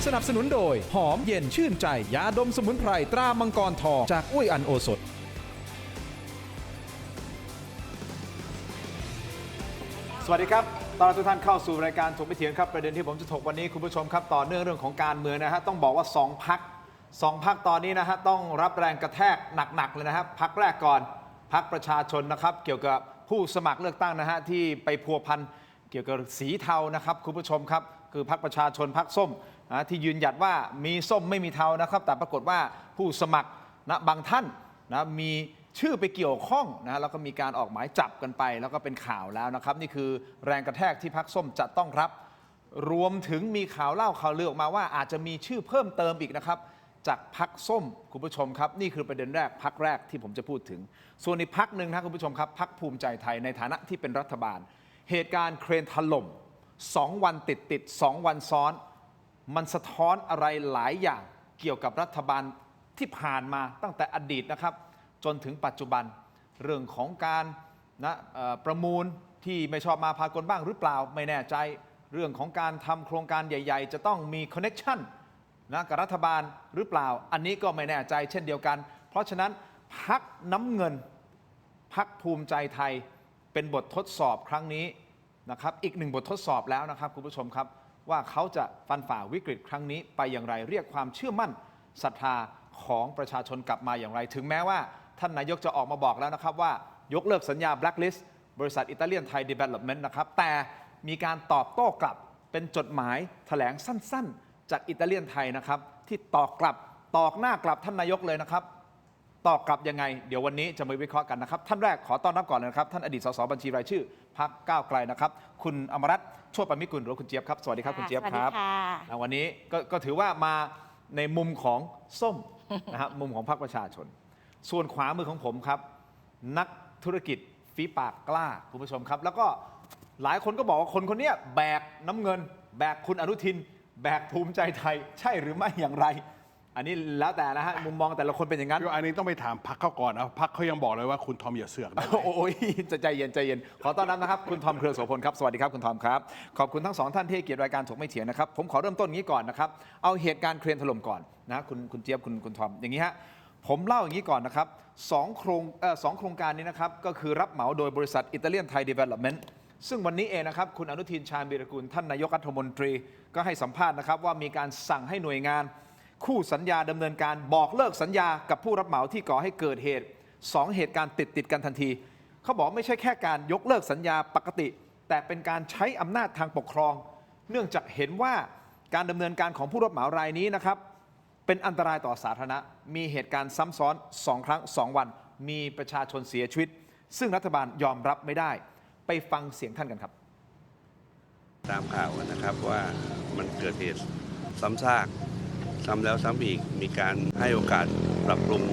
สนับสนุนโดยหอมเย็นชื่นใจยาดมสมุนไพรตรามังกรทองจากอุ้ยอันโอสถสวัสดีครับตอนรับทุกท่านเข้าสู่รายการถกไม่เถียงครับประเด็นที่ผมจะถกวันนี้คุณผู้ชมครับต่อเนื่องเรื่องของการเมืองนะฮะต้องบอกว่า2 พรรคตอนนี้นะฮะต้องรับแรงกระแทกหนักๆเลยนะครับพรรคแรกก่อนพรรคประชาชนนะครับเกี่ยวกับผู้สมัครเลือกตั้งนะฮะที่ไปพัวพันเกี่ยวกับสีเทานะครับคุณผู้ชมครับคือพรรคประชาชนพรรคส้มนะที่ยืนหยัดว่ามีส้มไม่มีเทานะครับแต่ปรากฏว่าผู้สมัครนะบางท่านนะมีชื่อไปเกี่ยวข้องนะแล้วก็มีการออกหมายจับกันไปแล้วก็เป็นข่าวแล้วนะครับนี่คือแรงกระแทกที่พรรคส้มจะต้องรับรวมถึงมีข่าวเล่าข่าวลือออกมาว่าอาจจะมีชื่อเพิ่มเติมอีกนะครับจากพรรคส้มคุณผู้ชมครับนี่คือประเด็นแรกพรรคแรกที่ผมจะพูดถึงส่วนอีกพรรคหนึ่งนะคุณผู้ชมครับพรรคภูมิใจไทยในฐานะที่เป็นรัฐบาลเหตุการณ์เครนถล่ม2 วันติด2 วันซ้อนมันสะท้อนอะไรหลายอย่างเกี่ยวกับรัฐบาลที่ผ่านมาตั้งแต่อดีตนะครับจนถึงปัจจุบันเรื่องของการประมูลที่ไม่ชอบมาพากลบ้างหรือเปล่าไม่แน่ใจเรื่องของการทำโครงการใหญ่ๆจะต้องมีคอนเน็กชันกับรัฐบาลหรือเปล่าอันนี้ก็ไม่แน่ใจเช่นเดียวกันเพราะฉะนั้นพรรคน้ำเงินพรรคภูมิใจไทยเป็นบททดสอบครั้งนี้นะครับอีกหนึ่งบททดสอบแล้วนะครับคุณผู้ชมครับว่าเขาจะฟันฝ่าวิกฤตครั้งนี้ไปอย่างไรเรียกความเชื่อมั่นศรัทธาของประชาชนกลับมาอย่างไรถึงแม้ว่าท่านนายกจะออกมาบอกแล้วนะครับว่ายกเลิกสัญญา Blacklist บริษัทอิตาเลียนไทย Development นะครับแต่มีการตอบโต้กลับเป็นจดหมายแถลงสั้นๆจากอิตาเลียนไทยนะครับที่ตอกหน้ากลับท่านนายกเลยนะครับตอบกลับยังไงเดี๋ยววันนี้จะมาวิเคราะห์กันนะครับท่านแรกขอต้อนรับก่อนเลยนะครับท่านอดีตสสบัญชีรายชื่อพรรคก้าวไกลนะครับคุณอมรัตน์โชติปมิกุลหรือคุณเจี๊ยบครับสวัสดีครับคุณเจี๊ยบครับวันนี้ก็ถือว่ามาในมุมของส้มนะครับมุมของพรรคประชาชนส่วนขวามือของผมครับนักธุรกิจฝีปากกล้าคุณผู้ชมครับแล้วก็หลายคนก็บอกว่าคนคนนี้แบกน้ำเงินแบกคุณอนุทินแบกภูมิใจไทยใช่หรือไม่อย่างไรอันนี้แล้วแต่นะฮะมุมมองแต่ละคนเป็นอย่างนั้นอันนี้ต้องไปถามพรรคเขาก่อนนะพรรคเขายังบอกเลยว่าคุณทอมอย่าเสือกนะโอ้ยจะใจเย็นขอต้อนรับนะครับคุณทอมเครือโสพลครับสวัสดีครับคุณทอมครับขอบคุณทั้ง2 ท่านที่ให้เกียรติรายการถกไม่เถียงนะครับผมขอเริ่มต้นงี้ก่อนนะครับเอาเหตุการณ์เครนถล่มก่อนนะคุณเจี๊ยบคุณทอมอย่างนี้ฮะผมเล่าอย่างนี้ก่อนนะครับ2 โครงการนี้นะครับก็คือรับเหมาโดยบริษัทอิตาเลียนไทยเดเวล็อปเมนต์ซึ่งวันนี้เองนะครับคุณอนุทินชาญวีรกูลท่านนายกรัฐมนตรีก็ให้สัมภาษณ์นะครับว่ามีการสั่งให้หน่วยงานคู่สัญญาดำเนินการบอกเลิกสัญญากับผู้รับเหมาที่ก่อให้เกิดเหตุ2 เหตุการณ์ติดกันทันทีเขาบอกไม่ใช่แค่การยกเลิกสัญญาปกติแต่เป็นการใช้อำนาจทางปกครองเนื่องจากเห็นว่าการดำเนินการของผู้รับเหมารายนี้นะครับเป็นอันตรายต่อสาธารณะมีเหตุการณ์ซ้ำซ้อน2 ครั้ง 2 วันมีประชาชนเสียชีวิตซึ่งรัฐบาลยอมรับไม่ได้ไปฟังเสียงท่านกันครับตามข่าวนะครับว่ามันเกิดเหตุซ้ำซากซ้ำแล้วซ้ำอีกมีการให้โอกาสปรับปรุง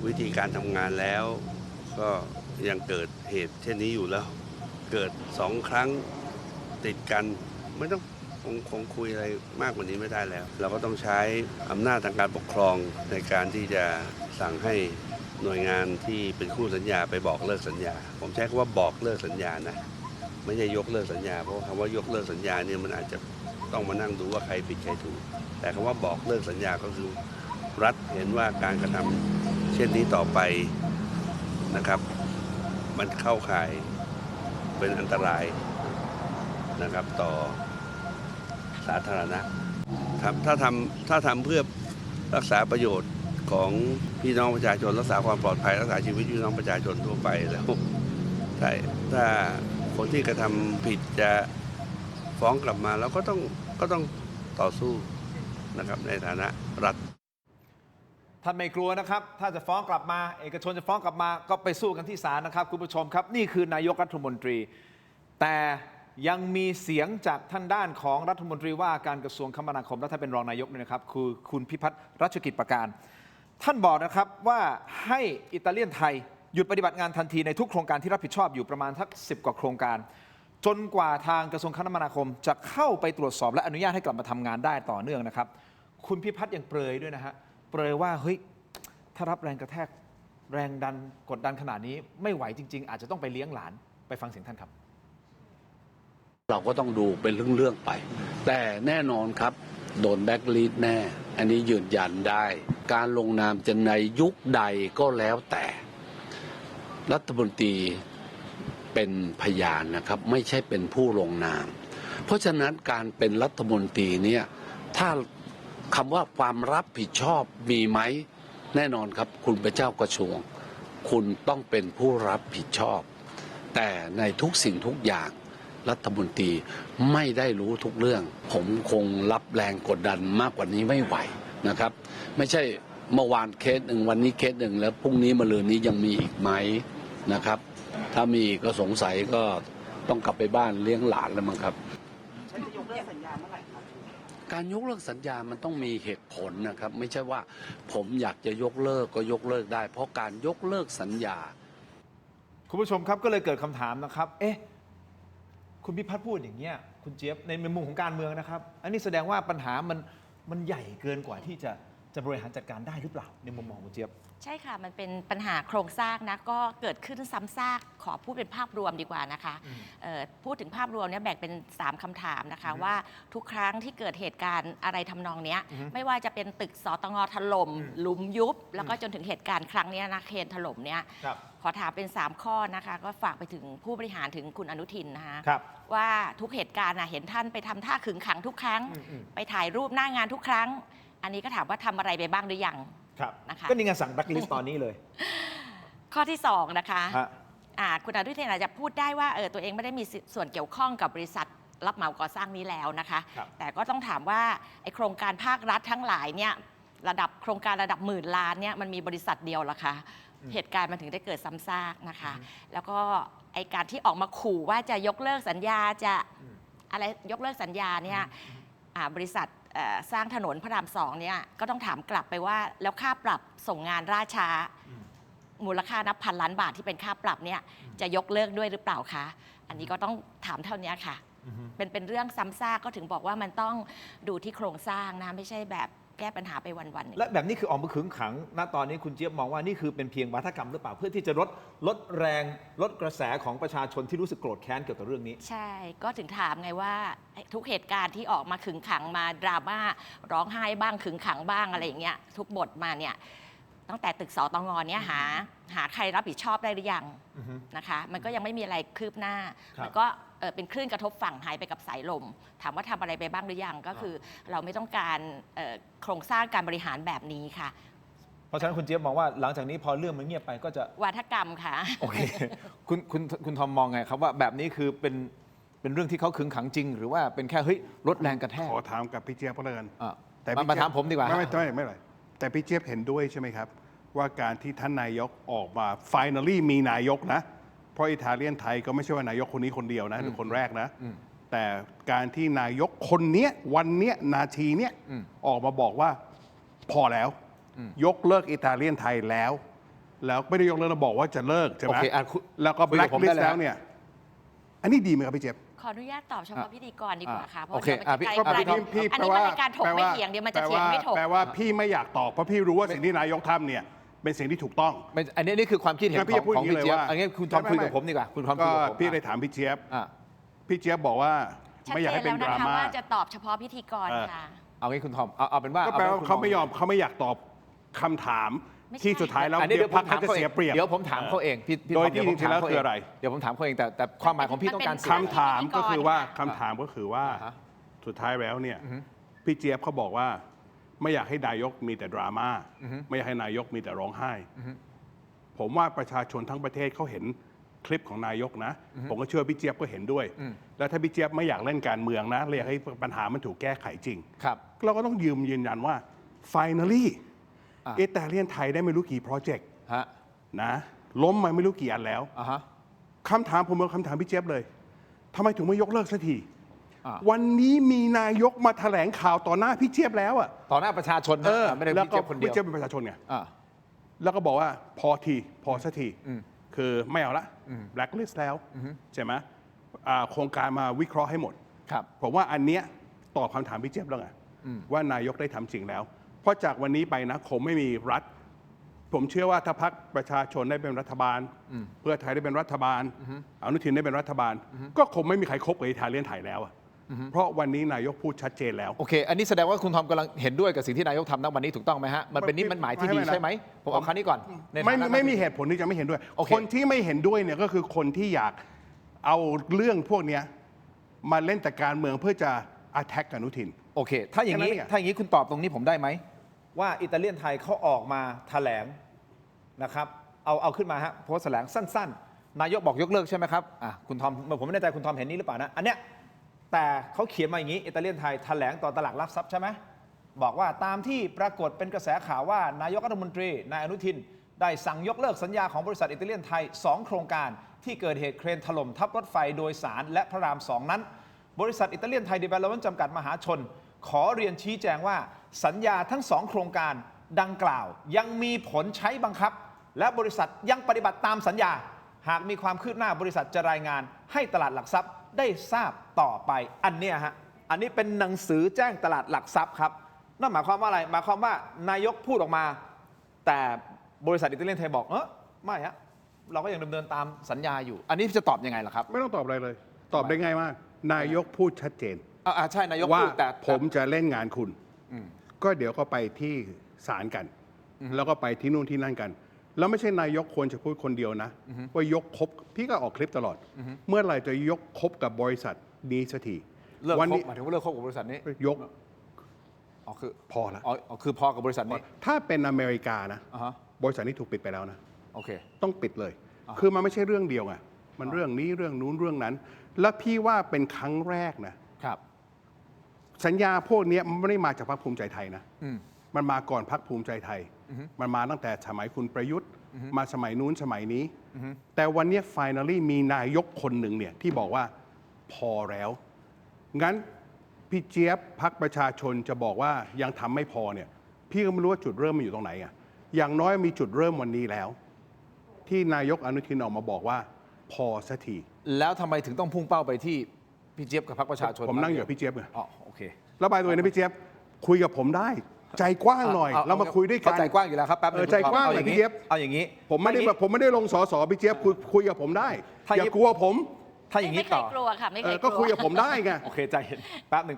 วิธีการทำงานแล้วก็ยังเกิดเหตุเช่นนี้อยู่แล้วเกิด2 ครั้งติดกันไม่ต้องคงคุยอะไรมากกว่านี้ไม่ได้แล้วเราก็ต้องใช้อำนาจทางการปกครองในการที่จะสั่งให้หน่วยงานที่เป็นคู่สัญญาไปบอกเลิกสัญญาผมใช้คำว่าบอกเลิกสัญญานะไม่ใช่ยกเลิกสัญญาเพราะคำว่ายกเลิกสัญญาเนี่ยมันอาจจะต้องมานั่งดูว่าใครผิดใครถูกแต่คำว่าบอกเลิกสัญญาก็คือรัฐเห็นว่าการกระทำเช่นนี้ต่อไปนะครับมันเข้าข่ายเป็นอันตรายนะครับต่อสาธารณะถ้าทำเพื่อรักษาประโยชน์ของพี่น้องประชาชนรักษาความปลอดภัยรักษาชีวิตพี่น้องประชาชนทั่วไปแล้วถ้าคนที่กระทำผิดจะฟ้องกลับมาแล้วก็ต้องต่อสู้นะครับในฐานะรัฐท่านไม่กลัวนะครับถ้าจะฟ้องกลับมาเอกชนจะฟ้องกลับมาก็ไปสู้กันที่ศาลนะครับคุณผู้ชมครับนี่คือนายกรัฐมนตรีแต่ยังมีเสียงจากท่านด้านของรัฐมนตรีว่าการกระทรวงคมนาคมและท่านเป็นรองนายกนะครับคือคุณพิพัฒน์รัชกิจประการท่านบอกนะครับว่าให้อิตาเลียนไทยหยุดปฏิบัติงานทันทีในทุกโครงการที่รับผิดชอบอยู่ประมาณทัก10 กว่าโครงการจนกว่าทางกระทรวงคมนาคมจะเข้าไปตรวจสอบและอนุญาตให้กลับมาทำงานได้ต่อเนื่องนะครับคุณพิพัฒน์ยังเปรยด้วยนะฮะเปรยว่าเฮ้ยถ้ารับแรงกระแทกแรงดันกดดันขนาดนี้ไม่ไหวจริงๆอาจจะต้องไปเลี้ยงหลานไปฟังเสียงท่านครับ เราก็ต้องดูเป็นเรื่องๆไปแต่แน่นอนครับ โดนแบล็คลิสต์แน่ อันนี้ยืนยันได้ การลงนามจะในยุคใดก็แล้วแต่รัฐมนตรีเป็นพยานนะครับไม่ใช่เป็นผู้ลงนามเพราะฉะนั้นการเป็นรัฐมนตรีเนี่ยถ้าคำว่าความรับผิดชอบมีไหมแน่นอนครับคุณเป็นเจ้ากระทรวงคุณต้องเป็นผู้รับผิดชอบแต่ในทุกสิ่งทุกอย่างรัฐมนตรีไม่ได้รู้ทุกเรื่องผมคงรับแรงกดดันมากกว่านี้ไม่ไหวนะครับไม่ใช่เมื่อวานเคสหนึ่งวันนี้เคสหนึ่งแล้วพรุ่งนี้มะรืนนี้ยังมีอีกไหมนะครับถ้ามีก็สงสัยก็ต้องกลับไปบ้านเลี้ยงหลานแล้วมั้งครับการยกเลิกสัญญามันต้องมีเหตุผลนะครับไม่ใช่ว่าผมอยากจะยกเลิกก็ยกเลิกได้เพราะการยกเลิกสัญญาคุณผู้ชมครับก็เลยเกิดคำถามนะครับคุณพิพัฒน์พูดอย่างเงี้ยคุณเจี๊ยบในมุมของการเมืองนะครับอันนี้แสดงว่าปัญหามันใหญ่เกินกว่าที่จะบริหารจัดการได้หรือเปล่าในมุมมองของคุณเจี๊ยบใช่ค่ะมันเป็นปัญหาโครงสร้างนะก็เกิดขึ้นซ้ำซากขอพูดเป็นภาพรวมดีกว่านะคะพูดถึงภาพรวมเนี่ยแบ่งเป็น3คำถามนะคะว่าทุกครั้งที่เกิดเหตุการณ์อะไรทำนองนี้ไม่ว่าจะเป็นตึกสตงถล่มหลุมยุบแล้วก็จนถึงเหตุการณ์ครั้งนี้นะเคนถล่มเนี่ยขอถามเป็น3ข้อนะคะก็ฝากไปถึงผู้บริหารถึงคุณอนุทินนะคะว่าทุกเหตุการณ์เห็นท่านไปทำท่าขึงขังทุกครั้งไปถ่ายรูปหน้างานทุกครั้งอันนี้ก็ถามว่าทำอะไรไปบ้างหรือยังนะคะก็นี่ไงสั่งแบล็คลิสต์ตอนนี้เลย ข้อที่2นะคะคุณอนุทินอาจจะพูดได้ว่าตัวเองไม่ได้มีส่วนเกี่ยวข้องกับบริษัทรับเหมาก่อสร้างนี้แล้วนะคะแต่ก็ต้องถามว่าไอโครงการภาครัฐทั้งหลายเนี่ยระดับโครงการระดับหมื่นล้านเนี่ยมันมีบริษัทเดียวหรอคะเหตุการณ์มันถึงได้เกิดซ้ำซากนะคะแล้วก็ไอการที่ออกมาขู่ว่าจะยกเลิกสัญญาจะอะไรยกเลิกสัญญาเนี่ยบริษัทสร้างถนนพระราม2เนี่ยก็ต้องถามกลับไปว่าแล้วค่าปรับส่งงานล่าช้ามูลค่านับพันล้านบาทที่เป็นค่าปรับเนี่ยจะยกเลิกด้วยหรือเปล่าคะอันนี้ก็ต้องถามเท่านี้ค่ะเป็นเรื่องซ้ำซากก็ถึงบอกว่ามันต้องดูที่โครงสร้างนะไม่ใช่แบบแก้ปัญหาไปวันๆและแบบนี้คือออกมาขึงขังณตอนนี้คุณเจี๊ยบมองว่านี่คือเป็นเพียงวาทกรรมหรือเปล่าเพื่อที่จะลดแรงลดกระแสของประชาชนที่รู้สึกโกรธแค้นเกี่ยวกับเรื่องนี้ใช่ก็ถึงถามไงว่าทุกเหตุการณ์ที่ออกมาขึงขังมาดราม่าร้องไห้บ้างขึงขังบ้างอะไรอย่างเงี้ยทุกบทมาเนี่ยตั้งแต่ตึกสตงเนี่ยหาใครรับผิดชอบได้หรือยังนะคะมันก็ยังไม่มีอะไรคืบหน้ามันก็เป็นคลื่นกระทบฝั่งหายไปกับสายลมถามว่าทำอะไรไปบ้างหรือยังก็คือเราไม่ต้องการโครงสร้างการบริหารแบบนี้ค่ะเพราะฉะนั้นคุณเจี๊ยบมองว่าหลังจากนี้พอเรื่องมันเงียบไปก็จะวาทกรรมค่ะโอเคคุณทอมมองไงครับว่าแบบนี้คือเป็นเรื่องที่เขาขึงขังจริงหรือว่าเป็นแค่เฮ้ยลดแรงกระแทกขอถามกับพี่เจี๊ยบก็เลยกันแต่มาถามผมดีกว่าไม่เลยแต่พี่เจี๊ยบเห็นด้วยใช่ไหมครับว่าการที่ท่านนายกออกมา finally มีนายกนะเพราะอิตาเลียนไทยก็ไม่ใช่ว่านายกคนนี้คนเดียวนะหรือคนแรกนะแต่การที่นายกคนนี้วันนี้นาทีนี้ออกมาบอกว่าพอแล้วยกเลิกอิตาเลียนไทยแล้วไม่ได้ยกเลิกเราบอกว่าจะเลิกใช่ไหมแล้วก็แบล็คลิสต์แล้วเนี่ยอันนี้ดีไหมครับพี่เจี๊ยบขออนุญาตตอบเฉพาะพิธีกรดีกว่าค่ะเพราะพี่อันนี้มันเป็นการถกไม่เถียงเดี๋ยวมันจะเถียงไม่ถกแปลว่าพี่ไม่อยากตอบเพราะพี่รู้ว่าสิ่งที่นายกทำเนี่ยเป็นสิ่งที่ถูกต้องอันนี้คือความคิดเห็นของพี่เจี๊ยบอันนี้คุณทอมคุยกับผมดีกว่าคุณทอมคุยกับผมพี่เลยถามพี่เจี๊ยบพี่เจี๊ยบบอกว่าไม่อยากให้เป็นดราม่าว่าจะตอบเฉพาะพิธีกรค่ะเอางี้คุณทอมเอาเป็นว่าก็แปลว่าเขาไม่อยากตอบคำถามที่สุดท้ายแล้วเดี๋ยวพรรคเขาจะเสียเปรียบเดี๋ยวผมถามเขาเองโดยที่จริงๆแล้วคืออะไรเดี๋ยวผมถามเขาเองแต่ความหมายของพี่ต้องการคำถามก็คือว่าสุดท้ายแล้วเนี่ยพี่เจี๊ยบเขาบอกว่าไม่อยากให้นายกมีแต่ดราม่าไม่อยากให้นายกมีแต่ร้องไห้ผมว่าประชาชนทั้งประเทศเขาเห็นคลิปของนายกนะผมก็เชื่อพี่เจี๊ยบก็เห็นด้วยแล้วถ้าพี่เจี๊ยบไม่อยากเล่นการเมืองนะเลยอยากให้ปัญหามันถูกแก้ไขจริงเราก็ต้องยืนยันว่า finally อิตาเลียนไทยได้ไม่รู้กี่โปรเจกต์นะล้มมาไม่รู้กี่อันแล้วคำถามผมเป็นคำถามพี่เจี๊ยบเลยทำไมถึงไม่ยกเลิกสักทีวันนี้มีนายกมาแถลงข่าวต่อหน้าพี่เจี๊ยบแล้วอะต่อหน้าประชาชนไม่ได้พี่เจี๊ยบคนเดียวพี่เจี๊ยบเป็นประชาชนไงแล้วก็บอกว่าพอสักทีคือไม่เอาละแบล็คลิสต์แล้วใช่ไหมโครงการมาวิเคราะห์ให้หมดผมว่าอันเนี้ยตอบคำถามพี่เจี๊ยบแล้วไงว่านายกได้ทำจริงแล้วเพราะจากวันนี้ไปนะคงไม่มีรัฐผมเชื่อว่าถ้าพรรคประชาชนได้เป็นรัฐบาลเพื่อไทยได้เป็นรัฐบาลอนุทินได้เป็นรัฐบาลก็คงไม่มีใครคบกับอิตาเลียนไทยแล้ว เพราะวันนี้นายกพูดชัดเจนแล้ว โอเค อันนี้แสดงว่าคุณทอมกำลังเห็นด้วยกับสิ่งที่นายกทำณวันนี้ถูกต้องไหมฮะ มันเป็นนิมิตหมายที่ดีใช่ไหม ผมเอาคำนี้ก่อนในฐานะ ไม่มีเหตุผลที่จะไม่เห็นด้วย โอเค คนที่ไม่เห็นด้วยเนี่ยก็คือคนที่อยากเอาเรื่องพวกเนี้ยมาเล่นแต่การเมืองเพื่อจะ attack อนุทิน โอเค ถ้าอย่างนี้ แค่นั้นเอง ถ้าอย่างนี้คุณตอบตรงนี้ผมได้ไหม ว่าอิตาเลียนไทยเขาออกมาแถลงนะครับ เอาขึ้นมาฮะโพสต์แถลงสั้นๆ นายกบอกยกเลิกใช่ไหมครับคุณทอมผมไม่แน่ใจคุณทอมเห็นนี้หรือเปล่านะ อันเนี้ยแต่เขาเขียนมาอย่างนี้อิตาเลียนไทยแถลงต่อตลาดหลักทรัพย์ใช่ไหมบอกว่าตามที่ปรากฏเป็นกระแสข่าวว่านายกรัฐมนตรีนายอนุทินได้สั่งยกเลิกสัญญาของบริษัทอิตาเลียนไทย2 โครงการที่เกิดเหตุเครนถล่มทับรถไฟโดยสารและพระราม 2 นั้น บริษัทอิตาเลียนไทยดีเวลลอปเมนต์จำกัดมหาชน ขอเรียนชี้แจงว่าสัญญาทั้ง 2 โครงการดังกล่าวยังมีผลใช้บังคับ และบริษัทยังปฏิบัติตามสัญญา หากมีความคืบหน้าบริษัทจะรายงานให้ตลาดหลักทรัพย์ได้ทราบต่อไปอันเนี้ยฮะอันนี้เป็นหนังสือแจ้งตลาดหลักทรัพย์ครับนั่นหมายความว่าอะไรหมายความว่านายกพูดออกมา แต่บริษัทอิตาเลียนไทยบอกไม่ฮะเราก็ยังดำเนินตามสัญญาอยู่ อันนี้จะตอบยังไงล่ะครับ ไม่ต้องตอบอะไรเลย ตอบได้ง่ายมาก นายกพูดชัดเจน ใช่นายก ว่า พูดแต่ ผมจะเล่นงานคุณ ก็เดี๋ยวก็ไปที่ศาลกัน แล้วก็ไปที่นู่นที่นั่นกัน แล้วไม่ใช่นายกควรจะพูดคนเดียวนะ ว่ายกคบพี่ก็ออกคลิปตลอด เมื่อไหร่จะยกคบกับบริษัทนี้สักที เลิก วัน คบ นี้ หมายถึงว่าเลิกคบกับบริษัทนี้ ยก คือ พอละ คือพอกับบริษัทนี้ ถ้าเป็นอเมริกานะ อ่าฮะ บริษัทนี้ถูกปิดไปแล้วนะ โอเค ต้องปิดเลย คือมันไม่ใช่เรื่องเดียวไง มันเรื่องนี้เรื่องนู้นเรื่องนั้น และพี่ว่าเป็นครั้งแรกนะ ครับ สัญญาพวกนี้มันไม่ได้มาจากพรรคภูมิใจไทยนะ มันมาก่อนพรรคภูมิใจไทย มันมาตั้งแต่สมัยคุณประยุทธ์ มาสมัยนู้นสมัยนี้ แต่วันนี้ finally มีนายกคนหนึ่งเนี่ยที่บอกว่าพอแล้ว งั้นพี่เจี๊ยบพรรคประชาชนจะบอกว่ายังทำไม่พอเนี่ย พี่ก็ไม่รู้ว่าจุดเริ่มมันอยู่ตรงไหนอ่ะ อย่างน้อยมีจุดเริ่มวันนี้แล้ว ที่นายกอนุทินออกมาบอกว่าพอสักที แล้วทำไมถึงต้องพุ่งเป้าไปที่พี่เจี๊ยบกับพรรคประชาชน ผมนั่งอยู่กับพี่เจี๊ยบไง โอเค แล้วบายตัวเองนะพี่เจี๊ยบคุยกับผมได้ ใจกว้างหน่อย เรามาคุยด้วยกัน เข้าใจกว้างอยู่แล้วครับแป๊บนึง ใจกว้างหน่อยพี่เจี๊ยบ เอาอย่างนี้ ผมไม่ได้ลงสสพี่เจี๊ยบคุยกับผมได้ ถ้า อย่ากลัวผม ถ้าอย่างนี้ ไม่เค ต่ ย อ กลัวค่ะไม่เคยกลัว ก็คุยกับผมได้ไง โอเคใจเย็นแป๊บหนึ่ง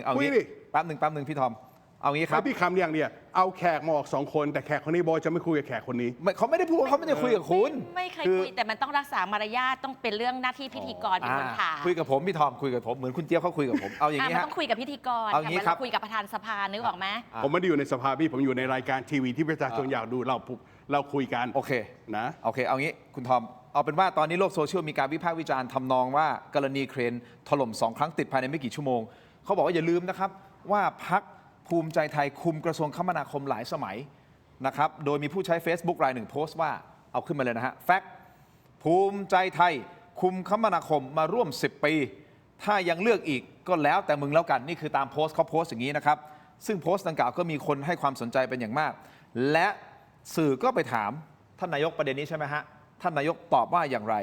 เอา คุย งี้ ดิ แป๊บหนึ่งพี่ทอมเอางี้ค แล้ รับ วพี่คำอย่างเนี่ยเอาแขกมาออก2 คนแต่แขกคนนี้บอกจะไม่คุยกับแขกคนนี้ เขาไม่ได้พูดเขาไม่ได้คุยกับคุณ ไม่เคยคุยแต่มันต้องรักษามารยาทต้องเป็นเรื่องหน้าที่พิธีกรเป็นคนถาม คุยกับผมพี่ทอมคุยกับผมเหมือนคุณเจี๊ยบเขาคุยกับผมเอาอย่างนี้ มัน ฮะ ต้องคุยกับพิธีกร เอาอย่างนี้ นี้ ครับ คุยกับประธานสภานึกออกไหม ผมไม่ได้อยู่ในสภาพี่ผมอยู่ในรายการทีวีที่ประชาชนอยากดูเราคุยกัน โอเค นะ โอเคเอางี้คุณทอมเอาเป็นว่าตอนนี้โลกโซเชียลมีการวิพากษ์วิจารณ์ทำนองว่ากรณีเครนถล่ม2 ครั้งติดภายในไม่กี่ชั่วโมงเขาบอกว่าอย่าลืมนะครับว่าพรรคภูมิใจไทยคุมกระทรวงคมนาคมหลายสมัยนะครับโดยมีผู้ใช้ Facebook รายหนึ่งโพสต์ว่าเอาขึ้นมาเลยนะฮะแฟกต์ภูมิใจไทยคุมคมนาคมมาร่วม10 ปี ถ้ายังเลือกอีกก็แล้วแต่มึงแล้วกันนี่คือตามโพสต์เขาโพสต์อย่างนี้นะครับซึ่งโพสต์ดังกล่าวก็มีคนให้ความสนใจเป็นอย่างมาก และสื่อก็ไปถามท่านนายกประเด็นนี้ใช่ไหมฮะท่านนายกตอบว่าอย่างไร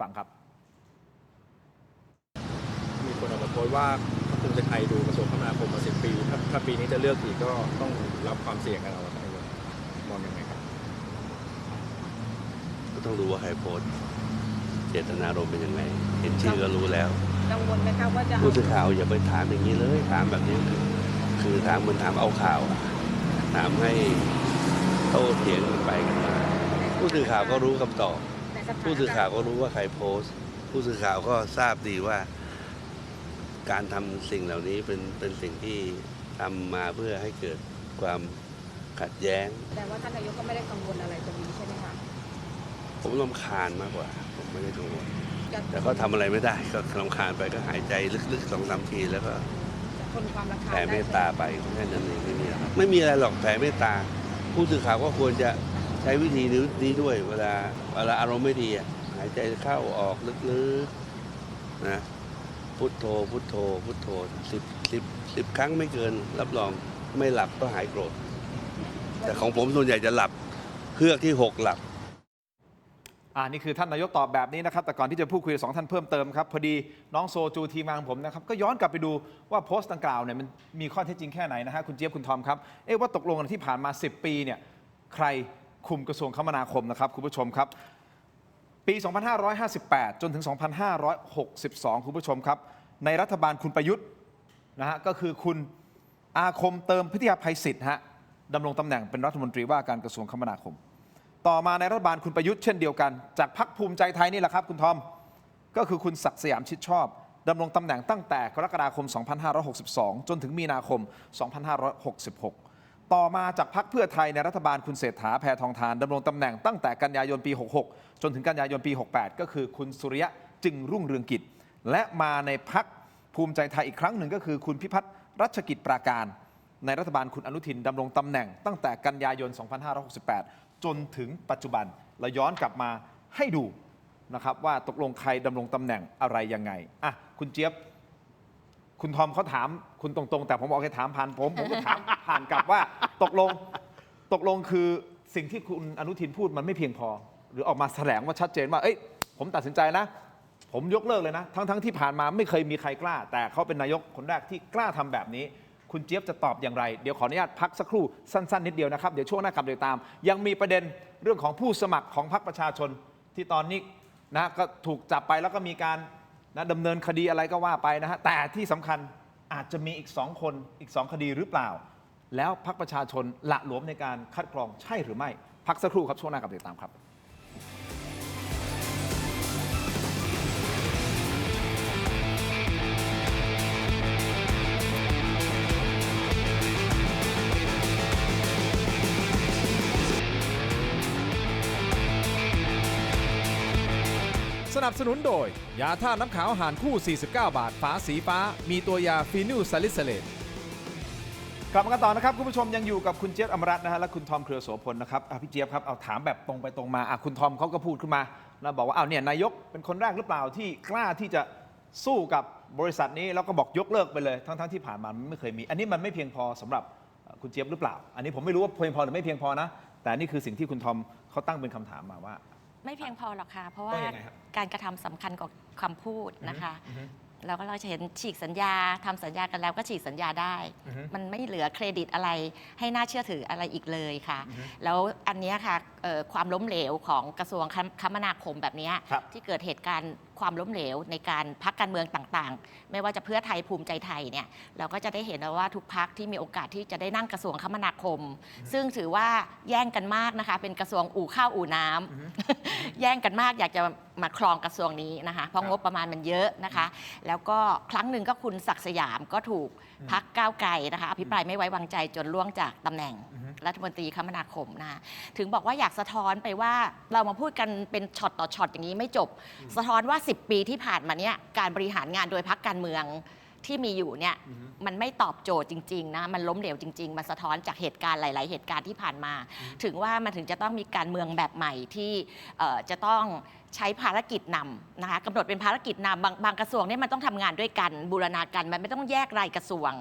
ฟังครับ มีคนออกมาโพสต์ว่าพรรคภูมิใจไทยดูกระทรวงคมนาคมมา10 ปีถ้าปีนี้จะเลือกอีกก็ต้องรับความเสี่ยงกันเอาครับนายกมองยังไงครับ ก็ต้องรู้ว่าใครโพสต์เจตนารมณ์เป็นยังไง เห็นชื่อก็รู้แล้ว กังวลไหมคะว่าจะ ผู้สื่อข่าวอย่าไปถามอย่างนี้เลย ถามแบบนี้คือถามเหมือนถามเอาข่าวอะถามให้โต้เถียงกันไปกันมาผู้สื่อข่าวก็รู้คำตอบ ในสภ ผู้สื่อข่าวก็รู้ว่าใครโพสต์ ผู้สื่อข่าวก็ทราบดีว่า การทำสิ่งเหล่านี้เป็นสิ่งที่ทำมาเพื่อให้เกิดความขัดแย้ง แต่ว่าท่านนายกก็ไม่ได้กังวลอะไรตรงนี้ใช่ไหมคะ ผมรำคาญมากกว่า ผมไม่ได้กังวล จะ แต่ก็ทำอะไรไม่ได้ก็รำคาญไปก็หายใจลึกๆ2-3 ทีแล้วก็ ทนความรำคาญ แผ่ ได้ เมตตาไปแค่นั้นเองไม่มีอะไรไม่มีอะไรหรอกแผ่เมตตา ผู้สื่อข่าวก็ควรจะใช้วิธีนี้ด้วยเวลาอารมณ์ไม่ดีอะหายใจเข้าออกลึกๆนะพุทโธพุทโธพุทโธ10 ครั้งไม่เกิน รับรองไม่หลับก็หายโกรธแต่ของผมส่วนใหญ่จะหลับเฮือกที่6หลับ นี่คือท่านนายกตอบแบบนี้นะครับแต่ก่อนที่จะพูดคุยกับ2 ท่านเพิ่มเติมครับพอดีน้องโซจูทีมงานของผมนะครับก็ย้อนกลับไปดูว่าโพสต์ดังกล่าวเนี่ยมันมีข้อเท็จจริงแค่ไหนนะฮะคุณเจี๊ยบคุณทอมครับว่าตกลงกันที่ผ่านมา10 ปีเนี่ยใครคุมกระทรวงคมนาคมนะครับคุณผู้ชมครับปี 2558 จนถึง 2562 คุณผู้ชมครับ ในรัฐบาลคุณประยุทธ์นะฮะก็คือคุณอาคมเติมพิทยาภัยศิษฐ์ฮะดำรงตำแหน่งเป็นรัฐมนตรีว่าการกระทรวงคมนาคมต่อมาในรัฐบาลคุณประยุทธ์เช่นเดียวกันจากพรรคภูมิใจไทยนี่แหละครับคุณทอมก็คือคุณศักดิ์สยามชิดชอบดำรงตำแหน่งตั้งแต่กรกฎาคม 2562 จนถึงมีนาคม 2566 ต่อมาจากพรรคเพื่อไทยในรัฐบาลคุณเศรษฐาแพทองธารดำรงตำแหน่งตั้งแต่กันยายนปี 66 จนถึงกันยายนปี 68 ก็คือคุณสุริยะจึงรุ่งเรืองกิจและมาในพรรคภูมิใจไทยอีกครั้งหนึ่งก็คือคุณพิพัฒน์รัชกิจปราการในรัฐบาลคุณอนุทินดำรงตำแหน่งตั้งแต่กันยายน 2568 จนถึงปัจจุบันเราย้อนกลับมาให้ดูนะครับว่าตกลงใครดำรงตำแหน่งอะไรยังไงอ่ะคุณเจี๊ยบคุณทอมเขาถามคุณตรงๆแต่ผมบอกให้ถามผ่านผมก็ถามผ่านกลับว่าตกลงคือสิ่งที่คุณอนุทินพูดมันไม่เพียงพอหรือออกมาแถลงว่าชัดเจนว่าเอ้ยผมตัดสินใจนะผมยกเลิกเลยนะทั้งที่ผ่านมาไม่เคยมีใครกล้าแต่เขาเป็นนายกคนแรกที่กล้าทำแบบนี้คุณเจี๊ยบจะตอบอย่างไรเดี๋ยวขออนุญาตพักสักครู่สั้นๆนิดเดียวนะครับเดี๋ยวช่วงหน้ากลับเดี๋ยวตามยังมีประเด็นเรื่องของผู้สมัครของพรรคประชาชนที่ตอนนี้นะก็ถูกจับไปแล้วก็มีการนะดำเนินคดีอะไรก็ว่าไปนะฮะแต่ที่สำคัญอาจจะมีอีก2คนอีก2คดีหรือเปล่าแล้วพรรคประชาชนละหลวมในการคัดกรองใช่หรือไม่พักสักครู่ครับช่วงหน้ากลับเดี๋ยวตามครับสนับสนุนโดยยาท่าน้ำขาวหารคู่ 49 บาทฝาสีฟ้ามีตัวยาฟีนิลซาลิซิเลตกลับมากันต่อนะครับคุณผู้ชมยังอยู่กับคุณเจี๊ยบอมรัตน์นะฮะและคุณทอมเครือโสพลนะครับพี่เจี๊ยบครับเอาถามแบบตรงไปตรงมาคุณทอมเขาก็พูดขึ้นมาแล้วบอกว่าเนี่ยนายกเป็นคนแรกหรือเปล่าที่กล้าที่จะสู้กับบริษัทนี้แล้วก็บอกยกเลิกไปเลยทั้งที่ผ่านมามันไม่เคยมีอันนี้มันไม่เพียงพอสำหรับคุณเจี๊ยบหรือเปล่าอันนี้ผมไม่รู้ว่าเพียงพอหรือไม่เพียงพอนะแต่นี่คือสิ่งที่คุณทอมเขาตั้งเป็นคำถามมาว่าไม่เพียงพอหรอกค่ะเพราะว่าการกระทำสำคัญกว่าคำพูดนะคะแล้วก็เราจะเห็นฉีกสัญญาทำสัญญากันแล้วก็ฉีกสัญญาได้มันไม่เหลือเครดิตอะไรให้น่าเชื่อถืออะไรอีกเลยค่ะแล้วอันนี้ค่ะความล้มเหลวของกระทรวงคมนาคมแบบนี้ที่เกิดเหตุการณ์ความล้มเหลวในการพรรคการเมืองต่างๆไม่ว่าจะเพื่อไทยภูมิใจไทยเนี่ยเราก็จะได้เห็นว่าทุกพรรคที่มีโอกาสที่จะได้นั่งกระทรวงคมนาคมซึ่งถือว่าแย่งกันมากนะคะเป็นกระทรวงอู่ข้าวอู่น้ำ แย่งกันมากอยากจะมาครองกระทรวงนี้นะคะเพราะงบประมาณมันเยอะนะคะแล้วก็ครั้งหนึ่งก็คุณศักดิ์สยามก็ถูกพรรคก้าวไกลนะคะอภิปรายไม่ไว้วางใจจนล่วงจากตำแหน่งรัฐมนตรีคมนาคมนะคะถึงบอกว่าอยากสะท้อนไปว่าเรามาพูดกันเป็นช็อตต่อช็อตอย่างนี้ไม่จบสะท้อนว่า10 ปีที่ผ่านมาเนี่ยการบริหารงานโดยพรรคการเมืองที่มีอยู่เนี่ยมันไม่ตอบโจทย์จริงๆนะมันล้มเหลวจริงๆมันสะท้อนจากเหตุการณ์หลายๆเหตุการณ์ที่ผ่านมาถึงว่ามันถึงจะต้องมีการเมืองแบบใหม่ที่จะต้องใช้ภารกิจนำนะคะกำหนดเป็นภารกิจนำบางกระทรวงเนี่ยมันต้องทำงานด้วยกันบูรณาการมันไม่ต้องแยกรายกระทรวง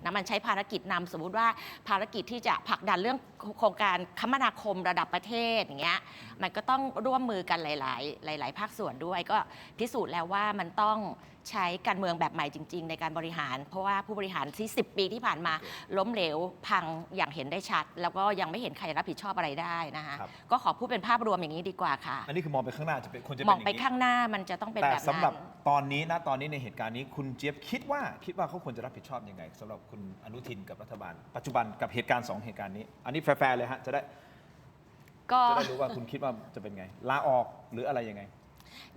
นะมันใช้ภารกิจนำสมมุติว่าภารกิจที่จะผลักดันเรื่องโครงการคมนาคมระดับประเทศอย่างเงี้ยมันก็ต้องร่วมมือกันหลายภาคส่วนด้วยก็พิสูจน์แล้วว่ามันต้องใช้การเมืองแบบใหม่จริงๆในการบริหารเพราะว่าผู้บริหารที่10 ปีที่ผ่านมาล้มเหลวพังอย่างเห็นได้ชัดแล้วก็ยังไม่เห็นใครรับผิดชอบอะไรได้นะคะก็ขอพูดเป็นภาพรวมอย่างนี้ดีกว่าค่ะอันนี้คือมองไปข้างหน้าจะเป็นคนจะเป็นมองไปข้างหน้ามันจะต้องเป็นแบบนั้นแต่สำหรับตอนนี้ในเหตุการณ์นี้คุณเจี๊ยบคิดว่าเขาควรจะรับผิดชอบยังไงสำหรับคุณอนุทินกับรัฐบาลปัจจุบันกับเหตุการณ์2เหตุการณ์นี้อันนี้แฟร์เลยฮะจะได้รู้ว่าคุณคิดว่าจะเป็นไงลาออกหรืออะไรยังไง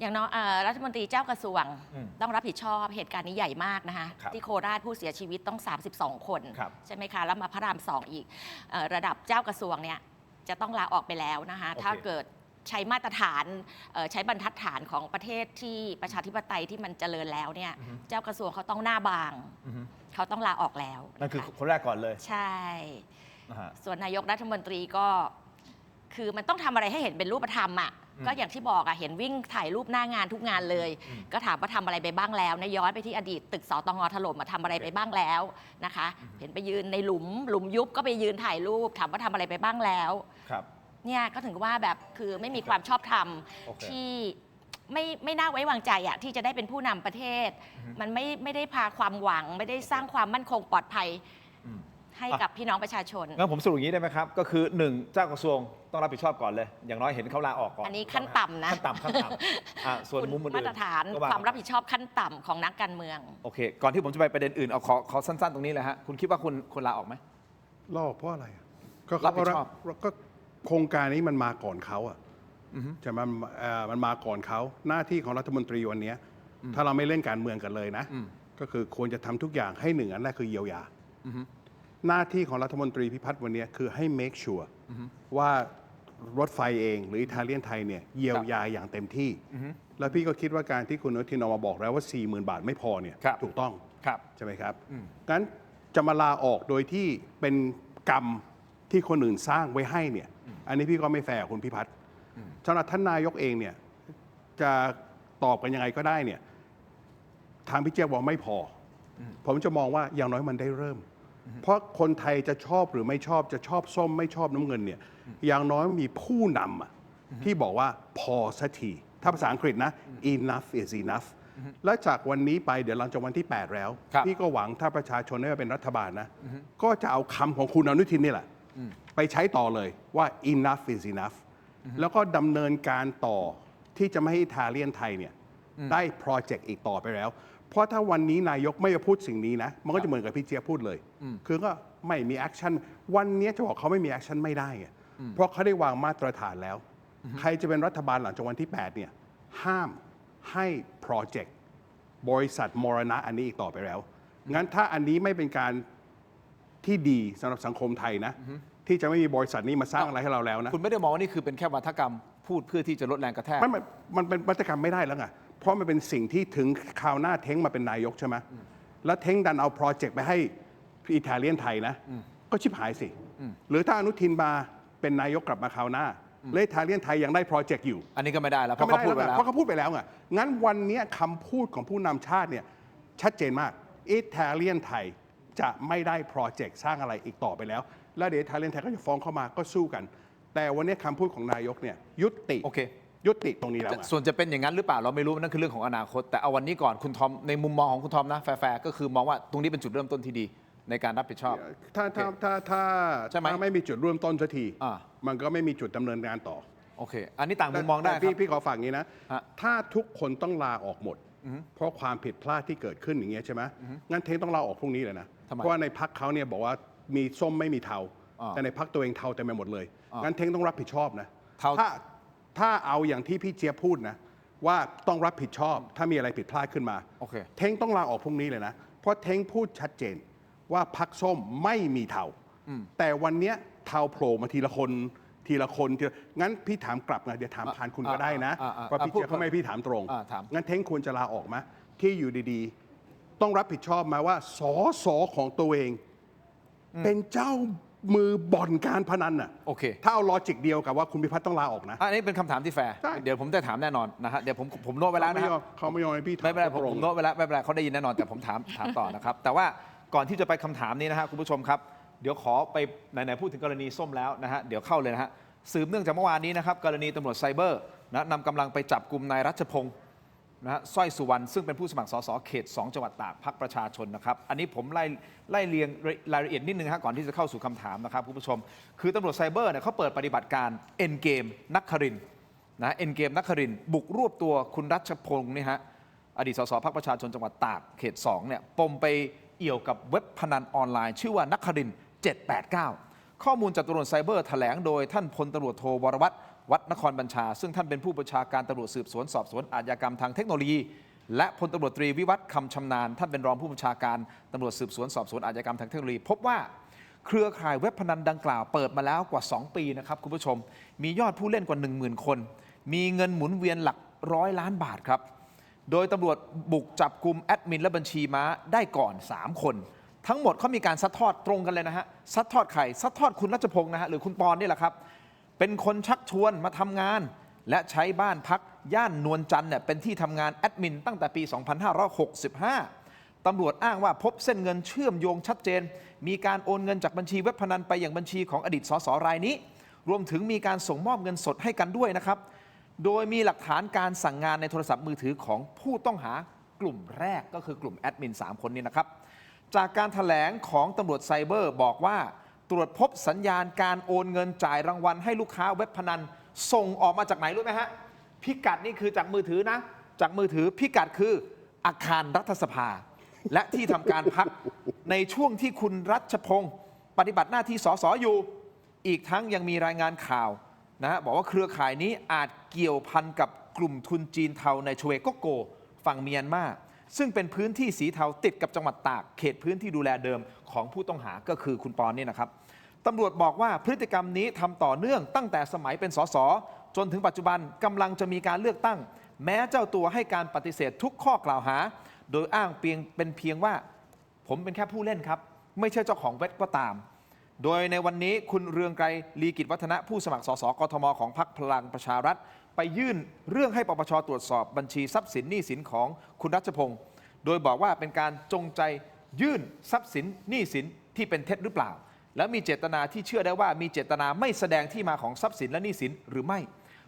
อย่างน้อยรัฐมนตรีเจ้ากระทรวงต้องรับผิดชอบเหตุการณ์นี้ใหญ่มากนะคะที่โคราชผู้เสียชีวิตต้อง32 คนใช่ไหมคะแล้วมาพระราม2อีกระดับเจ้ากระทรวงเนี่ยจะต้องลาออกไปแล้วนะคะถ้าเกิดใช้มาตรฐานใช้บรรทัดฐานของประเทศที่ประชาธิปไตยที่มันเจริญแล้วเนี่ยเจ้ากระทรวงเขาต้องหน้าบางเขาต้องลาออกแล้วนั่นคือคนแรกก่อนเลยใช่ส่วนนายกรัฐมนตรีก็คือมันต้องทำอะไรให้เห็นเป็นรูปธรรมอ่ะก็อย่างที่บอกเห็นวิ่งถ่ายรูปหน้างานทุกงานเลยก็ถามว่าทำอะไรไปบ้างแล้วย้อนไปที่อดีตตึกสตง.ถล่มทำอะไรไปบ้างแล้วนะคะเห็นไปยืนในหลุมยุบก็ไปยืนถ่ายรูปถามว่าทำอะไรไปบ้างแล้วเนี่ยก็ถึงว่าแบบคือไม่มีความชอบธรรมที่ไม่น่าไว้วางใจที่จะได้เป็นผู้นำประเทศมันไม่ได้พาความหวังไม่ได้สร้างความมั่นคงปลอดภัย ให้กับพี่น้องประชาชน งั้นผมสรุปอย่างนี้ได้ไหมครับ ก็คือ 1 เจ้ากระทรวงต้องรับผิดชอบก่อนเลย อย่างน้อยเห็นเขาลาออกก่อน อันนี้ขั้นต่ำนะ ขั้นต่ำส่วนมุมอื่นๆ มาตรฐาน ก็ ความรับผิดชอบขั้นต่ำของนักการเมือง โอเค ก่อนที่ผมจะไปประเด็นอื่นเอาขอสั้นๆตรงนี้เลยฮะคุณคิดว่าคุณลาออกไหม ลอกเพราะอะไรอะก็ รับผิดชอบ ก็โครงการนี้มันมาก่อนเขาอะจะมันมาก่อนเขาหน้าที่ของรัฐมนตรีวันเนี้ยถ้าเราไม่เล่นการเมืองกันเลยนะ ก็คือควรจะทำทุกอย่างให้หนึ่งอันแรกคือเยียวยาหน้าที่ของรัฐมนตรีพิพัฒน์วันเนี้ยคือให้ make sure ว่ารถไฟเองหรืออิตาเลียนไทยเนี่ยเยียวยาอย่างเต็มที่ แล้วพี่ก็คิดว่าการที่คุณอนุทินออกมาบอกแล้วว่า 40,000 บาทไม่พอเนี่ย ครับ ถูกต้อง ครับ ใช่ไหมครับงั้นจะมาลาออกโดยที่เป็นกรรมที่คนอื่นสร้างไว้ให้เนี่ยอันนี้พี่ก็ไม่แฟร์กับคุณพิพัฒน์สำหรับท่านนายกเองเนี่ยจะตอบกันยังไงก็ได้เนี่ยทางพี่เจี๊ยบบอกไม่พอผมจะมองว่าอย่างน้อยมันได้เริ่ม เพราะคนไทยจะชอบหรือไม่ชอบจะชอบส้มไม่ชอบน้ำเงินเนี่ยอย่างน้อยมีผู้นำอะที่บอกว่าพอสักทีถ้าภาษาอังกฤษนะ enough is enough และจากวันนี้ไปเดี๋ยวหลังจากวันที่ 8 แล้ว ครับ พี่ก็หวังถ้าประชาชนได้มาเป็นรัฐบาลนะก็จะเอาคำของคุณอนุทินนี่แหละไปใช้ต่อเลยว่า enough is enough แล้วก็ดำเนินการต่อที่จะไม่ให้อิตาเลียนไทยเนี่ยได้โปรเจกต์อีกต่อไปแล้ว เพราะถ้าวันนี้นายกไม่พูดสิ่งนี้นะมันก็จะเหมือนกับพี่เจี๊ยบพูดเลยคือก็ไม่มีแอคชั่นวันนี้จะบอกเขาไม่มีแอคชั่นไม่ได้ไงเพราะเขาได้วางมาตรฐานแล้ว ใครจะเป็นรัฐบาลหลังจากวันที่ 8 เนี่ยห้ามให้โปรเจกต์บริษัทมรณะอันนี้อีกต่อไปแล้ว งั้นถ้าอันนี้ไม่เป็นการที่ดีสำหรับสังคมไทยนะ ที่จะไม่มีบริษัทนี้มาสร้างอะไรให้เราแล้วนะ คุณไม่ได้มองว่านี่คือเป็นแค่วาทกรรมพูดเพื่อที่จะลดแรงกระแทก มันเป็นวัฒกรรมไม่ได้แล้วไง เพราะมันเป็นสิ่งที่ถึงคราวหน้าเท้งมาเป็นนายกใช่ไหมแล้วเท้งดันเอาโปรเจกต์ไปให้อิตาเลียนไทยนะ ก็ชิบหายสิ หรือถ้าอนุทินมาเป็นนายกกลับมาคราวหน้าและอิตาเลียนไทยยังได้โปรเจกต์อยู่ อันนี้ก็ไม่ได้แล้วเพ ก็ ราะ ไม่ เขา ได้ พูด แล้ว ไปแล้ว ไงเพราะเขาพูดไปแล้วไงงั้นวันนี้คำพูดของผู้นำชาติเนี่ยชัดเจนมากอิตาเลียนไทยจะไม่ได้โปรเจกต์สร้างอะไรอีกต่อไปแล้ว แล้วเดี๋ยวอิตาเลียนไทยก็จะฟ้องเข้ามาก็สู้กัน แต่วันนี้คำพูดของนายกเนี่ยยุติ โอเค ยุติตรงนี้แล้วไง ส่วนจะเป็นอย่างนั้นหรือเปล่าเราไม่รู้นั่นคือเรื่องของอนาคต แต่เอาวันนี้ก่อนคุณทอมในมุมมองของคุณทอมนะแฟร์ๆก็คือมองว่าตรงนี้เป็นจุดเริ่มต้นที่ดีในการรับผิดชอบ ถ้า ใช่ไหม ไม่มีจุดร่วมต้นสักที อ่า มันก็ไม่มีจุดดำเนินการต่อ โอเค อันนี้ต่างมุมมองได้ แต่ ครับ พี่ขอฝากงี้นะ ฮะ ถ้าทุกคนต้องลาออกหมด เพราะความผิดพลาดที่เกิดขึ้นอย่างเงี้ยใช่ไหมงั้นเท้งต้องลาออกพรุ่งนี้เลยนะ ทำไม เพราะว่าในพักเขาเนี่ยบอกว่ามีส้มไม่มีเทา อ่า แต่ในพักตัวเองเทาเต็มไปหมดเลย อ่างั้ งั้นเท้งต้องรับผิดชอบนะ เทา ถ้าเอาอย่างที่พี่เจี๊ยบพูดนะว่าต้องรับผิดชอบ ถ้ามีอะไรผิดพลาดขึ้นมา โอเค เท้งต้องลาออกพรุ่งนี้เลยนะ เพราะเท้งพูดชัดเจนว่าพักส้มไม่มีเทาแต่วันเนี้ยเทาโผล่มาทีละคนงั้นพี่ถามกลับไงเดี๋ยวถามผ่านคุณก็ได้นะเพราะพี่เจี๊ยบเขาไม่ให้พี่ถามตรง ถาม งั้นเท้งควรจะลาออกไหมที่อยู่ดีๆ ต้องรับผิดชอบมาว่าสอของตัวเอง เป็นเจ้ามือบ่อนการพนันน่ะ โอเค ถ้าเอาลอจิกเดียวกับว่าคุณพิพัฒน์ต้องลาออกนะ อันนี้เป็นคำถามที่แฟร์ ใช่ เดี๋ยวผมจะถามแน่นอนนะฮะเดี๋ยวผมโน้ตไว้แล้วนะครับ เขาไม่ยอมให้พี่ถาม ไม่เป็นไรผม ตรง โน้ตไว้แล้วไม่เป็นไรเขาได้ยินแน่นอนแต่ผมถามต่อนะครับ แต่ว่าก่อนที่จะไปคำถามนี้นะฮะคุณผู้ชมครับ เดี๋ยวขอไปไหนๆพูดถึงกรณีส้มแล้วนะฮะเดี๋ยวเข้าเลยนะฮะสืบเนื่องจากเมื่อวานนี้นะครับกรณีตำรวจไซเบอร์นะนำกำลังไปจับกลุ่มนายรัชพงศ์นะฮะสร้อยสุวรรณซึ่งเป็นผู้สมัครสสเขต 2 จังหวัดตากพรรคประชาชนนะครับอันนี้ผมไล่เรียงรายละเอียดนิดนึงฮะก่อนที่จะเข้าสู่คำถามนะครับคุณผู้ชม คือตำรวจไซเบอร์เนี่ยเขาเปิดปฏิบัติการเอ็นเกมนักครินทร์นะเอ็นเกมนักครินทร์บุกรวบตัวคุณรัชพงศ์นี่ฮะอดีตสสพรรคประชาชนจังหวัดตากเขต 2เนี่ยปมไปเอี่ยวกับเว็บพนันออนไลน์ชื่อว่านักครินทร์789 ข้อมูลจากตำรวจไซเบอร์แถลงโดยท่านพลตำรวจโทวรวัฒน์วัดนครบัญชาซึ่งท่านเป็นผู้บัญชาการตำรวจสืบสวนสอบสวนอาชญากรรมทางเทคโนโลยีและพลตำรวจตรีวิวัฒน์คำชำนาญท่านเป็นรองผู้บัญชาการตำรวจสืบสวนสอบสวนอาชญากรรมทางเทคโนโลยีพบว่าเครือข่ายเว็บพนันดังกล่าวเปิดมาแล้วกว่า 2 ปีนะครับคุณผู้ชมมียอดผู้เล่นกว่า 10,000 คนมีเงินหมุนเวียนหลัก100 ล้านบาทครับโดยตำรวจบุกจับกลุ่มแอดมินและบัญชีม้าได้ก่อน3 คนทั้งหมดเขามีการซัดทอดตรงกันเลยนะฮะซัดทอดใครซัดทอดคุณรัชพงศ์นะฮะหรือคุณปอนนี่แหละครับเป็นคนชักชวนมาทำงานและใช้บ้านพักย่านนวลจันทร์เนี่ยเป็นที่ทำงานแอดมินตั้งแต่ปี 2565 ตำรวจอ้างว่าพบเส้นเงินเชื่อมโยงชัดเจนมีการโอนเงินจากบัญชีเว็บพนันไปอย่างบัญชีของอดีตสสรายนี้รวมถึงมีการส่งมอบเงินสดให้กันด้วยนะครับโดยมีหลักฐานการสั่งงานในโทรศัพท์มือถือของผู้ต้องหากลุ่มแรกก็คือกลุ่มแอดมิน3 คนนี้นะครับ จากการแถลงของตำรวจไซเบอร์บอกว่าตรวจพบสัญญาณการโอนเงินจ่ายรางวัลให้ลูกค้าเว็บพนันส่งออกมาจากไหนรู้ไหมฮะพิกัดนี่คือจากมือถือนะจากมือถือพิกัดคืออาคารรัฐสภาและที่ทำการพักในช่วงที่คุณรัชพงศ์ปฏิบัติหน้าที่สสอยู่อีกทั้งยังมีรายงานข่าวนะฮะบอกว่าเครือข่ายนี้อาจเกี่ยวพันกับกลุ่มทุนจีนเทาในชเวโกโกฝั่งเมียนมาซึ่งเป็นพื้นที่สีเทาติดกับจังหวัดตากเขตพื้นที่ดูแลเดิมของผู้ต้องหาก็คือคุณปอนนี่นะครับตำรวจบอกว่าพฤติกรรมนี้ทำต่อเนื่องตั้งแต่สมัยเป็นสสจนถึงปัจจุบันกำลังจะมีการเลือกตั้งแม้เจ้าตัวให้การปฏิเสธทุกข้อกล่าวหาโดยอ้างเป็นเพียงว่าผมเป็นแค่ผู้เล่นครับไม่ใช่เจ้าของเว็บก็ตามโดยในวันนี้คุณเรืองไกรลีกิจวัฒนะผู้สมัครสสกทมของพรรคพลังประชารัฐไปยื่นเรื่องให้ปปช.ตรวจสอบบัญชีทรัพย์สินหนี้สินของคุณรัชพงศ์โดยบอกว่าเป็นการจงใจยื่นทรัพย์สินหนี้สินที่เป็นเท็จหรือเปล่าและมีเจตนาที่เชื่อได้ว่ามีเจตนาไม่แสดงที่มาของทรัพย์สินและหนี้สินหรือไม่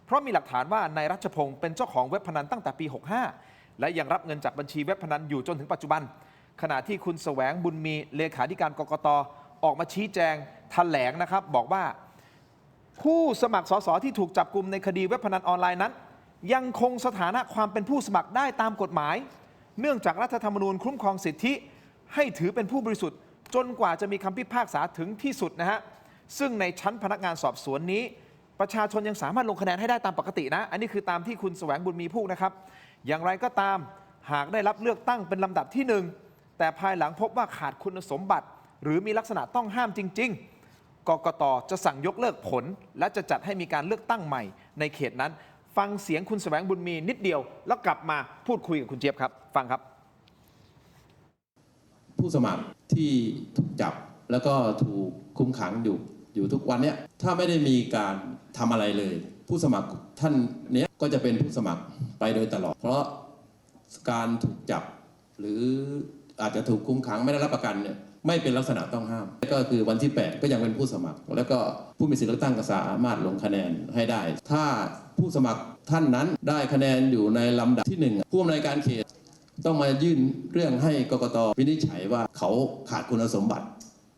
เพราะมีหลักฐานว่านายรัชพงศ์เป็นเจ้าของเว็บพนันตั้งแต่ปี 65และยังรับเงินจากบัญชีเว็บพนันอยู่จนถึงปัจจุบันขณะที่คุณแสวงบุญมีเลขาธิการกกต.ออกมาชี้แจงแถลงนะครับบอกว่าผู้สมัครสสที่ถูกจับกุมในคดีเว็บพนันออนไลน์นั้นยังคงสถานะความเป็นผู้สมัครได้ตามกฎหมายเนื่องจากรัฐธรรมนูญคุ้มครองสิทธิให้ถือเป็นผู้บริสุทธิ์จนกว่าจะมีคำพิพากษาถึงที่สุดนะฮะซึ่งในชั้นพนักงานสอบสวนนี้ประชาชนยังสามารถลงคะแนนให้ได้ตามปกตินะอันนี้คือตามที่คุณแสวงบุญมีพูดนะครับอย่างไรก็ตามหากได้รับเลือกตั้งเป็นลำดับที่1แต่ภายหลังพบว่าขาดคุณสมบัติหรือมีลักษณะต้องห้ามจริงๆกกต.จะสั่งยกเลิกผลและจะจัดให้มีการเลือกตั้งใหม่ในเขตนั้นฟังเสียงคุณแสวงบุญมีนิดเดียวแล้วกลับมาพูดคุยกับคุณเจี๊ยบครับฟังครับผู้สมัครที่ถูกจับแล้วก็ถูกคุมขังอยู่ทุกวันเนี้ยถ้าไม่ได้มีการทำอะไรเลยผู้สมัครท่านเนี้ยก็จะเป็นผู้สมัครไปโดยตลอดเพราะการถูกจับหรืออาจจะถูกคุมขังไม่ได้รับประกันเนี่ยไม่เป็นลักษณะต้องห้ามก็คือวันที่8ก็ยังเป็นผู้สมัครแล้วก็ผู้มีสิทธิเลือกตั้งก็สามารถลงคะแนนให้ได้ถ้าผู้สมัครท่านนั้นได้คะแนนอยู่ในลำดับที่1ผู้อำนวยการเขตต้องมายื่นเรื่องให้กกต.วินิจฉัยว่าเขาขาดคุณสมบัติ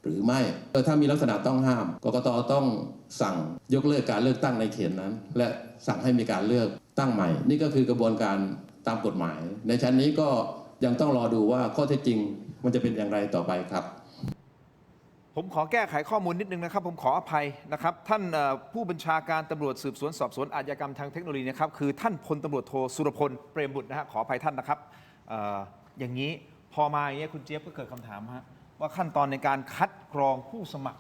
หรือไม่ถ้ามีลักษณะต้องห้ามกกต.ต้องสั่งยกเลิกการเลือกตั้งในเขตนั้นและสั่งให้มีการเลือกตั้งใหม่นี่ก็คือกระบวนการตามกฎหมายในชั้นนี้ก็ยังต้องรอดูว่าข้อเท็จจริงมันจะเป็นอย่างไรต่อไปครับผมขอแก้ไขข้อมูลนิดนึงนะครับผมขออภัยนะครับท่านผู้บัญชาการตำรวจสืบสวนสอบสวนอาชญากรรมทางเทคโนโลยีนะครับคือท่านพลตำรวจโทสุรพลเปรมบุตรนะฮะขออภัยท่านนะครับอย่างนี้พอมาอย่างนี้คุณเจี๊ยบก็เกิดคำถามฮะว่าขั้นตอนในการคัดกรองผู้สมัคร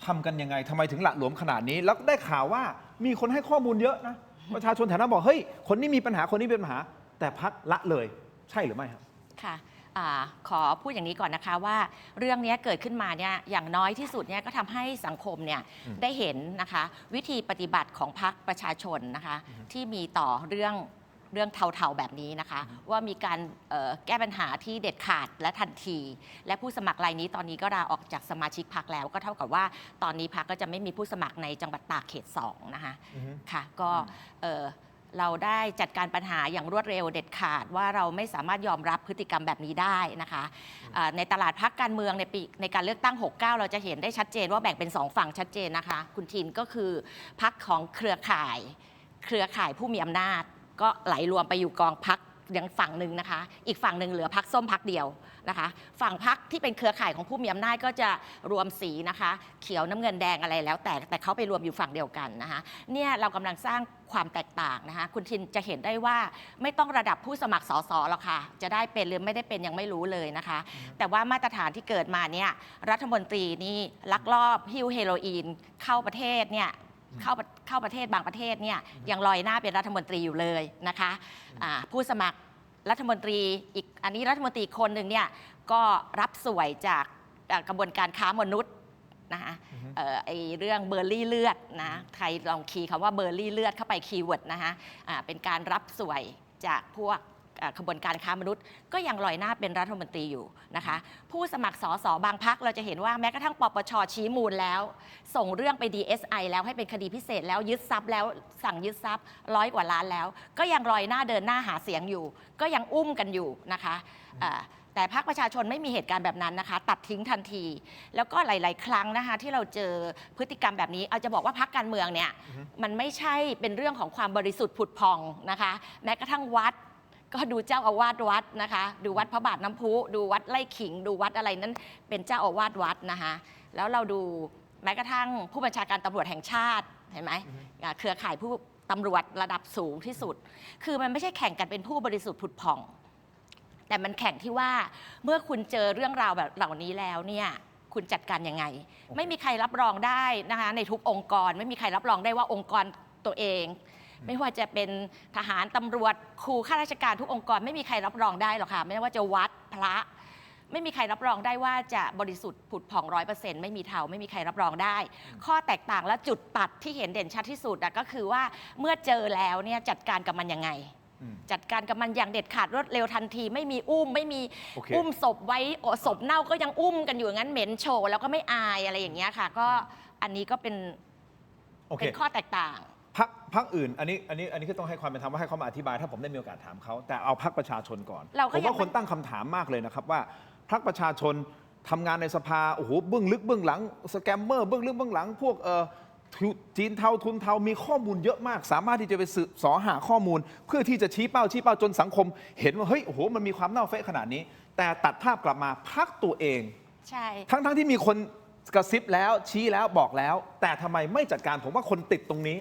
ทำกันยังไงทำไมถึงหละหลวมขนาดนี้แล้วได้ข่าวว่ามีคนให้ข้อมูลเยอะนะประชาชนแถวนั้นบอกเฮ้ยคนนี้มีปัญหาคนนี้เป็นปัญหาแต่พรรคละเลยใช่หรือไม่ครับค่ะขอพูดอย่างนี้ก่อนนะคะว่าเรื่องนี้เกิดขึ้นมาเนี่ยอย่างน้อยที่สุดเนี่ยก็ทำให้สังคมเนี่ยได้เห็นนะคะวิธีปฏิบัติของพรรคประชาชนนะคะที่มีต่อเรื่องเทาๆแบบนี้นะคะว่ามีการแก้ปัญหาที่เด็ดขาดและทันทีและผู้สมัครรายนี้ตอนนี้ก็ลาออกจากสมาชิกพรรคแล้วก็เท่ากับว่าตอนนี้พรรคก็จะไม่มีผู้สมัครในจังหวัดตากเขต2นะคะค่ะก็เราได้จัดการปัญหาอย่างรวดเร็วเด็ดขาดว่าเราไม่สามารถยอมรับพฤติกรรมแบบนี้ได้นะคะในตลาดพรรคการเมืองในการเลือกตั้ง69เราจะเห็นได้ชัดเจนว่าแบ่งเป็น2ฝั่งชัดเจนนะคะคุณทินก็คือพรรคของเครือข่ายผู้มีอำนาจก็ไหลรวมไปอยู่กองพรรคอย่างฝั่งหนึ่งนะคะอีกฝั่งหนึ่งเหลือพรรคส้มพรรคเดียวนะคะฝั่งพรรคที่เป็นเครือข่ายของผู้มีอำนาจก็จะรวมสีนะคะเขียวน้ำเงินแดงอะไรแล้วแต่เขาไปรวมอยู่ฝั่งเดียวกันนะคะเนี่ยเรากำลังสร้างความแตกต่างนะคะคุณทินจะเห็นได้ว่าไม่ต้องระดับผู้สมัครสสหรอกค่ะจะได้เป็นหรือไม่ได้เป็นยังไม่รู้เลยนะคะแต่ว่ามาตรฐานที่เกิดมาเนี่ยรัฐมนตรีนี่ลักลอบหิ้วเฮโรอีนเข้าประเทศเนี่ยเข้าประเทศบางประเทศเนี่ยยังลอยหน้าเป็นรัฐมนตรีอยู่เลยนะคะผู้สมัครรัฐมนตรีอีกอันนี้รัฐมนตรีคนหนึ่งเนี่ยก็รับสวยจากกระบวนการค้ามนุษย์นะคะไอเรื่องเบอร์รี่เลือดนะใครลองคีย์คำว่าเบอร์รี่เลือดเข้าไปคีย์เวิร์ดนะคะเป็นการรับสวยจากพวกขบวนการค้ามนุษย์ก็ยังลอยหน้าเป็นรัฐมนตรีอยู่นะคะผู้สมัครสสบางพรรคเราจะเห็นว่าแม้กระทั่งปปช.ชี้มูลแล้วส่งเรื่องไป DSI แล้วให้เป็นคดีพิเศษแล้วยึดทรัพย์แล้วสั่งยึดทรัพย์100 กว่าล้านแล้วก็ยังลอยหน้าเดินหน้าหาเสียงอยู่ก็ยังอุ้มกันอยู่นะคะ แต่พรรคประชาชนไม่มีเหตุการณ์แบบนั้นนะคะ ตัดทิ้งทันที แล้วก็หลาย ๆ ครั้งนะคะที่เราเจอพฤติกรรมแบบนี้เอาจะบอกว่าพรรคการเมืองเนี่ยมันไม่ใช่เป็นเรื่องของความบริสุทธิ์ผุดพองนะคะแม้กระทั่งวัดก็ดูเจ้าอาวาสวัดนะคะดูวัดพระบาทน้ำพุดูวัดไร่ขิง ดูวัดอะไรนั้นเป็นเจ้าอาวาสวัดนะคะแล้วเราดูแม้กระทั่งผู้บัญชาการตำรวจแห่งชาติเห็นไหมเครือข่ายผู้ตำรวจระดับสูงที่สุดคือมันไม่ใช่แข่งกันเป็นผู้บริสุทธิ์ผุดผ่องแต่มันแข่งที่ว่าเมื่อคุณเจอเรื่องราวแบบเหล่านี้แล้วเนี่ยคุณจัดการยังไง ไม่มีใครรับรองได้นะคะในทุกองค์กรไม่มีใครรับรองได้ว่าองค์กรตัวเองไม่ว่าจะเป็นทหารตำรวจครูข้าราชการทุกองค์กรไม่มีใครรับรองได้หรอกค่ะไม่ว่าจะวัดพระไม่มีใครรับรองได้ว่าจะบริสุทธิ์ผุดผ่อง 100% ไม่มีเทาไม่มีใครรับรองได้ข้อแตกต่างและจุดตัดที่เห็นเด่นชัดที่สุดก็คือว่าเมื่อเจอแล้วเนี่ยจัดการกับมันยังไงจัดการกับมันอย่างเด็ดขาดรวดเร็วทันทีไม่มีอุ้มไม่มีอุ้มศพไว้ศพเน่าก็ยังอุ้มกันอยู่งั้นเหม็นโชว์แล้วก็ไม่อายอะไรอย่างเงี้ยค่ะก็อันนี้ก็เป็นข้อแตกต่างพรรคอื่นอันนี้ก็ต้องให้ความเป็นธรรมว่าให้เขามาอธิบายถ้าผมได้มีโอกาสถามเขาแต่เอาพรรคประชาชนก่อนผมว่าคนตั้งคำถามมากเลยนะครับว่าพรรคประชาชนทำงานในสภาโอ้โหเบื้องลึกเบื้องหลังสแกมเมอร์เบื้องลึกเบื้องหลังพวกจีนเทาทุนเทามีข้อมูลเยอะมากสามารถที่จะไปสืบสอหาข้อมูลเพื่อที่จะชี้เป้าจนสังคมเห็นว่าเฮ้ยโอ้โหมันมีความเน่าเฟะขนาดนี้แต่ตัดภาพกลับมาพรรคตัวเองใช่ทั้งที่มีคนกระซิบแล้วชี้แล้วบอกแล้วแต่ทำไมไม่จัดการผมว่าคนติดตรงนี้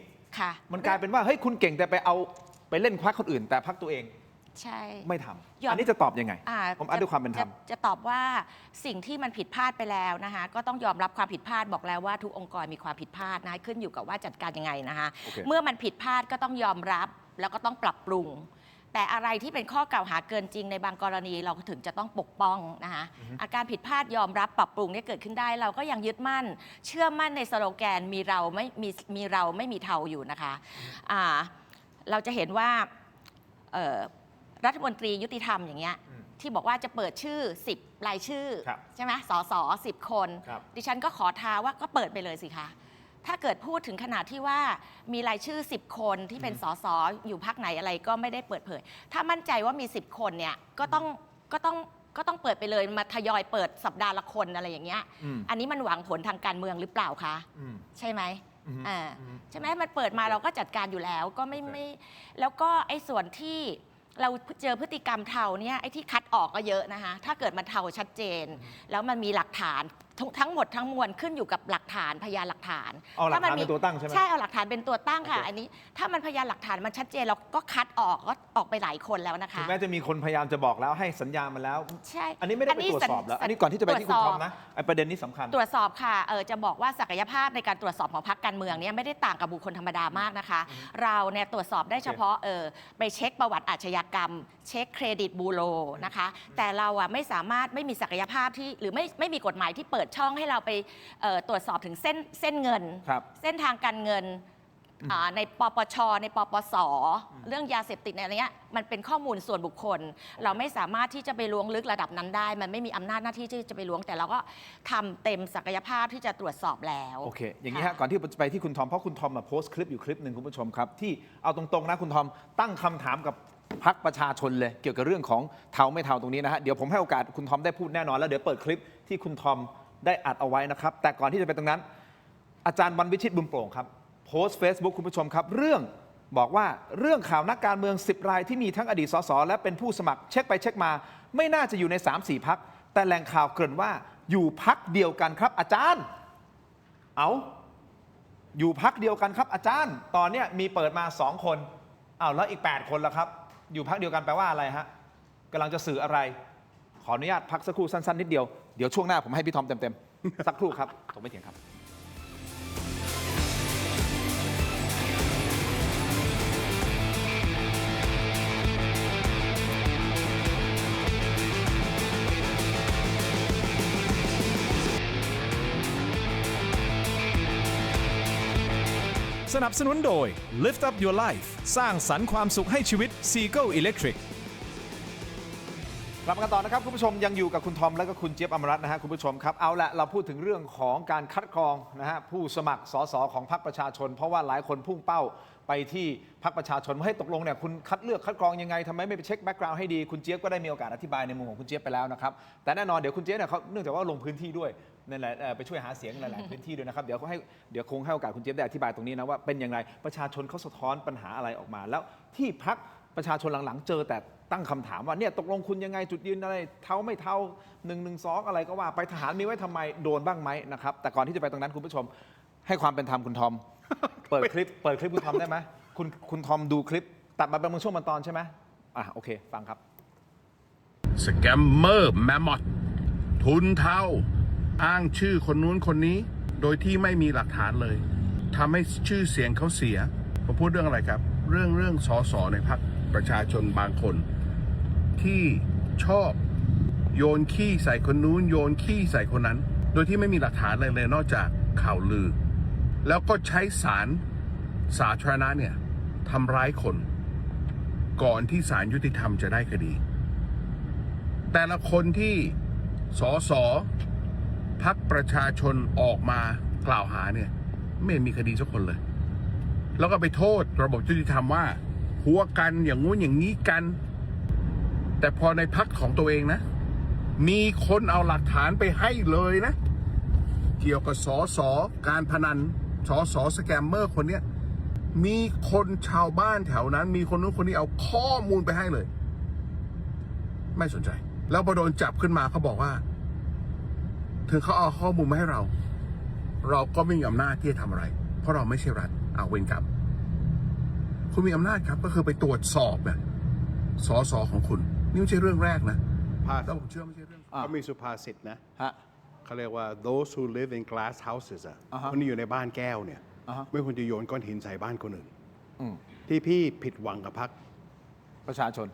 มันกลายเป็นว่าเฮ้ยคุณเก่งแต่ไปเล่นพรรคคนอื่นแต่พรรคตัวเองใช่ไม่ทำอันนี้จะตอบยังไงผมด้วยความเป็นธรรมจะตอบว่าสิ่งที่มันผิดพลาดไปแล้วนะคะก็ต้องยอมรับความผิดพลาดบอกแล้วว่าทุกองค์กรมีความผิดพลาดนะขึ้นอยู่กับว่าจัดการยังไงนะคะเมื่อมันผิดพลาดก็ต้องยอมรับแล้วก็ต้องปรับปรุงแต่อะไรที่เป็นข้อกล่าวหาเกินจริงในบางกรณีเราถึงจะต้องปกป้องนะคะอาการผิดพลาดยอมรับปรับปรุงนี่เกิดขึ้นได้เราก็ยังยึดมั่นเชื่อมั่นในสโลแกนมีเราไม่มีเทาอยู่นะคะเราจะเห็นว่ารัฐมนตรียุติธรรมอย่างเงี้ยที่บอกว่าจะเปิดชื่อ10รายชื่อใช่ไหมสส10 คนดิฉันก็ขอท้าว่าก็เปิดไปเลยสิคะถ้าเกิดพูดถึงขนาดที่ว่ามีรายชื่อ10 คนที่เป็นสสอยู่พรรคไหนอะไรก็ไม่ได้เปิดเผยถ้ามั่นใจว่ามี10 คนเนี่ยก็ต้องเปิดไปเลยมาทยอยเปิดสัปดาห์ละคนอะไรอย่างเงี้ยอันนี้มันหวังผลทางการเมืองหรือเปล่าคะใช่ไหมใช่ไหมมันเปิดมาเราก็จัดการอยู่แล้วก็ไม่แล้วก็ไอ้ส่วนที่เราเจอพฤติกรรมเทาเนี่ยไอ้ที่คัดออกก็เยอะนะคะถ้าเกิดมันเทาชัดเจนแล้วมันมีหลักฐานทั้งหมดทั้งมวลขึ้นอยู่กับหลักฐานพยานหลักฐานเอาหลักฐานเป็นตัวตั้งใช่ไหมใช่เอาหลักฐานเป็นตัวตั้งค่ะอันนี้ถ้ามันพยานหลักฐานมันชัดเจนเราก็คัดออกก็ออกไปหลายคนแล้วนะคะถึงแม้จะมีคนพยายามจะบอกแล้วให้สัญญาณมาแล้วใช่อันนี้ไม่ได้ไปตรวจสอบแล้วอันนี้ก่อนที่จะไปที่คุณทอมนะไอ้ประเด็นนี้สำคัญตรวจสอบค่ะจะบอกว่าศักยภาพในการตรวจสอบของพรรคการเมืองเนี่ยไม่ได้ต่างกับบุคคลธรรมดามากนะคะเราเนี่ยตรวจสอบได้เฉพาะไปเช็คประวัติอาชญากรรมเช็คเครดิตบูโรนะคะแต่เราไม่สามารถไม่มีศักยภาพที่หรือไม่มีกฎหมายที่เปิดช่องให้เราไปตรวจสอบถึงเส้นเงินเส้นทางการเงินในปปชในปปสเรื่องยาเสพติดอะไรเงี้ยมันเป็นข้อมูลส่วนบุคคลเราไม่สามารถที่จะไปล้วงลึกระดับนั้นได้มันไม่มีอำนาจหน้าที่ที่จะไปล้วงแต่เราก็ทำเต็มศักยภาพที่จะตรวจสอบแล้วโอเคอย่างนี้ฮะก่อนที่จะไปที่คุณทอมเพราะคุณทอมมาโพสต์คลิปอยู่คลิปหนึ่งคุณผู้ชมครับที่เอาตรงๆนะคุณทอมตั้งคำถามกับพรรคประชาชนเลยเกี่ยวกับเรื่องของเทาไม่เทาตรงนี้นะฮะเดี๋ยวผมให้โอกาสคุณทอมได้พูดแน่นอนแล้วเดี๋ยวเปิดคลิปที่คุณทอมได้อัดเอาไว้นะครับแต่ก่อนที่จะไปตรงนั้นอาจารย์วันวิชิตบุญโปร่งครับโพสต์ Facebook คุณผู้ชมครับเรื่องบอกว่าเรื่องข่าวนักการเมือง10 รายที่มีทั้งอดีตสสและเป็นผู้สมัครเช็คไปเช็คมาไม่น่าจะอยู่ใน 3-4 พรรคแต่แหล่งข่าวเกริ่นว่าอยู่พรรคเดียวกันครับอาจารย์อยู่พรรคเดียวกันครับอาจารย์ตอนนี้มีเปิดมา2 คนแล้วอีก8 คนล่ะครับอยู่พรรคเดียวกันแปลว่าอะไรฮะกำลังจะสื่ออะไรขออนุญาตพักสักครู่สั้นๆนิดเดียวเดี๋ยวช่วงหน้าผมให้พี่ทอมเต็มๆสักครู่ครับผมไม่เถียงครับสนับสนุนโดย Lift Up Your Life สร้างสรรค์ความสุขให้ชีวิต Seagull Electric กลับมากันต่อนะครับคุณผู้ชมยังอยู่กับคุณทอมและก็คุณเจี๊ยบอมรรัตน์นะฮะคุณผู้ชมครับเอาละเราพูดถึงเรื่องของการคัดกรองนะฮะผู้สมัครสสของพรรคประชาชนเพราะว่าหลายคนพุ่งเป้า ไปที่พรรคประชาชนว่าให้ตกลงเนี่ยคุณคัดเลือกคัดกรองยังไงทำไมไม่ไปเช็คแบ็กกราวด์ให้ดีคุณเจี๊ยบก็ได้มีโอกาสอธิบายในมุมของคุณเจี๊ยบไปแล้วนะครับแต่แน่นอนเดี๋ยวคุณเจี๊ยบเนี่ยเขาเนื่องจากว่าลงพื้นที่ด้วยนั่นแหละไปช่วยหาเสียงหลายๆพื้นที่ด้วยนะครับเดี๋ยวคงให้โอกาสคุณเจี๊ยบได้อธิบายตรงนี้นะว่าเป็นอย่างไรประชาชนเขาสะท้อนปัญหาอะไรออกมาแล้วที่พรรคประชาชนหลังๆเจอแต่ตั้งคำถามว่าเนี่ยตกลงคุณยังไงจุดยืนอะไรเท่าไม่เท่า112อะไรก็ว่าไปทหารมีไว้ทำไมโดนบ้างไหมนะครับแต่ก่อนที่จะไปตรงนั้นคุณผู้ชมให้ความเป็นธรรมคุณทอม เปิดคลิปคุณทอมได้ไหมคุณทอมดูคลิปตัดมาเป็นบางช่วงบางตอนใช่ไหมโอเคฟังครับ สแกมเมอร์แมมมอธทุนเทาอ้างชื่อคนนู้นคนนี้โดยที่ไม่มีหลักฐานเลยทำให้ชื่อเสียงเขาเสียผมพูดเรื่องอะไรครับเรื่องสสในพรรคประชาชนบางคนที่ชอบโยนขี้ใส่คนนู้นโยนขี้ใส่คนนั้นโดยที่ไม่มีหลักฐานอะไรเลยนอกจากข่าวลือแล้วก็ใช้สารสาธารณะเนี่ยทำร้ายคนก่อนที่ศาลยุติธรรมจะได้คดีแต่ละคนที่สสพรรคประชาชนออกมากล่าวหาเนี่ยไม่มีคดีสักคนเลยแล้วก็ไปโทษระบบยุติธรรมว่าหัวกันอย่างงู้นอย่างนี้กันแต่พอในพรรคของตัวเองนะมีคนเอาหลักฐานไปให้เลยนะเกี่ยวกับสสการพนันสสสแกมเมอร์คนเนี้ยมีคนชาวบ้านแถวนั้นมีคนนู้นคนนี้เอาข้อมูลไปให้เลยไม่สนใจแล้วพอโดนจับขึ้นมาเขาบอกว่าถึงเขาเอาข้อมูลมาให้เราก็ไม่มีอำนาจที่จะทำอะไรเพราะเราไม่ใช่รัฐเวรกรรมคุณมีอำนาจครับก็คือไปตรวจสอบนะสสของคุณนี่ไม่ใช่เรื่องแรกนะแล้วผมเชื่อไม่ใช่เรื่องเขามีสุภาษิตนะเขาเรียกว่า those who live in glass houses คนที่อยู่ในบ้านแก้วเนี่ยไม่ควรจะโยนก้อนหินใส่บ้านคนอื่นที่พี่ผิดหวังกับพรรคประชาชน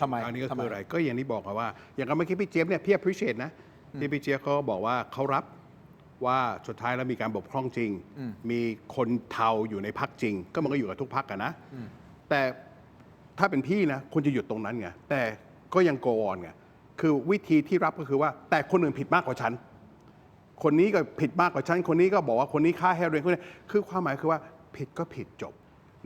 ทำไมอันนี้ก็คืออะไรก็อย่างที่บอกว่าอย่างเมื่อกี้พี่เจี๊ยบเนี่ยพี่ appreciate นะที่พี่เจี๊ยบเขาบอกว่าเขารับว่าสุดท้ายแล้วมีการบกพร่องจริงมีคนเทาอยู่ในพรรคจริงก็มันก็อยู่กับทุกพรรคกันนะแต่ถ้าเป็นพี่นะคุณจะหยุดตรงนั้นไงแต่ก็ยังโกอนไงคือวิธีที่รับก็คือว่าแต่คนอื่นผิดมากกว่าฉันคนนี้ก็ผิดมากกว่าฉันคนนี้ก็บอกว่าคนนี้ฆ่าเฮโรอีนคนนี้คือความหมายคือว่าผิดก็ผิดจบ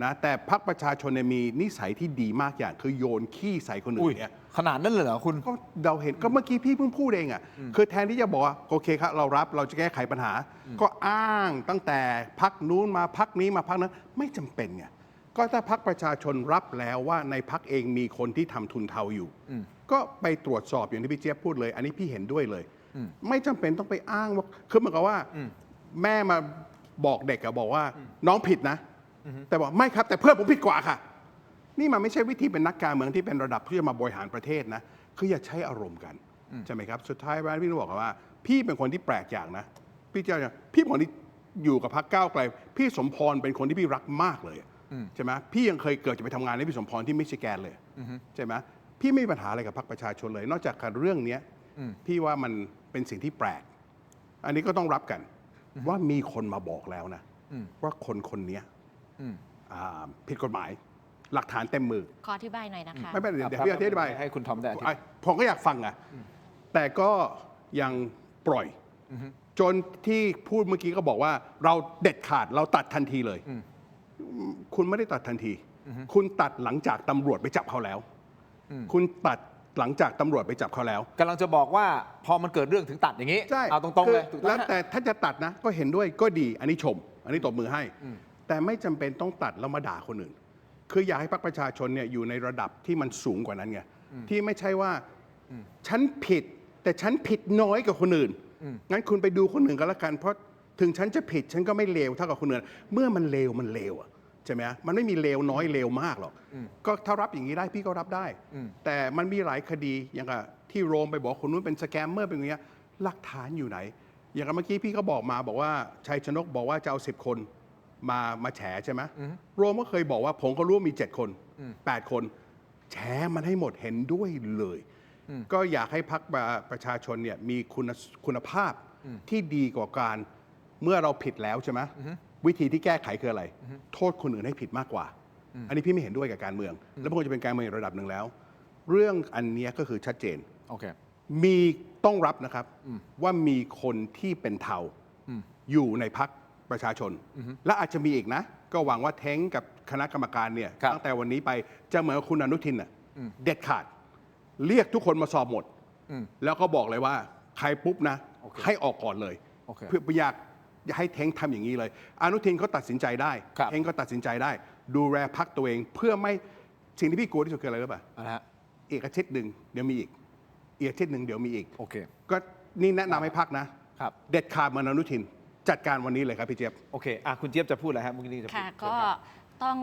นะแต่พรรคประชาชนเนี่ยมีนิสัยที่ดีมากอย่างคือโยนขี้ใส่คนอื่นเนี่ยขนาดนั้นเลยเหรอคุณก็เราเห็นก็เมื่อกี้พี่เพิ่งพูดเองคือแทนที่จะบอกว่าโอเคครับเราจะแก้ไขปัญหาก็อ้างตั้งแต่พรรคนู้นมาพรรคนี้มาพรรคนั้นไม่จำเป็นไงก็ถ้าพรรคประชาชนรับแล้วว่าในพรรคเองมีคนที่ทำทุนเทาอยู่ก็ไปตรวจสอบอย่างที่พี่เจี๊ยบพูดเลยอันนี้พี่เห็นด้วยเลยไม่จำเป็นต้องไปอ้างว่าคือเหมือนกับว่าแม่มาบอกเด็กบอกว่าน้องผิดนะแต่บอกไม่ครับแต่เพื่อนผมผิดกว่าค่ะนี่มันไม่ใช่วิธีเป็นนักการเมืองที่เป็นระดับที่จะมาบริหารประเทศนะคืออย่าใช้อารมณ์กันใช่ไหมครับสุดท้ายพี่ต้องบอกว่าพี่เป็นคนที่แปลกอย่างนะพี่เจ้าพี่เป็นคนที่อยู่กับพรรคก้าวไกลพี่สมพรเป็นคนที่พี่รักมากเลยใช่ไหมพี่ยังเคยเกิดจะไปทำงานให้พี่สมพรที่มิชิแกนเลยใช่ไหมพี่ไม่มีปัญหาอะไรกับพรรคประชาชนเลยนอกจากการเรื่องนี้พี่ว่ามันเป็นสิ่งที่แปลกอันนี้ก็ต้องรับกันว่ามีคนมาบอกแล้วนะว่าคนนี้ผิดกฎหมายหลักฐานเต็มมือขออธิบายหน่อยนะคะไม่เป็นไรเดี๋ยวพี่อธิบายให้คุณทอมได้ผมก็อยากฟังแต่ก็ยังปล่อยจนที่พูดเมื่อกี้ก็บอกว่าเราเด็ดขาดเราตัดทันทีเลยคุณไม่ได้ตัดทันทีคุณตัดหลังจากตำรวจไปจับเขาแล้วคุณตัดหลังจากตำรวจไปจับเขาแล้วกำลังจะบอกว่าพอมันเกิดเรื่องถึงตัดอย่างนี้เอาตรงๆเลยแล้วแต่ถ้าจะตัดนะก็เห็นด้วยก็ดีอันนี้ชมอันนี้ตบมือให้แต่ไม่จำเป็นต้องตัดแล้วมาด่าคนอื่นคืออยากให้พรรคประชาชนเนี่ยอยู่ในระดับที่มันสูงกว่านั้นไงที่ไม่ใช่ว่าฉันผิดแต่ฉันผิดน้อยกว่าคนอื่นงั้นคุณไปดูคนอื่นก็แล้วกันเพราะถึงฉันจะผิดฉันก็ไม่เลวเท่ากับคนอื่นเมื่อมันเลวมันเลวใช่ไหมมันไม่มีเลวน้อยเลวมากหรอกก็ถ้ารับอย่างนี้ได้พี่ก็รับได้แต่มันมีหลายคดีอย่างที่โรมไปบอกคนนู้นเป็นสแกมเมอร์เป็นอย่างเงี้ยหลักฐานอยู่ไหนอย่างเมื่อกี้พี่ก็บอกมาบอกว่าชัยชนกบอกว่าจะเอา10 คนมาแฉใช่ไหมโรมก็เคยบอกว่าผมก็รู้มี7 คน8 คนแฉมันให้หมดเห็นด้วยเลยก็อยากให้พรรคประชาชนเนี่ยมีคุณภาพที่ดีกว่าการเมื่อเราผิดแล้วใช่ไหมวิธีที่แก้ไขคืออะไรโทษคนอื่นให้ผิดมากกว่าอันนี้พี่ไม่เห็นด้วยกับการเมืองแล้วมันจะเป็นการเมืองระดับหนึ่งแล้วเรื่องอันนี้ก็คือชัดเจนมีต้องรับนะครับว่ามีคนที่เป็นเทาอยู่ในพรรค ประชาชน และอาจจะมีอีกนะ ก็หวังว่าเท้งกับคณะกรรมการเนี่ย ครับ ตั้งแต่วันนี้ไปจะเหมือนคุณอนุทินน่ะเด็ดขาด เรียกทุกคนมาสอบหมด แล้วก็บอกเลยว่าใครปุ๊บนะ โอเค ให้ออกก่อนเลย โอเค เพื่ออยากให้เท้งทำอย่างนี้เลย อนุทินเขาตัดสินใจได้ ครับ เท้งก็ตัดสินใจได้ ดูแลพักตัวเองเพื่อไม่สิ่งที่พี่กลัวที่สุดคืออะไรรู้ป่ะ นะฮะ อีกอาทิตย์หนึ่งเดี๋ยวมีอีกอาทิตย์หนึ่งเดี๋ยวมีอีก โอเค ก็นี่แนะนำให้พักนะ ครับ เด็ดขาดเหมือนอนุทิน จัดการวันนี้เลยครับพี่เจี๊ยบ โอเคคุณเจี๊ยบจะพูดอะไรครับเมื่อกี้จะพูด ค่ะ เชิญ ก็ ครับ ต้อง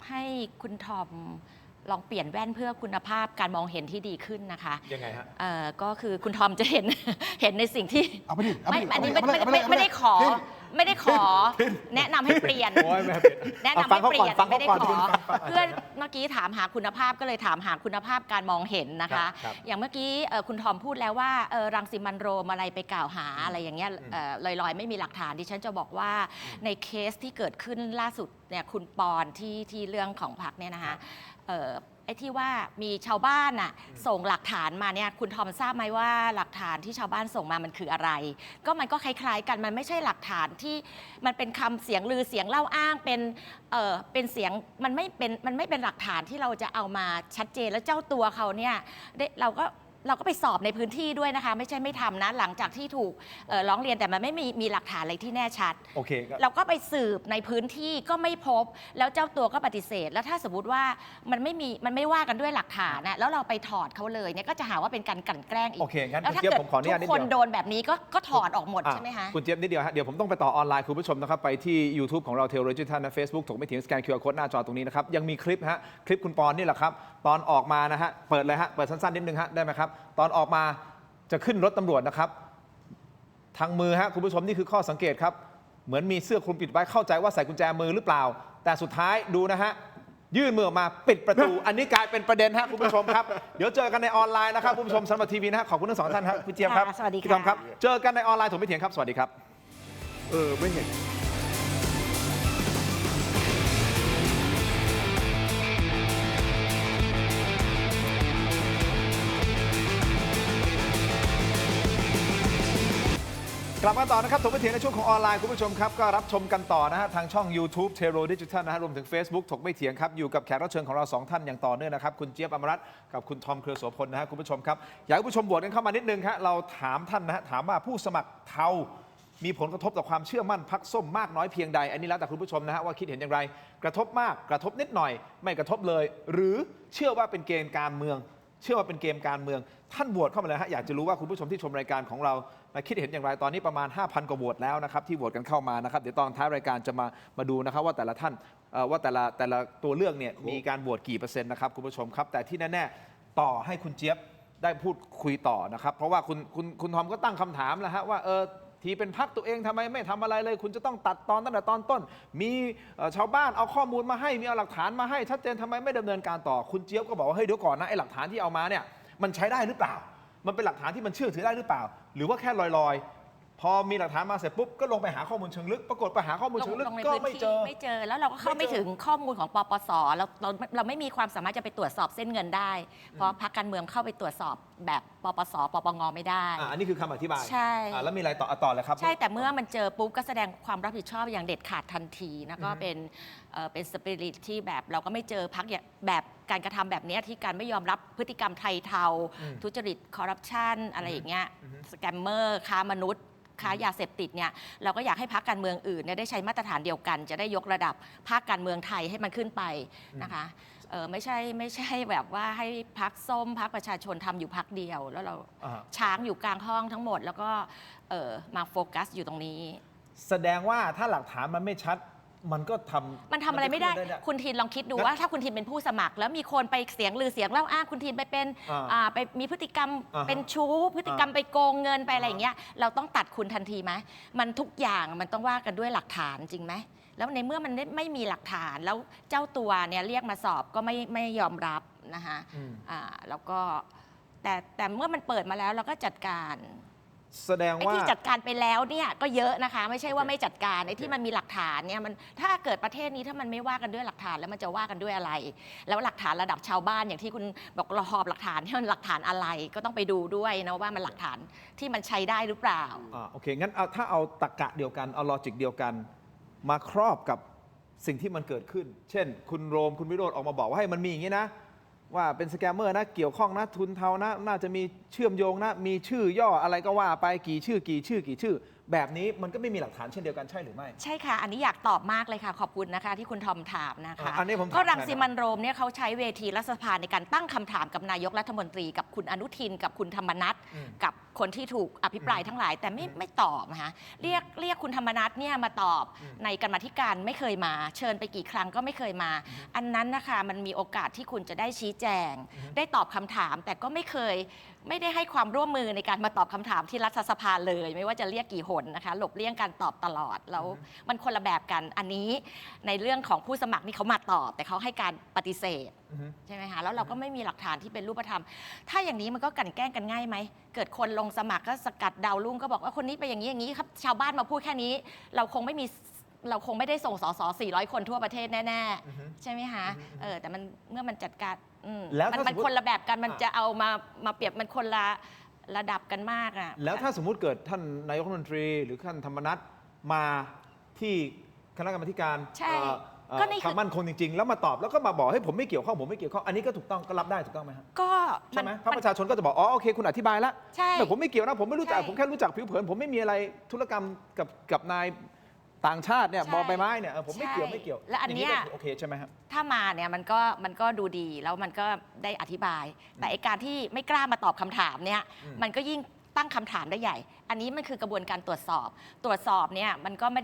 ให้คุณทอมลองเปลี่ยนแว่นเพื่อคุณภาพการมองเห็นที่ดีขึ้นนะคะ ยังไงฮะ ก็คือคุณทอมจะเห็น เห็นในสิ่งที่ เอาไปดิเอาไป ไม่ ดิ อันนี้ เอาไปดิเอาไปดิ ไม่ได้ขอ ทิ้ง ไม่ได้ขอ แนะนำให้เปลี่ยน โอ้ยไม่เป็น แนะ เอา นำ ฟัง ให้ เขา เป ก่อน ลี่ยน ฟัง ไม่ เขา ได้ ก่อน ขอ คุณฟัง เพื่อนเมื่อกี้ถามหาคุณภาพก็เลยถามหาคุณภาพการมองเห็นนะคะ ครับ อย่างเมื่อกี้คุณทอมพูดแล้วว่ารังสิมันต์โรมอะไรไปกล่าวหาอะไรอย่างเงี้ยลอยๆ ไม่มีหลักฐานดิฉันจะบอกว่าในเคสที่เกิดขึ้นล่าสุดเนี่ยคุณปอนที่เรื่องของพรรคเนี่ยนะคะไอ้ที่ว่ามีชาวบ้านน่ะส่งหลักฐานมาเนี่ยคุณทอมทราบไหมว่าหลักฐานที่ชาวบ้านส่งมามันคืออะไร ก็มันก็คล้ายๆกันมันไม่ใช่หลักฐานที่มันเป็นคำเสียงลือเสียงเล่าอ้างเป็นเสียงมันไม่เป็นหลักฐานที่เราจะเอามาชัดเจนแล้วเจ้าตัวเขาเนี่ยเราก็ไปสอบในพื้นที่ด้วยนะคะไม่ใช่ไม่ทำนะหลังจากที่ถูกร้องเรียนแต่มันไม่มีหลักฐานอะไรที่แน่ชัด โอเค เราก็ไปสืบในพื้นที่ก็ไม่พบแล้วเจ้าตัวก็ปฏิเสธ แล้วถ้าสมมติว่ามันไม่ว่ากันด้วยหลักฐานนะแล้วเราไปถอดเขาเลยเนี่ยก็จะหาว่าเป็นการกลั่นแกล้งอีก โอเคงั้น แล้วถ้า คุณเจี๊ยบ เกิด ผมขออนุญาตนิด ทุก เดียว คนโดนแบบนี้ก็ถอดออกหมดใช่ไหมคะ คุณเจี๊ยบนิดเดียวฮะเดี๋ยวผมต้องไปต่อออนไลน์คุณผู้ชมนะครับไปที่ YouTube ของเราเทโลจิทันนะ Facebook ถกไม่เถียงสแกน QR Code หน้าจอตรงนี้นะครับยังมีคลิปฮะคลิปคุณปอนนี่แหละครับตอนออกมานะฮะเปิดเลยฮะเปิดสั้นๆนิดนึงฮะได้ไหมครับตอนออกมาจะขึ้นรถตำรวจนะครับทางมือฮะคุณผู้ชมนี่คือข้อสังเกตครับเหมือนมีเสื้อคลุมปิดไว้เข้าใจว่าใส่กุญแจมือหรือเปล่า แต่สุดท้ายดูนะฮะยื่นมือออกมาปิดประตู อันนี้กลายเป็นประเด็นฮะคุณผู้ชมครับเดี๋ยวเจอกันในออนไลน์นะครับคุณผู้ชมสำหรับทีวีนะฮะขอบคุณทั้งสองท่านครับพี่เจี๊ยบครับ ค่ะสวัสดีค่ะ พี่ทอมครับเจอกันในออนไลน์ถกไม่เถียงครับสวัสดีครับ ไม่เห็น กลับมาต่อนะครับถกไม่เถียงในช่วงของออนไลน์คุณผู้ชมครับก็รับชมกันต่อนะฮะทางช่อง YouTube เทโรดิจิทัลนะฮะรวมถึง Facebook ถกไม่เถียงครับอยู่กับแขกรับเชิญของเรา2ท่านอย่างต่อเนื่องนะครับคุณเจี๊ยบอมรัตน์กับคุณทอมเครือโสพลนะฮะคุณผู้ชมครับอยากให้ผู้ชมโหวตกันเข้ามานิดนึงครับเราถามท่านนะฮะถามว่าผู้สมัครเทามีผลกระทบต่อความเชื่อมั่นพรรคส้มมากน้อยเพียงใดอันนี้แล้วแต่คุณผู้ชมนะฮะว่าคิดเห็นอย่างไรกระทบมากกระทบนิดหน่อยไม่กระทบเลย หรือเชื่อว่าเป็นเกมการเมือง เชื่อว่าเป็นเกมการเมืองท่านโหวตเข้ามาเลยฮะอยากจะรู้ว่าคุณผู้ชมที่ชมรายการของเราคิดเห็นอย่างไรตอนนี้ประมาณ 5,000 กว่าโหวตแล้วนะครับที่โหวตกันเข้ามานะครับเดี๋ยวตอนท้ายรายการจะมาดูนะครับว่าแต่ละท่านว่าแต่ละตัวเลือกเนี่ยมีการโหวตกี่เปอร์เซ็นต์นะครับคุณผู้ชมครับแต่ที่แน่ๆต่อให้คุณเจี๊ยบได้พูดคุยต่อนะครับเพราะว่าคุณทอมก็ตั้งคำถามแล้วฮะว่าทีเป็นพรรคตัวเองทำไมไม่ทำอะไรเลยคุณจะต้องตัดตอนตั้งแต่ตอนต้นมีชาวบ้านเอาข้อมูลมาให้มีเอาหลักฐานมาให้ชัดเจนทำไมไม่ดำเนินการต่อคุณเจี๊ยบก็บอกว่าเฮ้ยเดี๋ยวก่อนนะไอ้หลักฐานที่เอามาเนี่ยมันใช้ได้หรือเปล่ามันเป็นหลักฐานที่มันเชื่อถือได้หรือเปล่าหรือว่าแค่ลอยๆพอมีหลักฐานมาเสร็จปุ๊บก็ลงไปหาข้อมูลเชิงลึกปรากฏไปหาข้อมูลเชิงลึก ลงใน ก็ พื้น ไม่ ที่ เจอ ไม่เจอแล้วเราก็เข้าไม่ถึงข้อมูลของปปสเราไม่มีความสามารถจะไปตรวจสอบเส้นเงินได้ เพราะพรรคการเมืองเข้าไปตรวจสอบแบบปปสปปงไม่ได้ อันนี้คือคำอธิบาย ใช่ แล้วมีอะไรต่อเลยครับ ใช่แต่เมื่อมันเจอปุ๊บก็แสดงความรับผิดชอบอย่างเด็ดขาดทันทีนะก็เป็นสปิริตที่แบบเราก็ไม่เจอพรรคแบบการกระทำแบบนี้ที่การไม่ยอมรับพฤติกรรมไทยเทาทุจริตคอร์รัปชันอะไรอย่างเงี้ยสแกมเมอร์ค้ามนุษย์ค้ายาเสพติดเนี่ยเราก็อยากให้พรรคการเมืองอื่นเนี่ยได้ใช้มาตรฐานเดียวกัน จะได้ยกระดับภาคการเมืองไทยให้มันขึ้นไปนะคะไม่ใช่แบบว่าให้พรรคส้มพรรคประชาชนทำอยู่พรรคเดียวแล้วเราช้างอยู่กลางห้องทั้งหมด แล้วก็มาโฟกัสอยู่ตรงนี้ แสดงว่าถ้าหลักฐานมันไม่ชัดมันก็ทำ อะไรไม่ได้คุณทินลองคิดดูว่าถ้าคุณทินเป็นผู้สมัคร แล้วมีคนไปเสียงลือเสียงเล่าอ้างคุณทินไปเป็นไปมีพฤติกรรมเป็นชู้พฤติกรรมไปโกงเงินไปอะไรอย่างเงี้ยเราต้องตัดคุณทันทีไหมมันทุกอย่างมันต้องว่ากันด้วยหลักฐานจริงไหมแล้วในเมื่อมันไม่มีหลักฐานแล้วเจ้าตัวเนี่ยเรียกมาสอบก็ไม่ยอมรับนะคะแล้วก็แต่เมื่อมันเปิดมาแล้วเราก็จัดการแสดงว่า ที่จัดการไปแล้วเนี่ยก็เยอะนะคะไม่ใช่ว่าไม่จัดการไอ้ที่มันมีหลักฐานเนี่ยมันถ้าเกิดประเทศนี้ถ้ามันไม่ว่ากันด้วยหลักฐานแล้วมันจะว่ากันด้วยอะไร แล้วหลักฐานระดับชาวบ้านอย่างที่คุณบอกเราหอบหลักฐานที่มันหลักฐานอะไรก็ต้องไปดูด้วยนะว่ามันหลักฐานที่มันใช้ได้หรือเปล่าโอเคงั้นถ้าเอาตรรกะเดียวกันเอาลอจิกเดียวกัน มาครอบกับสิ่งที่มันเกิดขึ้น เช่น คุณโรมคุณวิโรจน์ออกมาบอกว่าให้มันมีอย่างนี้นะว่าเป็นสแกมเมอร์นะเกี่ยวข้องนะทุนเทานะน่าจะมีเชื่อมโยงนะมีชื่อย่ออะไรก็ว่าไปกี่ชื่อแบบนี้มันก็ไม่มีหลักฐานเช่นเดียวกันใช่หรือไม่ ใช่ค่ะ อันนี้อยากตอบมากเลยค่ะ ขอบคุณนะคะที่คุณทอมถามนะคะ อันนี้ผมถาม ก็รังสิมันต์โรมเนี่ยเขาใช้เวทีรัฐสภาในการตั้งคำถามกับนายกรัฐมนตรีกับคุณอนุทินกับคุณธรรมนัฐกับคนที่ถูกอภิปรายทั้งหลาย แต่ไม่ตอบนะคะเรียกคุณธรรมนัฐเนี่ยมาตอบในกรรมาธิการไม่เคยมา เชิญไปกี่ครั้งก็ไม่เคยมา อันนั้นนะคะมันมีโอกาสที่คุณจะได้ชี้แจง ได้ตอบคำถาม แต่ก็ไม่ได้ให้ความร่วมมือในการมาตอบคำถามที่รัฐสภาเลย ไม่ว่าจะเรียกกี่หนนะคะหลบเลี่ยงการตอบตลอดแล้วมันคนละแบบกันอันนี้ในเรื่องของผู้สมัครนี่เขามาตอบ แต่เขาให้การปฏิเสธใช่ไหมคะแล้วเราก็ไม่มีหลักฐานที่เป็นรูปธรรมถ้าอย่างนี้มันก็กลั่นแกล้งกันง่ายไหมเกิดคนลงสมัครก็สกัดดาวรุ่งก็บอกว่าคนนี้ไปอย่างนี้ครับชาวบ้านมาพูดแค่นี้เราคงไม่ได้ส่งสส400 คนทั่วประเทศแน่ๆใช่ไหมคะแต่มันเมื่อมันจัดการแล้วมันคนละแบบกันมันจะเอามาเปรียบมันคนละระดับกันมากอ่ะแล้วถ้าสมมุติเกิดท่านนายกรัฐมนตรีหรือท่านธรรมนัฐมาที่คณะกรรมาธิการความมั่นคงจริงๆแล้วมาตอบแล้วก็มาบอกให้ผมไม่เกี่ยวข้องอันนี้ก็ถูกต้องก็รับได้ถูกต้องไหมครับก็ใช่ไหมเพราะประชาชนก็จะบอกอ๋อโอเคคุณอธิบายแล้วแต่ผมไม่เกี่ยวนะผมไม่รู้จักผมแค่รู้จักผิวเผินผมไม่มีอะไรธุรกรรมกับนายต่างชาติเนี่ยบอใบไม้เนี่ยผมไม่เกี่ยวและอันนี้โอเคใช่ไหมครับถ้ามาเนี่ยมันก็ดูดีแล้วมันก็ได้อธิบายแต่การที่ไม่กล้ามาตอบคำถามเนี่ยมันก็ยิ่งตั้งคำถามได้ใหญ่ อันนี้มันคือกระบวนการตรวจสอบเนี่ยมันก็ไ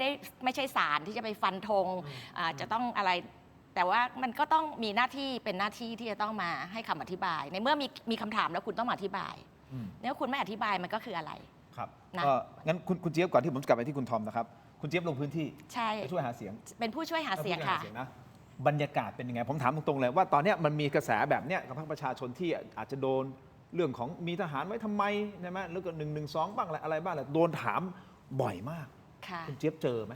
ม่ใช่ศาลที่จะไปฟันธงจะต้องอะไรแต่ว่ามันก็ต้องมีหน้าที่เป็นหน้าที่ที่จะต้องมาให้คำอธิบายในเมื่อมีคำถามแล้วคุณต้องมาอธิบายnếuคุณไม่อธิบายมันก็คืออะไรครับงั้นคุณเจี๊ยบก่อนที่ผมจะกลับไปที่คุณทอมนะครับคุณเจี๊ยบลงพื้นที่ไปช่วยหาเสียงเป็นผู้ช่วยหาเสียงค่ะบรรยากาศเป็นยังไงผมถามตรงๆเลยว่าตอนนี้มันมีกระแสแบบเนี้ยกับพรรคประชาชนที่อาจจะโดนเรื่องของมีทหารไว้ทำไมใช่ไหมแล้วก็112บ้างอะไรบ้างโดนถามบ่อยมากคุณเจี๊ยบเจอไหม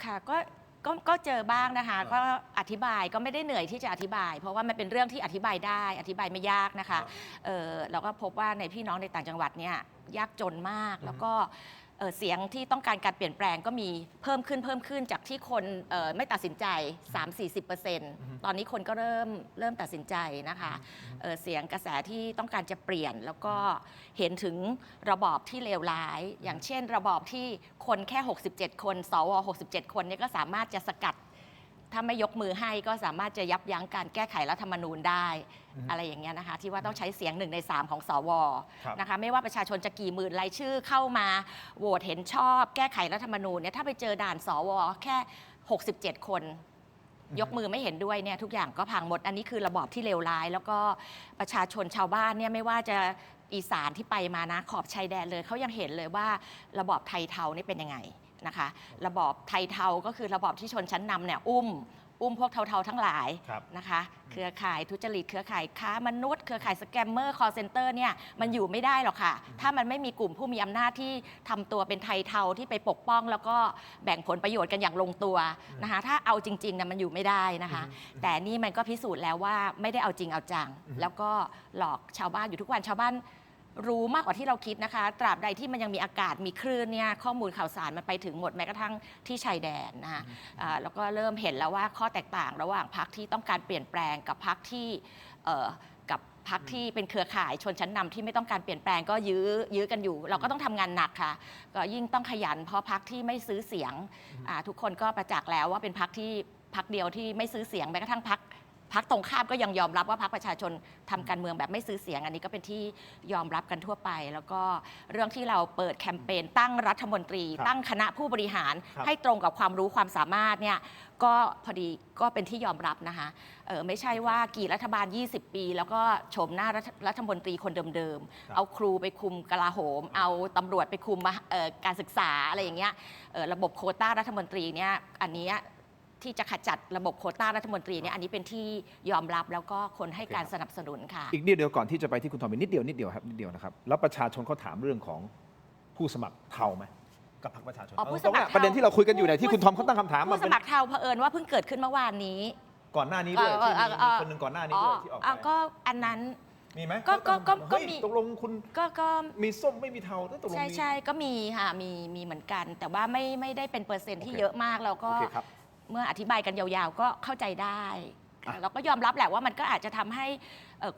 ค่ะก็เจอบ้างนะคะก็อธิบายก็ไม่ได้เหนื่อยที่จะอธิบายเพราะว่ามันเป็นเรื่องที่อธิบายได้อธิบายไม่ยากนะคะเราก็พบว่าในพี่น้องในต่างจังหวัดเนี่ยยากจนมากแล้วก็เสียงที่ต้องการการเปลี่ยนแปลงก็มีเพิ่มขึ้นจากที่คนไม่ตัดสินใจ 30-40% ตอนนี้คนก็เริ่มตัดสินใจนะคะเสียงกระแสที่ต้องการจะเปลี่ยนแล้วก็เห็นถึงระบอบที่เลวร้ายอย่างเช่นระบอบที่คนแค่67คนสว67คนเนี่ยก็สามารถจะสกัดถ้าไม่ยกมือให้ก็สามารถจะยับยั้งการแก้ไขรัฐธรรมนูญได้อะไรอย่างเงี้ยนะคะที่ว่าต้องใช้เสียง1 ใน 3ของสวนะคะไม่ว่าประชาชนจะกี่หมื่นรายชื่อเข้ามาโหวตเห็นชอบแก้ไขรัฐธรรมนูญเนี่ยถ้าไปเจอด่านสวแค่67คนยกมือไม่เห็นด้วยเนี่ยทุกอย่างก็พังหมดอันนี้คือระบอบที่เลวร้ายแล้วก็ประชาชนชาวบ้านเนี่ยไม่ว่าจะอีสานที่ไปมานะขอบชายแดนเลยเขายังเห็นเลยว่าระบอบไทยเทานี่เป็นยังไงนะคะระบอบไทยเทาก็คือระบอบที่ชนชั้นนำเนี่ยอุ้มพวกเทาๆทั้งหลายนะคะเครือข่ายทุจริตเครือข่ายค้ามนุษย์เครือข่ายสแกมเมอร์คอลเซ็นเตอร์เนี่ยมันอยู่ไม่ได้หรอกค่ะถ้ามันไม่มีกลุ่มผู้มีอำนาจที่ทำตัวเป็นไทยเทาที่ไปปกป้องแล้วก็แบ่งผลประโยชน์กันอย่างลงตัวนะคะถ้าเอาจริงๆนะมันอยู่ไม่ได้นะคะแต่นี่มันก็พิสูจน์แล้วว่าไม่ได้เอาจริงเอาจังแล้วก็หลอกชาวบ้านอยู่ทุกวันชาวบ้านรู้มากกว่าที่เราคิดนะคะตราบใดที่มันยังมีอากาศมีคลื่นเนี่ยข้อมูลข่าวสารมันไปถึงหมดแม้กระทั่งที่ชายแดนนะคะแล้วก็เริ่มเห็นแล้วว่าข้อแตกต่างระหว่างพรรคที่ต้องการเปลี่ยนแปลงกับพรรคที่กับพรรคที่เป็นเครือข่ายชนชั้นนำที่ไม่ต้องการเปลี่ยนแปลงก็ยื้อกันอยู่เราก็ต้องทำงานหนักค่ะก็ยิ่งต้องขยันเพราะพรรคที่ไม่ซื้อเสียงทุกคนก็ประจักษ์แล้วว่าเป็นพรรคเดียวที่ไม่ซื้อเสียงแม้กระทั่งพรรคตรงข้ามก็ยังยอมรับว่าพรรคประชาชนทำการเมืองแบบไม่ซื้อเสียงอันนี้ก็เป็นที่ยอมรับกันทั่วไปแล้วก็เรื่องที่เราเปิดแคมเปญตั้งรัฐมนตรีตั้งคณะผู้บริหารให้ตรงกับความรู้ความสามารถเนี่ยก็พอดีก็เป็นที่ยอมรับนะคะไม่ใช่ว่ากี่รัฐบาล20 ปีแล้วก็โฉมหน้ารัฐมนตรีคนเดิมๆเอาครูไปคุมกลาโหมเอาตำรวจไปคุมการศึกษาอะไรอย่างเงี้ยระบบโควต้ารัฐมนตรีเนี่ยอันนี้ที่จะขจัดระบบโควต้ารัฐมนตรีเนี่ยอันนี้เป็นที่ยอมรับแล้วก็คนให้การสนับสนุนค่ะอีกนิดเดียวก่อนที่จะไปที่คุณทอมนิดเดียวครับนะครับแล้วประชาชนเขาถามเรื่องของผู้สมัครเทาไหมกับพรรคประชาชนประเด็นที่เราคุยกันอยู่เนี่ยที่คุณทอมเขาตั้งคำถามผู้สมัครเทาเผอิญว่าเพิ่งเกิดขึ้นเมื่อวานนี้ก่อนหน้านี้ด้วยที่มีคนหนึ่งก่อนหน้านี้ด้วยที่ออกไปก็อันนั้น มีไหม ก็มี ตกลงคุณ ก็ มีส้มไม่มีเทาตกลง ใช่ก็มีค่ะมีเหมือนกัน แต่ว่าไม่ได้เป็นเปอร์เซ็นต์ที่ โอเค เยอะมากแล้วก็ โอเคครับ เมื่ออธิบายกันยาวๆ ก็เข้าใจได้ อ่ะ เราก็ยอมรับแหละว่ามันก็อาจจะทำให้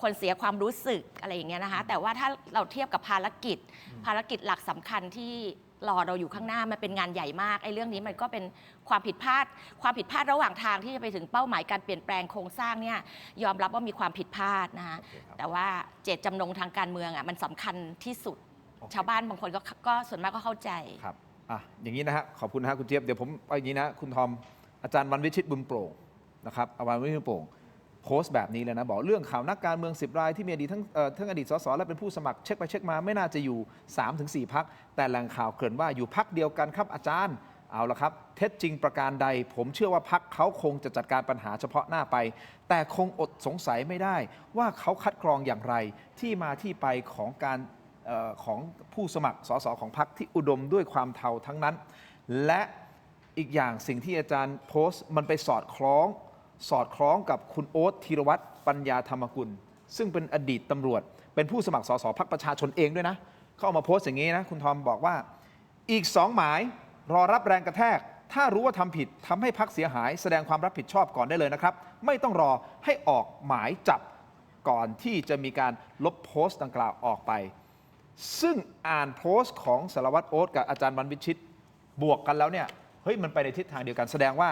คนเสียความรู้สึกอะไรอย่างเงี้ยนะคะแต่ว่าถ้าเราเทียบกับภารกิจหลักสำคัญที่รอเราอยู่ข้างหน้ามันเป็นงานใหญ่มากไอ้เรื่องนี้มันก็เป็นความผิดพลาดระหว่างทางที่จะไปถึงเป้าหมายการเปลี่ยนแปลงโครงสร้างเนี่ยยอมรับว่ามีความผิดพลาดนะคะ โอเคครับ แต่ว่าเจตจำนงทางการเมืองอ่ะมันสำคัญที่สุด โอเค ชาวบ้านบางคนก็ส่วนมากก็เข้าใจ ครับอย่างนี้นะฮะขอบคุณนะฮะคุณเจี๊ยบเดี๋ยวผมเอาอย่างนี้นะคุณทอมอาจารย์วันวิชิตบุญโปร่งนะครับอาจารย์วันวิชิตบุญโปร่งโพสต์แบบนี้เลยนะบอกเรื่องข่าวนักการเมือง10 รายที่มีอดีตทั้งอดีตสสและเป็นผู้สมัครเช็คไปเช็คมาไม่น่าจะอยู่ 3-4 พักแต่แหล่งข่าวเกริ่นว่าอยู่พักเดียวกันครับอาจารย์เอาละครับเท็จจริงประการใดผมเชื่อว่าพักเขาคงจะจัดการปัญหาเฉพาะหน้าไป แต่คงอดสงสัยไม่ได้ว่าเขาคัดกรองอย่างไรที่มาที่ไปของการของผู้สมัครสสของพรรคที่อุดมด้วยความเทาทั้งนั้น และอีกอย่างสิ่งที่อาจารย์โพสต์มันไปสอดคล้องกับคุณโอ๊ตธีรวัตรปัญญาธรรมกุล ซึ่งเป็นอดีตตำรวจ เป็นผู้สมัครสสพรรคประชาชนเองด้วยนะเขาเอามาโพสต์อย่างนี้นะคุณทอมบอกว่าอีก 2 หมายรอรับแรงกระแทก ถ้ารู้ว่าทำผิดทำให้พรรคเสียหายแสดงความรับผิดชอบก่อนได้เลยนะครับไม่ต้องรอให้ออกหมายจับก่อนที่จะมีการลบโพสต์ดังกล่าวออกไป ซึ่งอ่านโพสต์ของสารวัตรโอ๊ตกับอาจารย์วันวิชิตบวกกันแล้วเนี่ยเฮ้ยมันไปในทิศทางเดียวกันแสดงว่า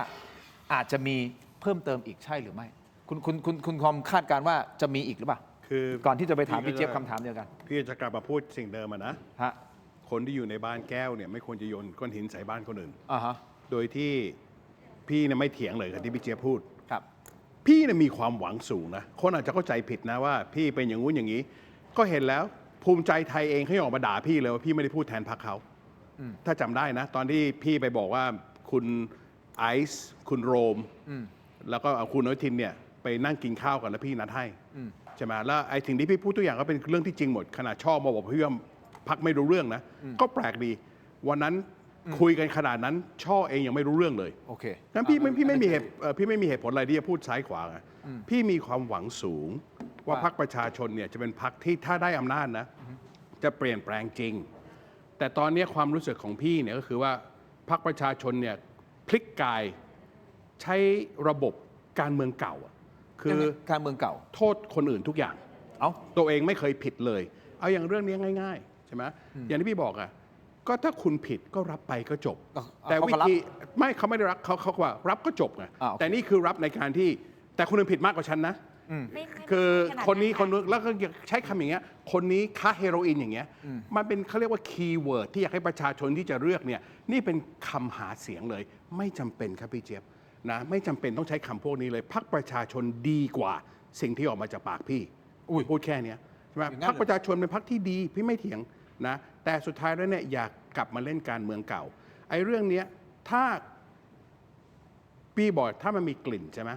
อาจจะมีเพิ่มเติมอีกใช่หรือไม่คุณคอมคาดการณ์ว่าจะมีอีกหรือเปล่า คือ ก่อนที่จะไปถามพี่เจี๊ยบคำถามเดียวกัน พี่จะกลับมาพูดสิ่งเดิมอะนะ ฮะ คนที่อยู่ในบ้านแก้วเนี่ยไม่ควรจะโยนก้อนหินใส่บ้านคนอื่น ฮะ โดยที่พี่เนี่ยไม่เถียงเลยกับที่พี่เจี๊ยบพูด ครับ พี่เนี่ยมีความหวังสูงนะคนอาจจะเข้าใจผิดนะว่าพี่เป็นอย่างงู้นอย่างนี้ ก็เห็นแล้วภูมิใจไทยเองเขาออกมาด่าพี่เลยว่าพี่ไม่ได้พูดแทนพรรคเขาถ้าจำได้นะ ตอนที่พี่ไปบอกว่าคุณไอซ์คุณโรมแล้วก็เอาคุณอนุทินเนี่ยไปนั่งกินข้าวกันแล้วพี่นัดให้ใช่ไหมแล้วไอ้สิ่งที่พี่พูดตัวอย่างก็เป็นเรื่องที่จริงหมดขนาดชอบมาบอกพี่ว่าพรรคไม่รู้เรื่องนะก็แปลกดีวันนั้นคุยกันขนาดนั้นช่อเองยังไม่รู้เรื่องเลย โอเค งั้นพี่ไม่มีเหตุผลอะไรที่จะพูดซ้ายขวาไงพี่มีความหวังสูงว่าพรรคประชาชนเนี่ยจะเป็นพรรคที่ถ้าได้อำนาจนะจะเปลี่ยนแปลงจริง แต่ตอนนี้ความรู้สึกของพี่เนี่ยก็คือว่าพรรคประชาชนเนี่ยพลิกกายใช้ระบบการเมืองเก่าคือ การเมืองเก่า โทษคนอื่นทุกอย่าง เอ้า ตัวเองไม่เคยผิดเลยเอาอย่างเรื่องนี้ง่ายๆใช่ไหมอย่างที่พี่บอกอ่ะก็ถ้าคุณผิดก็รับไปก็จบ แต่วิธีไม่เขาไม่ได้รับเขาว่ารับก็จบไง โอเค แต่นี่คือรับในการที่แต่คนอื่นผิดมากกว่าฉันนะ ไม่ คือ ขนาด คนนี้ ะ คนนู้นแล้วก็ใช้คำอย่างเงี้ยคนนี้ค้าเฮโรอีนอย่างเงี้ยมันเป็นเขาเรียกว่าคีย์เวิร์ดที่อยากให้ประชาชนที่จะเลือกเนี่ยนี่เป็นคำหาเสียงเลย ไม่จำเป็นครับพี่เจี๊ยบนะไม่จำเป็นต้องใช้คำพวกนี้เลยพรรคประชาชนดีกว่าสิ่งที่ออกมาจากปากพี่พูดแค่เนี้ยใช่ไหม อย่างนั้น พรรคประชาชนเป็นพรรคที่ดีพี่ไม่เถียงนะแต่สุดท้ายแล้วเนี่ยอยากกลับมาเล่นการเมืองเก่าไอ้เรื่องเนี้ยถ้าพี่บอกถ้ามันมีกลิ่นใช่ไหม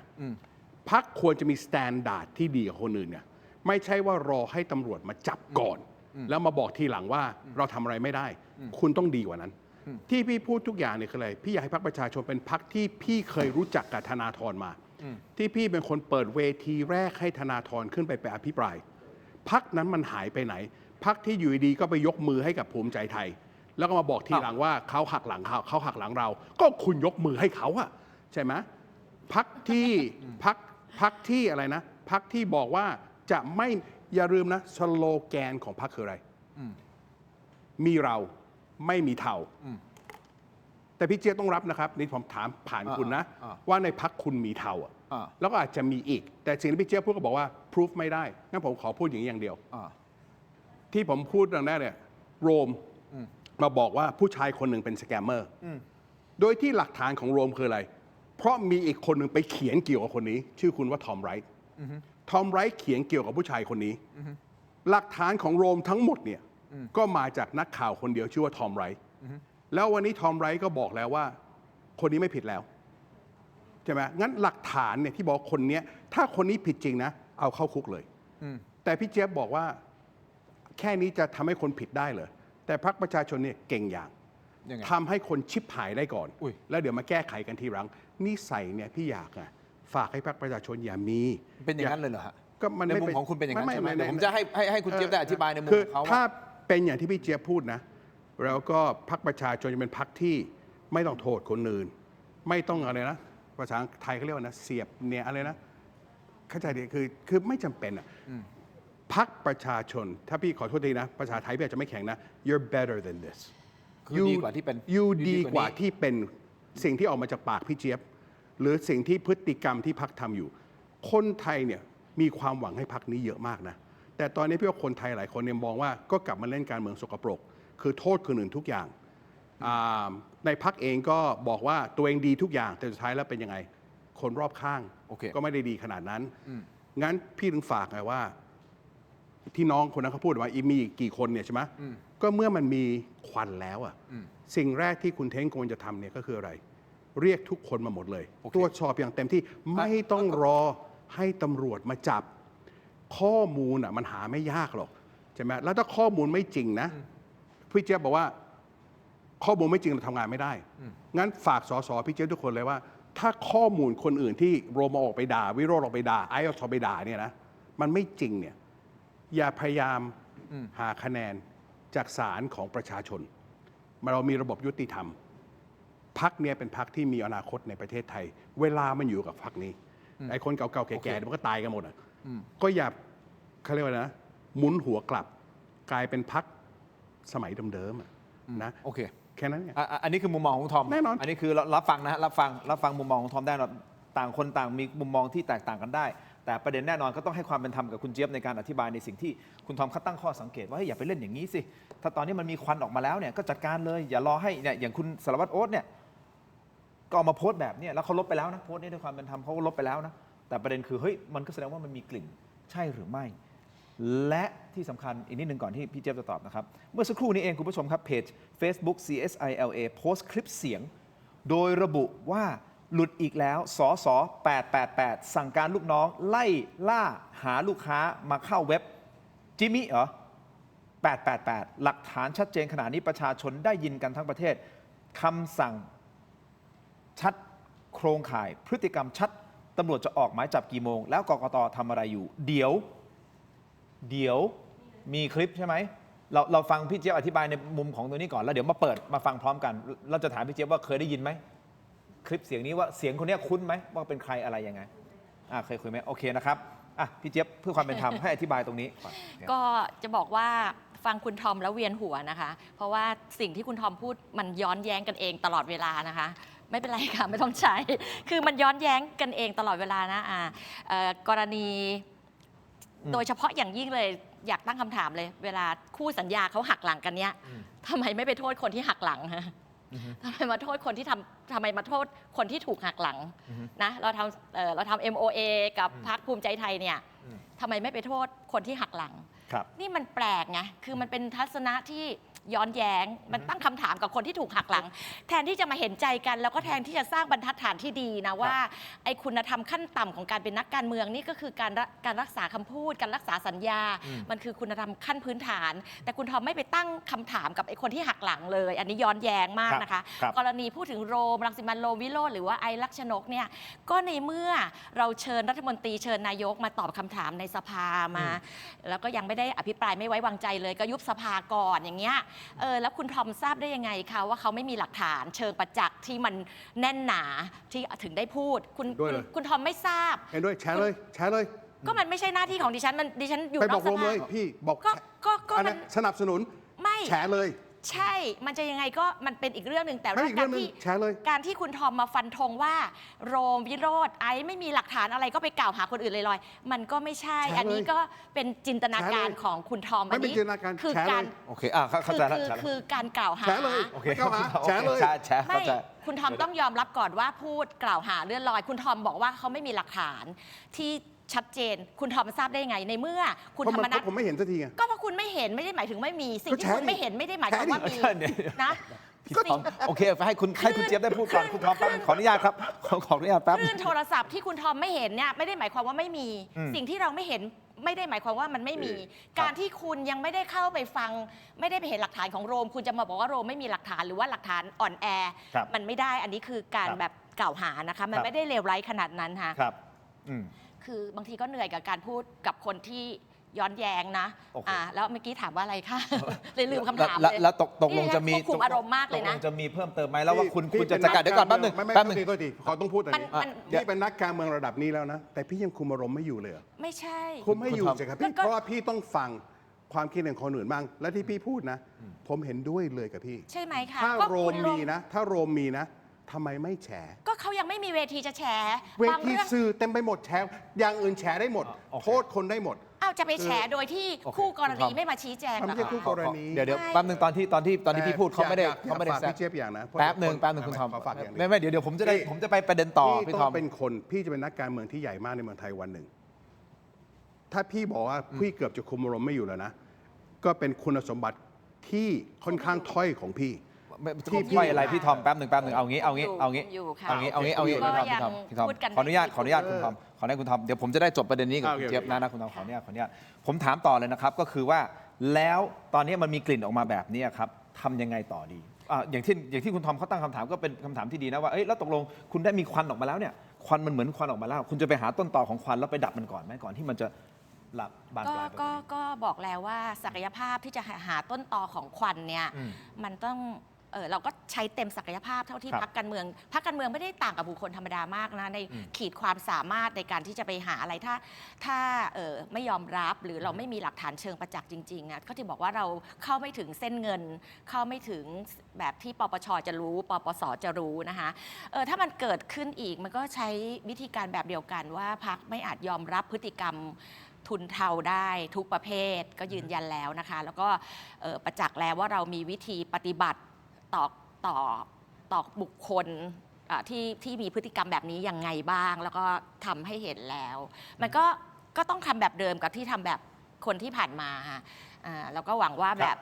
พรรคควรจะมีสแตนดาร์ดที่ดีกว่าคนอื่นเนี่ยไม่ใช่ว่ารอให้ตำรวจมาจับก่อน แล้วมาบอกทีหลังว่าเราทำอะไรไม่ได้ คุณต้องดีกว่านั้น ที่พี่พูดทุกอย่างเนี่ยคืออะไรพี่อยากให้พรรคประชาชนเป็นพรรคที่พี่เคยรู้จักกับธนาธรมา ที่พี่เป็นคนเปิดเวทีแรกให้ธนาธรขึ้นไปอภิปรายพรรคนั้นมันหายไปไหนพรรคที่อยู่ดีก็ไปยกมือให้กับภูมิใจไทย แล้วก็มาบอกทีหลังว่าเขาหักหลังเขาหักหลังเรา ก็คุณยกมือให้เขาอะใช่ไหมพรรคที่พรรคที่อะไรนะพรรคที่บอกว่าจะไม่อย่าลืมนะสโลแกนของพรรคคืออะไรมีเราไม่มีเทาแต่พี่เจี๊ยบต้องรับนะครับนี่ผมถามผ่านคุณนะว่าในพรรคคุณมีเทาแล้วก็อาจจะมีอีกแต่สิ่งที่พี่เจี๊ยบพูดก็บอกว่าพิสูจไม่ได้งั้นผมขอพูดอย่างนี้อย่างเดียวที่ผมพูดตรงนั้นเนี่ยโรมมาบอกว่าผู้ชายคนหนึ่งเป็นสแกมเมอร์โดยที่หลักฐานของโรมคืออะไรเพราะมีอีกคนหนึ่งไปเขียนเกี่ยวกับคนนี้ชื่อคุณว่าทอมไรท์ทอมไรท์เขียนเกี่ยวกับผู้ชายคนนี้หลักฐานของโรมทั้งหมดเนี่ยก็มาจากนักข่าวคนเดียวชื่อว่าทอมไรท์แล้ววันนี้ทอมไรท์ก็บอกแล้วว่าคนนี้ไม่ผิดแล้วใช่ไหมงั้นหลักฐานเนี่ยที่บอกคนนี้ถ้าคนนี้ผิดจริงนะเอาเข้าคุกเลยแต่พี่เจี๊ยบบอกว่าแค่นี้จะทำให้คนผิดได้เหรอแต่พรรคประชาชนเนี่ยเก่งอย่างทำให้คนชิบหายได้ก่อนแล้วเดี๋ยวมาแก้ไขกันทีหลังนิสัยเนี่ยพี่อยากฝากให้พรรคประชาชนอย่ามีเป็นอย่างนั้นเลยเหรอฮะ ก็มัน ใน ไม่ มุม เป็น ของคุณเป็นอย่างนั้น ไม่ ใช่ไหม ไม่ เดี๋ยวผมจะให้คุณเจี๊ยบได้อธิบายในมุม คือ ของเขา ถ้า ว่า เป็นอย่างที่พี่เจี๊ยบพูดนะแล้วก็พรรคประชาชนจะเป็นพรรคที่ไม่ต้องโทษคนอื่น ไม่ต้องอะไรนะภาษาไทยเขาเรียกว่านะเสียบเนี่ยอะไรนะเข้าใจดีคือไม่จำเป็นอ่ะพรรคประชาชน ถ้าพี่ขอโทษทีนะภาษาไทยพี่อาจจะไม่แข็งนะ you're better than this คือดีกว่าที่เป็น you ดี ดี ก ก ว่า ว่า นี้ ที่เป็นสิ่งที่ออกมาจากปากพี่เจี๊ยบ หรือสิ่งที่พฤติกรรมที่พรรคทำอยู่ คนไทยเนี่ยมีความหวังให้พรรคนี้เยอะมากนะแต่ตอนนี้พี่ว่าคนไทยหลายคนเนี่ยมองว่าก็กลับมาเล่นการเมืองสกปรกคือโทษคนอื่นทุกอย่างในพรรคเองก็บอกว่าตัวเองดีทุกอย่างแต่สุดท้ายแล้วเป็นยังไงคนรอบข้าง โอเค ก็ไม่ได้ดีขนาดนั้นงั้นพี่ถึงฝากไงว่า ที่น้องคนนั้นเขาพูดว่ามีกี่คนเนี่ยใช่ไหมก็เมื่อมันมีควันแล้วอ่ะสิ่งแรกที่คุณเท้งควรจะทำเนี่ยก็คืออะไร เรียกทุกคนมาหมดเลย โอเค ตรวจสอบอย่างเต็มที่ไม่ต้องรอให้ตำรวจมาจับข้อมูลอ่ะมันหาไม่ยากหรอกใช่ไหมแล้วถ้าข้อมูลไม่จริงนะพี่เจี๊ยบบอกว่าข้อมูลไม่จริงเราทำงานไม่ได้งั้นฝากสสพี่เจี๊ยบทุกคนเลยว่า ถ้าข้อมูลคนอื่นที่โรมออกไปด่าวิโรจน์ออกไปด่าไอออกไปด่าเนี่ยนะมันไม่จริงเนี่ยอย่าพยายามหาคะแนนจากศาลของประชาชนเรามีระบบยุติธรรมพรรคเนี่ยเป็นพรรคที่มีอนาคตในประเทศไทย เวลามันอยู่กับพรรคนี้ไอ้คนเก่าๆแก่ๆมันก็ตายกันหมดอ่ะก็อย่าเขาเรียกว่านะหมุนหัวกลับกลายเป็นพรรคสมัยเดิมๆอะนะ โอเค แค่นั้นเนี่ย อันนี้คือมุมมองของทอม แน่นอน อันนี้คือรับฟังนะฮะรับฟังมุมมองของทอมได้เราต่างคนต่างมีมุมมองที่แตกต่างกันได้ แต่ประเด็นแน่นอนก็ต้องให้ความเป็นธรรมกับคุณเจี๊ยบในการอธิบายในสิ่งที่คุณทอมเขาตั้งข้อสังเกตว่าเฮ้ยอย่าไปเล่นอย่างนี้สิถ้าตอนนี้มันมีควันออกมาแล้วเนี่ยก็จัดการเลยอย่ารอให้เนี่ยอย่างคุณสารวัตรโอ๊ตเนี่ยก็เอามาโพสต์แบบเนี้แล้วเขาลบไปแล้วนะโพสต์นี้ด้วยความเป็นธรรมเขาก็ลบไปแล้วนะแต่ประเด็นคือเฮ้ยมันก็แสดงว่ามันมีกลิ่นใช่หรือไม่ และที่สำคัญอีกนิดนึงก่อนที่พี่เจี๊ยบจะตอบนะครับเมื่อสักครู่นี้เองคุณผู้ชมครับเพจ Facebook CSILA โพสต์คลิปเสียงโดยระบุว่าหลุดอีกแล้วสส888สั่งการลูกน้องไล่ล่าหาลูกค้ามาเข้าเว็บจิมิเหรอ888หลักฐานชัดเจนขนาดนี้ประชาชนได้ยินกันทั้งประเทศคำสั่งชัดโครงข่ายพฤติกรรมชัดตำรวจจะออกหมายจับกี่โมงแล้วกกตทำอะไรอยู่เดี๋ยวมีคลิปใช่ไหมเราฟังพี่เจี๊ยบอธิบายในมุมของตัวนี้ก่อนแล้วเดี๋ยวมาเปิดมาฟังพร้อมกันเราจะถามพี่เจี๊ยบว่าเคยได้ยินไหมคลิปเสียงนี้ว่าเสียงคนนี้คุ้นไหมว่าเป็นใครอะไรยังไงเคยคุยไหมโอเคนะครับพี่เจี๊ยบเพื่อความเป็นธรรม ให้อธิบายตรงนี้ก่อน ก็จะบอกว่าฟังคุณทอมแล้วเวียนหัวนะคะ เพราะว่าสิ่งที่คุณทอมพูดมันย้อนแย้งกันเองตลอดเวลานะคะ ไม่เป็นไรค่ะไม่ต้องใช้ คือมันย้อนแย้งกันเองตลอดเวลานะกรณีโดยเฉพาะอย่างยิ่งเลยอยากตั้งคำถามเลย เวลาคู่สัญญาเขาหักหลังกันเนี้ยทำไมไม่ไปโทษคนที่หักหลังฮะทำไมมาโทษคนที่ทำไมมาโทษคนที่ถูกหักหลังนะเราทำ MOA กับพรรคภูมิใจไทยเนี่ยทำไมไม่ไปโทษคนที่หักหลังนี่มันแปลกไงคือมันเป็นทัศนะที่ย้อนแย้งมันตั้งคำถามกับคนที่ถูกหักหลัง แทนที่จะมาเห็นใจกันแล้วก็แทนที่จะสร้างบรรทัดฐานที่ดีนะว่าไอ้คุณธรรมขั้นต่ำของการเป็นนักการเมืองนี่ก็คือการรักษาคำพูดการรักษาสัญญามันคือคุณธรรมขั้นพื้นฐาน แต่คุณทอมไม่ไปตั้งคำถามกับไอ้คนที่หักหลังเลย อันนี้ย้อนแย้งมากนะคะกรณีพูดถึงโรมรังสิมันต์โรมวิโรจน์หรือว่าไอลักษณกเนี่ยก็ในเมื่อเราเชิญรัฐมนตรีเชิญนายกมาตอบคำถามในสภามาแล้วก็ยังไม่ได้อภิปรายไม่ไว้วางใจเลยก็ยุบสภาก่อนอย่างเงี้ยแล้วคุณทอมทราบได้ยังไงคะว่าเขาไม่มีหลักฐานเชิงประจักษ์ที่มันแน่นหนาที่ถึงได้พูดคุณทอมไม่ทราบเห็นด้วยแชร์เลยก็มันไม่ใช่หน้าที่ของดิฉันดิฉันอยู่นอกสภาเลยพี่บอกก็มันสนับสนุนไม่แชร์เลยใช่มันจะยังไงก็มันเป็นอีกเรื่องหนึ่งแต่ว่าการที่คุณทอมมาฟันธงว่าโรมวิโรจน์ไอไม่มีหลักฐานอะไรก็ไปกล่าวหาคนอื่นลอยๆมันก็ไม่ใช่อันนี้ก็เป็นจินตนาการของคุณทอมอันนี้คือการโอเคเข้าใจแล้วคือการกล่าวหาแชร์เลยโอเคแชร์เลยไม่คุณทอมต้องยอมรับก่อนว่าพูดกล่าวหาเลื่อนลอยคุณทอมบอกว่าเขาไม่มีหลักฐานที่ชัดเจนคุณทอมทราบได้ไงในเมื่อคุณธรรมนัสผมไม่เห็นสักทีก็เพราะคุณไม่เห็นไม่ได้หมายถึงไม่มีสิ่งที่คุณไม่เห็นไม่ได้หมายความว่ามีนะโอเคให้คุณเจี๊ยบได้พูดก่อนคุณทอมแป๊บขออนุญาตครับขออนุญาตแป๊บคลื่นโทรศัพท์ที่คุณทอมไม่เห็นเนี่ยไม่ได้หมายความว่าไม่มีสิ่งที่เราไม่เห็นไม่ได้หมายความว่ามันไม่มีการที่คุณยังไม่ได้เข้าไปฟังไม่ได้ไปเห็นหลักฐานของโรมคุณจะมาบอกว่าโรมไม่มีหลักฐานหรือว่าหลักฐานอ่อนแอมันไม่ได้อันนี้คือการแบบกล่าวหานะคะมันไม่ได้เลวร้ายขนาดนั้นค่ะ คือบางทีก็เหนื่อยกับการพูดกับคนที่ย้อนแย้งนะ โอเค แล้วเมื่อกี้ถามว่าอะไรคะ เลยลืมคำถามเลย แล้วตกลงจะมี ควบคุมอารมณ์มากเลยนะ ตกลงจะมีเพิ่มเติมไหมแล้วว่าคุณ พี่ จะจัดการเดี๋ยวก่อนแป๊บหนึง ไม่ แป๊บหนึง โทษทีขอต้องพูดอันนี้ มัน พี่เป็นนักการเมืองระดับนี้แล้วนะ แต่พี่ยังคุมอารมณ์ไม่อยู่เลยเหรอ ไม่ใช่ คุมไม่อยู่สิครับพี่ ก็ เพราะว่าพี่ต้องฟังความคิดของคนอื่นบ้าง และที่พี่พูดนะ ผมเห็นด้วยเลยกับพี่ ใช่ไหมคะ ถ้า ก็ โร คุ ม ณ มีนะ ถ้าโรมมีนะทำไมไม่แฉ ก็เขายังไม่มีเวทีจะแฉ เว บาง ที เรื่อง สื่อเต็มไปหมดแฉอย่างอื่นแฉได้หมด โอเค โทษคนได้หมด จะไปแฉโดยที่ โอเค คู่กร ครั ณี บ ไม่มาชี้แจง มัน เหร ไม่ อ ใช่คู่ คะ กรณี เดี๋ยว ใช่ แป๊บหนึงตอนที่พี่พูดเขาไม่ได้ อยาก แซ ฝาก ะ พี่เจี๊ยบอย่างนะ แป๊บหนึ่งคุณทอม ขอฝากอย่างนี้ ไม่เดี๋ยวผมจะไปประเด็นต่อ พี่ พี่ ต้ ท อ อง ม เป็นคนพี่จะเป็นนักการเมืองที่ใหญ่มากในเมืองไทยวันหนึ่ง ถ้าพี่บอกว่าพี่เกือบจะคุมอารมณ์ไม่อยู่แล้วนะ ก็เป็นคุณสมบัติที่ค่อนข้างถ้อยของพี่ ที่พี่อะไรพี่ทอมแป๊บหนึ่งเอางี้ อยู่ค่ะ เอางี้ ก็ พี่ทอม ยัง พี่ทอม พูดกัน ขออนุญาต ได้ ขออนุญาตคุณทอมเดี๋ยวผมจะได้จบประเด็นนี้กับ โอ คุ เค ณเจี๊ยบนะคุณทอมขออนุญาตผมถามต่อเลยนะครับก็คือว่าแล้วตอนนี้มันมีกลิ่นออกมาแบบนี้ครับทำยังไงต่อดีอย่างที่คุณทอมเขาตั้งคำถามก็เป็นคำถามที่ดีนะว่าแล้วตกลงคุณได้มีควันออกมาแล้วเนี่ยควันมันเหมือนควันออกมาแล้ว คุณจะไปหาต้นตอของควันแล้วไปดับมันก่อนไหมก่อนที่มันจะหลับบานปลายไป ก็บอกแล้วว่าศักยภาพที่จะหาต้นตอของควันเนี่ย มันต้องเราก็ใช้เต็มศักยภาพเท่าที่ ครับ พรรคการเมืองไม่ได้ต่างกับบุคคลธรรมดามากนะในขีดความสามารถในการที่จะไปหาอะไรถ้าไม่ยอมรับหรือเราไม่มีหลักฐานเชิงประจักษ์จริงๆนะก็ที่บอกว่าเราเข้าไม่ถึงเส้นเงิน เข้าไม่ถึงแบบที่ปปชจะรู้ปปสจะรู้นะคะถ้ามันเกิดขึ้นอีกมันก็ใช้วิธีการแบบเดียวกันว่าพรรคไม่อาจยอมรับพฤติกรรมทุนเทาได้ทุกประเภทก็ยืนยันแล้วนะคะแล้วก็ประจักษ์แล้วว่าเรามีวิธีปฏิบัติต่อบุคคลที่มีพฤติกรรมแบบนี้ยังไงบ้าง แล้วก็ทำให้เห็นแล้ว มันก็ต้องทำแบบเดิมกับที่ทำแบบคนที่ผ่านมาค่ะแล้วก็หวังว่าแบบ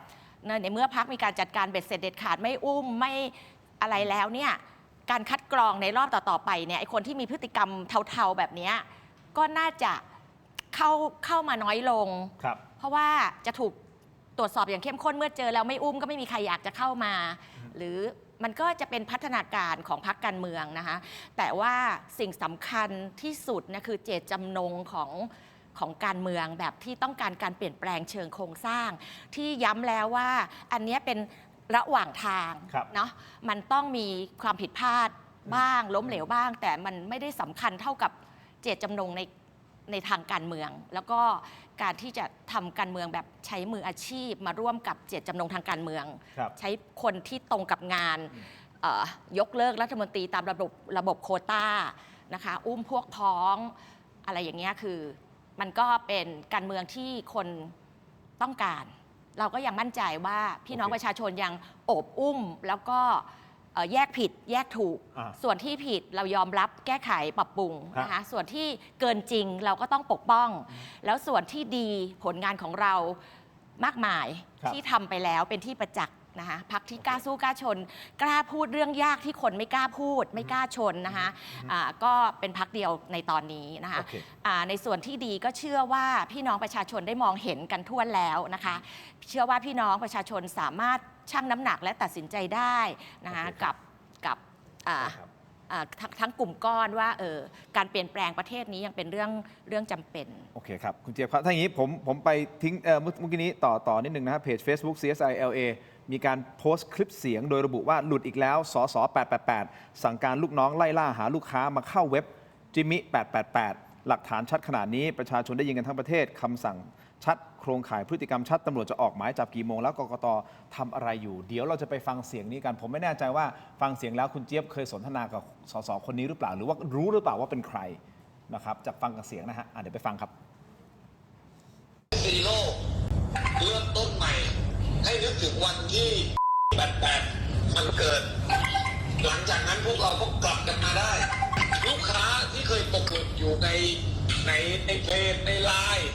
ในเมื่อพรรคมีการจัดการเบ็ดเสร็จเด็ดขาดไม่อุ้มไม่อะไรแล้วเนี่ยการคัดกรองในรอบต่อๆไปเนี่ยไอ้คนที่มีพฤติกรรมเทาๆแบบนี้ก็น่าจะเข้ามาน้อยลง เพราะว่าจะถูกตรวจสอบอย่างเข้มข้นเมื่อเจอแล้วไม่อุ้มก็ไม่มีใครอยากจะเข้ามา หรือมันก็จะเป็นพัฒนาการของพรรคการเมืองนะคะแต่ว่าสิ่งสำคัญที่สุดนะคือเจตจำนงของการเมืองแบบที่ต้องการการเปลี่ยนแปลงเชิงโครงสร้าง ที่ย้ำแล้วว่าอันนี้เป็นระหว่างทางเนาะมันต้องมีความผิดพลาดบ้างล้มเหลวบ้าง แต่มันไม่ได้สำคัญเท่ากับเจตจำนงในทางการเมือง แล้วก็การที่จะทำการเมืองแบบใช้มืออาชีพมาร่วมกับเจตจำนงทางการเมือง ใช้คนที่ตรงกับงานยกเลิกรัฐมนตรีตามระบบโควต้านะคะอุ้มพวกพ้องอะไรอย่างเงี้ยคือมันก็เป็นการเมืองที่คนต้องการ เราก็ยังมั่นใจว่าพี่น้องประชาชนยังโอบอุ้มแล้วก็แยกผิดแยกถูกส่วนที่ผิดเรายอมรับแก้ไขปรับปรุงนะคะส่วนที่เกินจริงเราก็ต้องปกป้อง แล้วส่วนที่ดีผลงานของเรามากมายที่ทำไปแล้วเป็นที่ประจักษ์นะคะพรรคที่กล้าสู้กล้าชนกล้าพูดเรื่องยากที่คนไม่กล้าพูดไม่กล้าชนนะคะก็เป็นพรรคเดียวในตอนนี้นะคะในส่วนที่ดีก็เชื่อว่าพี่น้องประชาชนได้มองเห็นกันทั่วแล้วนะคะเชื่อว่าพี่น้องประชาชนสามารถชั่งน้ำหนักและตัดสินใจได้นะคะกับทั้งกลุ่มก้อนว่าการเปลี่ยนแปลงประเทศนี้ยังเป็นเรื่องจำเป็นโอเคครับคุณเจี๊ยบครับถ้าอย่างนี้ผมไปทิ้งเมื่อกี้นี้ต่อนิดนึงนะครับเพจ Facebook CSILA มีการโพสต์คลิปเสียงโดยระบุว่าหลุดอีกแล้วสส888สั่งการลูกน้องไล่ล่าหาลูกค้ามาเข้าเว็บจิมิ888หลักฐานชัดขนาดนี้ประชาชนได้ยินกันทั้งประเทศคำสั่งชัดโครงข่ายพฤติกรรมชัดตำรวจจะออกหมายจับกี่โมงแล้วกกตทำอะไรอยู่เดี๋ยวเราจะไปฟังเสียงนี้กันผมไม่แน่ใจว่าฟังเสียงแล้วคุณเจี๊ยบเคยสนทนากับสสคนนี้หรือเปล่าหรือว่ารู้หรือเปล่าว่าเป็นใครนะครับจากฟังกับเสียงนะฮะเดี๋ยวไปฟังครับซีโร่เริ่มต้นใหม่ให้นึกถึงวันที่88มันเกิดหลังจากนั้นพวกเราก็กลับกันมาได้ลูกค้าที่เคยตกหลุดอยู่ในเพจในไลน์